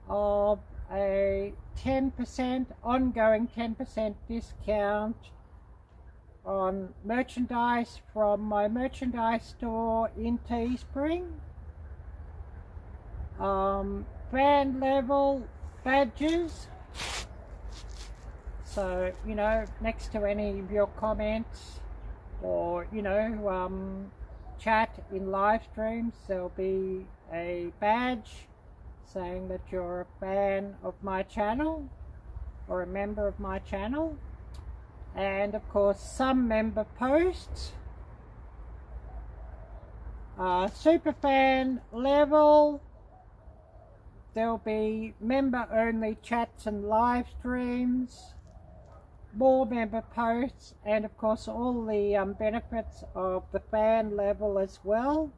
of a 10% ongoing 10% discount on merchandise from my merchandise store in Teespring. Fan level badges. So, you know, next to any of your comments or, you know, chat in live streams, there'll be a badge saying that you're a fan of my channel or a member of my channel. and of course some member posts. Superfan level, there'll be member only chats and live streams, more member posts, and of course all the benefits of the fan level as well.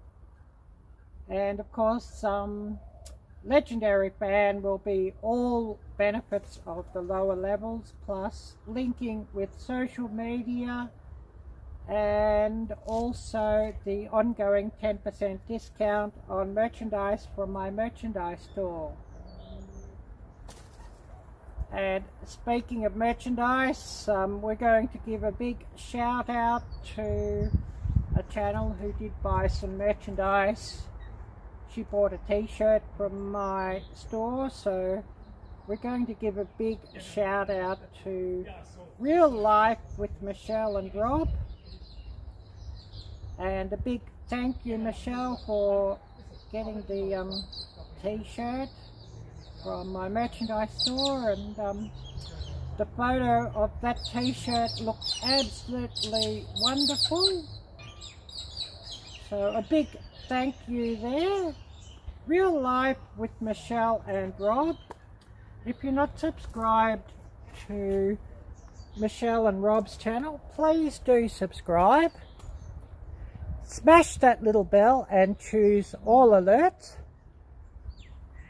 And of course legendary fan will be all benefits of the lower levels, plus linking with social media, and also the ongoing 10% discount on merchandise from my merchandise store. And speaking of merchandise, we're going to give a big shout out to a channel who did buy some merchandise. She bought a t-shirt from my store, so we're going to give a big shout out to Real Life with Michelle and Rob. And a big thank you, Michelle, for getting the t-shirt from my merchandise store. And the photo of that t-shirt looked absolutely wonderful. So a big thank you there. Real Life with Michelle and Rob. If you're not subscribed to Michelle and Rob's channel, please do subscribe. Smash that little bell and choose all alerts.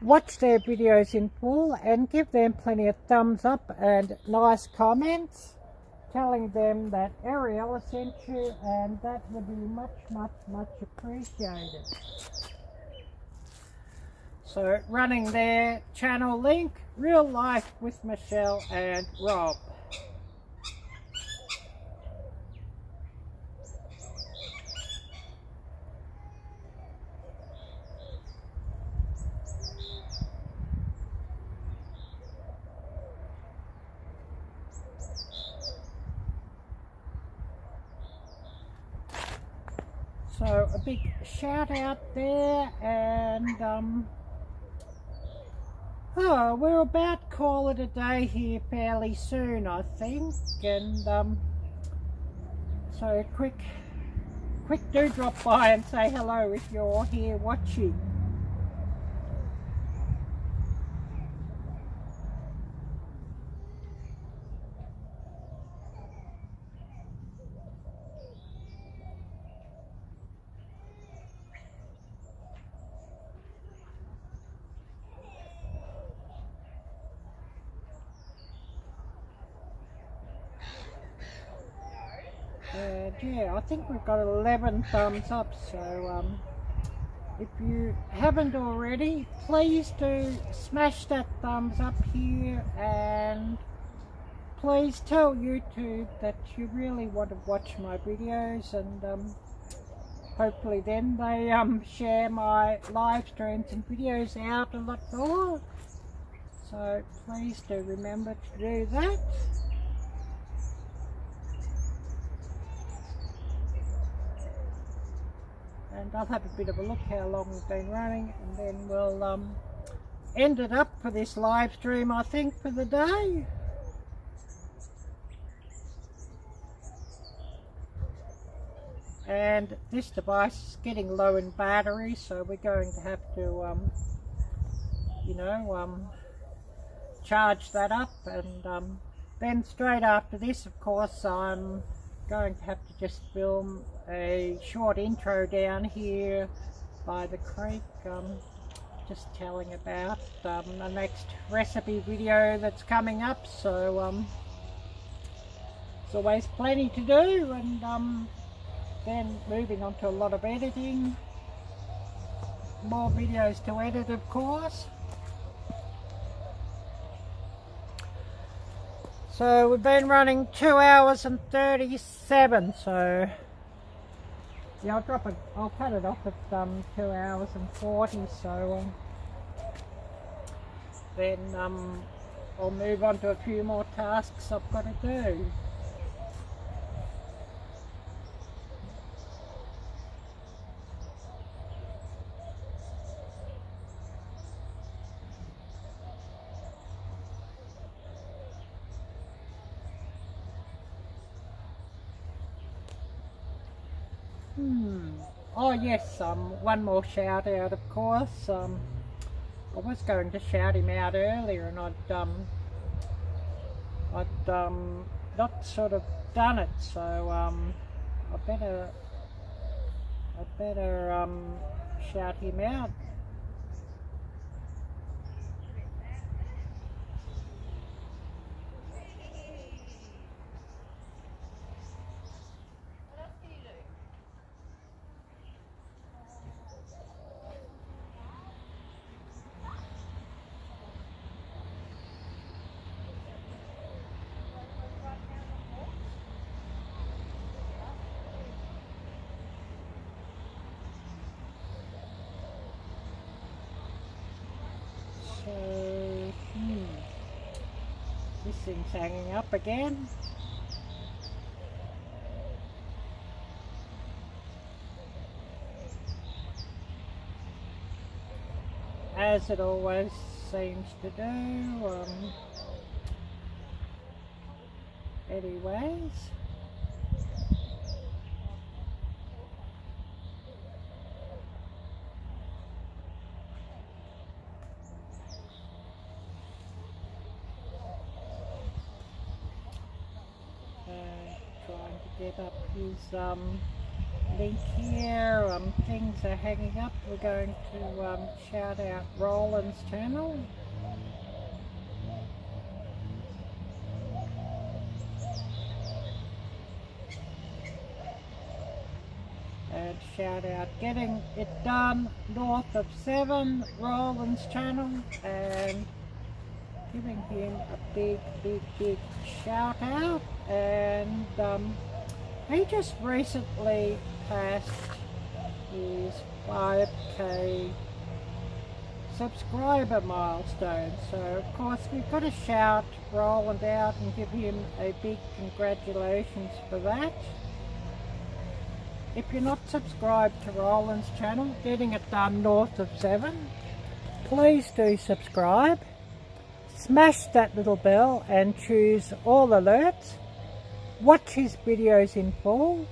Watch their videos in full and give them plenty of thumbs up and nice comments telling them that Arielle sent you, and that would be much appreciated. So running their channel link, Real Life with Michelle and Rob. So a big shout out there, and we're about to call it a day here fairly soon, I think. And so quick do drop by and say hello if you're here watching. Yeah, I think we've got 11 thumbs up, so if you haven't already, please do smash that thumbs up here, and please tell YouTube that you really want to watch my videos, and hopefully then they share my live streams and videos out a lot more. So please do remember to do that. And I'll have a bit of a look how long we've been running, and then we'll end it up for this live stream, I think, for the day. And this device is getting low in battery, so we're going to have to, charge that up. And then straight after this, of course, I'm going to have to just film a short intro down here by the creek, just telling about the next recipe video that's coming up. So there's always plenty to do, and then moving on to a lot of editing, more videos to edit, of course. So we've been running 2 hours and 37, so yeah, I'll cut it off at 2 hours and 40, so then I'll move on to a few more tasks I've got to do. Oh yes, one more shout out, of course. I was going to shout him out earlier, and I'd not sort of done it, so I better shout him out. So, this thing's hanging up again. As it always seems to do. Anyways. Trying to get up his link here. Things are hanging up. We're going to shout out Roland's channel. And shout out Getting It Done North of 7, Roland's channel, and giving him a big shout out. And he just recently passed his 5k subscriber milestone, so of course we've got to shout Roland out and give him a big congratulations for that. If you're not subscribed to Roland's channel, Getting It Done North of 7, please do subscribe. Smash that little bell and choose all alerts. Watch his videos in full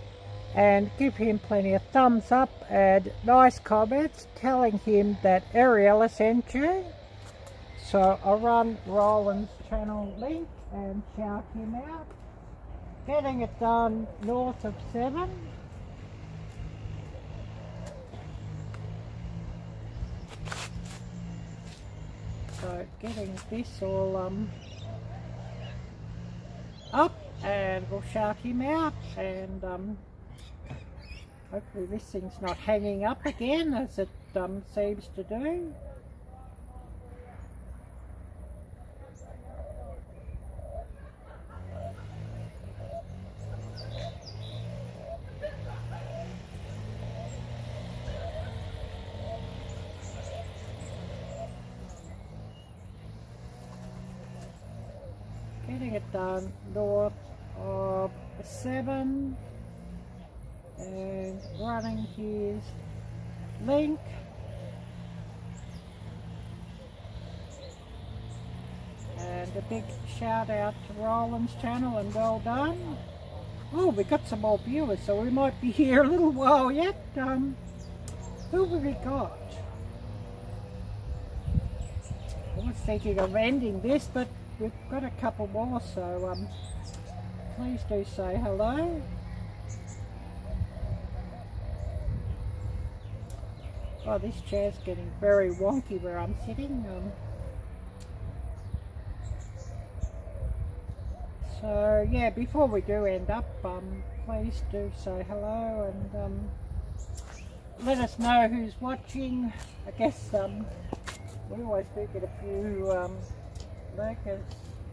and give him plenty of thumbs up and nice comments telling him that Arielle sent you. So I'll run Roland's channel link and shout him out. Getting It Done North of 7. So getting this all up, and we'll shout him out, and hopefully this thing's not hanging up again as it seems to do. Getting It Done North of 7, and running his link. And a big shout out to Roland's channel, and well done. Oh, we got some more viewers, so we might be here a little while yet. Who have we got? I was thinking of ending this, but we've got a couple more, so please do say hello. Oh, this chair's getting very wonky where I'm sitting. So yeah, before we do end up, please do say hello and let us know who's watching. I guess we always do get a few lurkers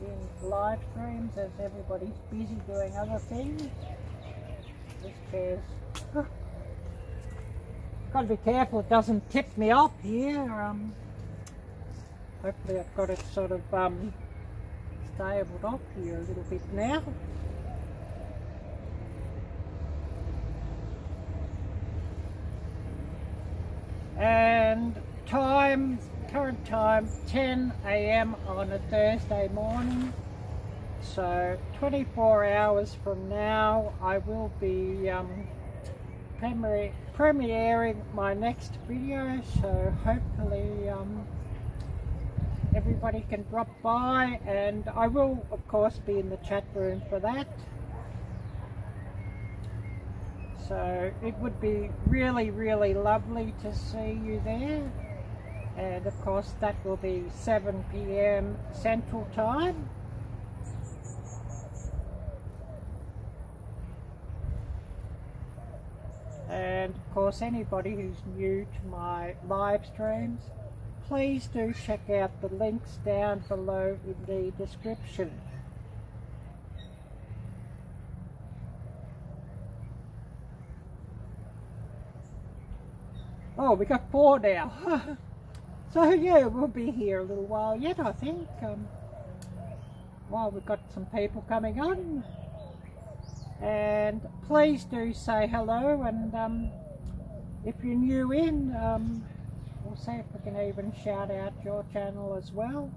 in live streams as everybody's busy doing other things. This chair's got to be careful it doesn't tip me off here. Hopefully I've got it sort of stabled off here a little bit now. And current time 10 AM on a Thursday morning. So 24 hours from now I will be premiering my next video, so hopefully everybody can drop by, and I will of course be in the chat room for that. So it would be really lovely to see you there, and of course that will be 7 p.m. Central Time. And of course, anybody who's new to my live streams, please do check out the links down below in the description. Oh, we got 4 now. So yeah, we'll be here a little while yet, I think. While we've got some people coming on. And please do say hello, and if you're new in, we'll see if we can even shout out your channel as well.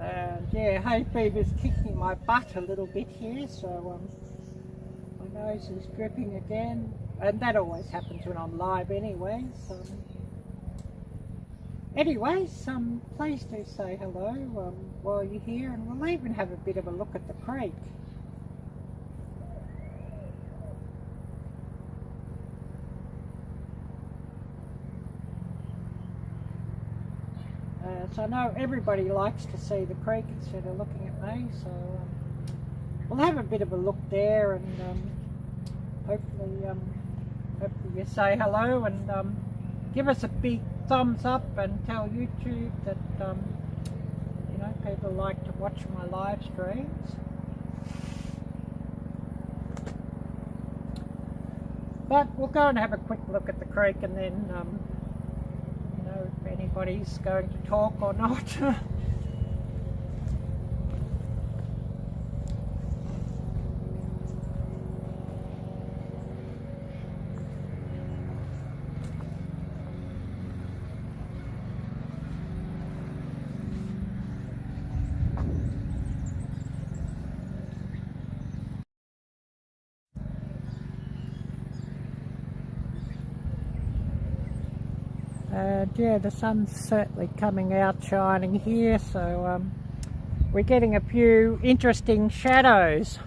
And yeah, hay fever's kicking my butt a little bit here, so my nose is dripping again, and that always happens when I'm live anyway. So anyways, please do say hello while you're here, and we'll even have a bit of a look at the creek. So I know everybody likes to see the creek instead of looking at me, so we'll have a bit of a look there, and hopefully you say hello, and give us a big thumbs up, and tell YouTube that you know, people like to watch my live streams. But we'll go and have a quick look at the creek, and then you know, if anybody's going to talk or not. Yeah, the sun's certainly coming out shining here, so we're getting a few interesting shadows.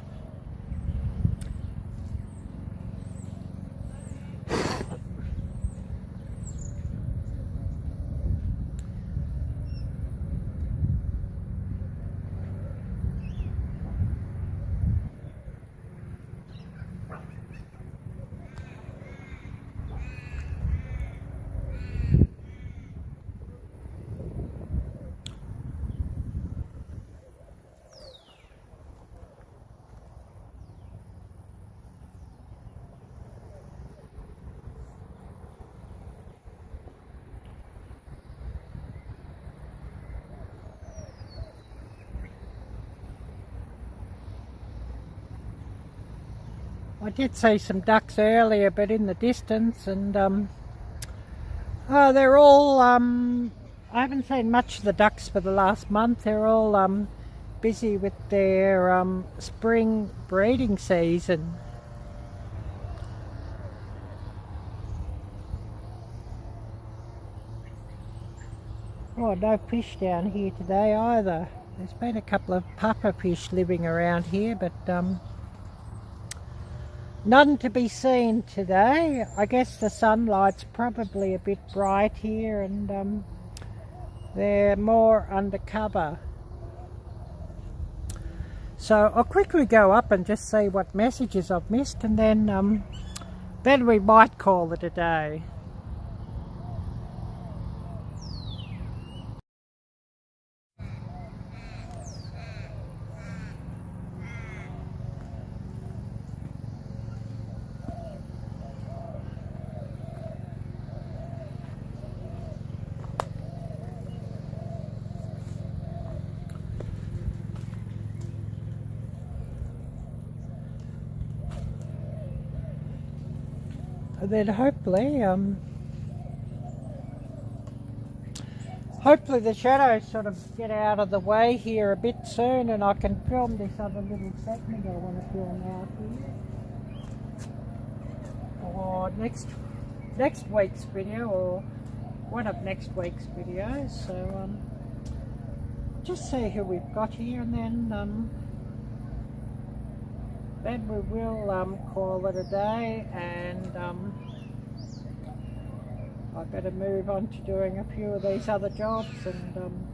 I did see some ducks earlier, but in the distance, and oh, they're all, I haven't seen much of the ducks for the last month. They're all busy with their spring breeding season. Oh, no fish down here today either. There's been a couple of puffer fish living around here, but none to be seen today. I guess the sunlight's probably a bit bright here, and they're more undercover. So I'll quickly go up and just see what messages I've missed, and then we might call it a day. hopefully the shadows sort of get out of the way here a bit soon, and I can film this other little segment I want to film out here. Or next week's video, or one of next week's videos. So just see who we've got here, and then we will call it a day, and I better move on to doing a few of these other jobs, and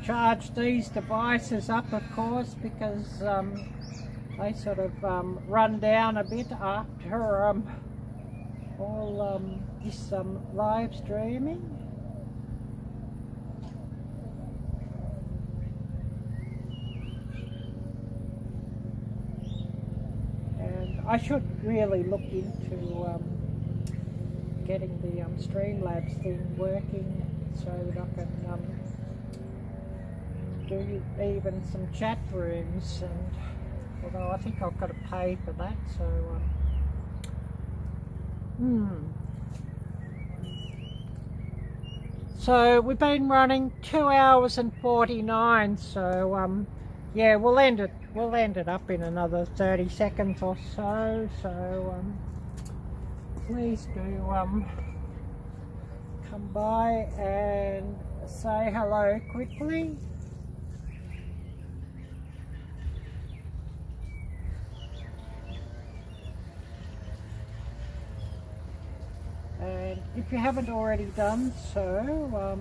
charge these devices up, of course, because they sort of run down a bit after all this live streaming. And I should really look into getting the Streamlabs thing working so that I can do even some chat rooms, and although I think I've got to pay for that, so So we've been running 2 hours and 49, so yeah, we'll end it up in another 30 seconds or so. So please do come by and say hello quickly. And if you haven't already done so,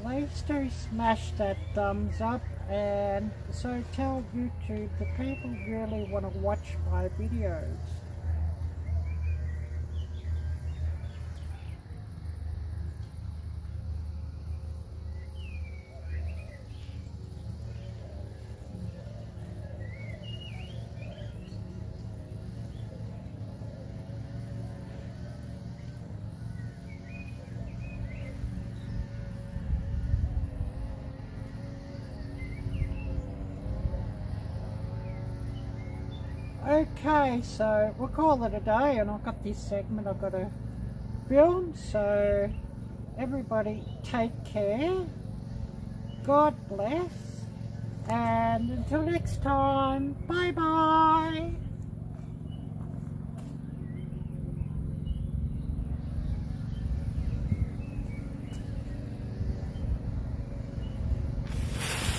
please do smash that thumbs up, and so tell YouTube that people really want to watch my videos. Okay, so we'll call it a day, and I've got this segment I've got to film, so everybody take care, God bless, and until next time, bye bye.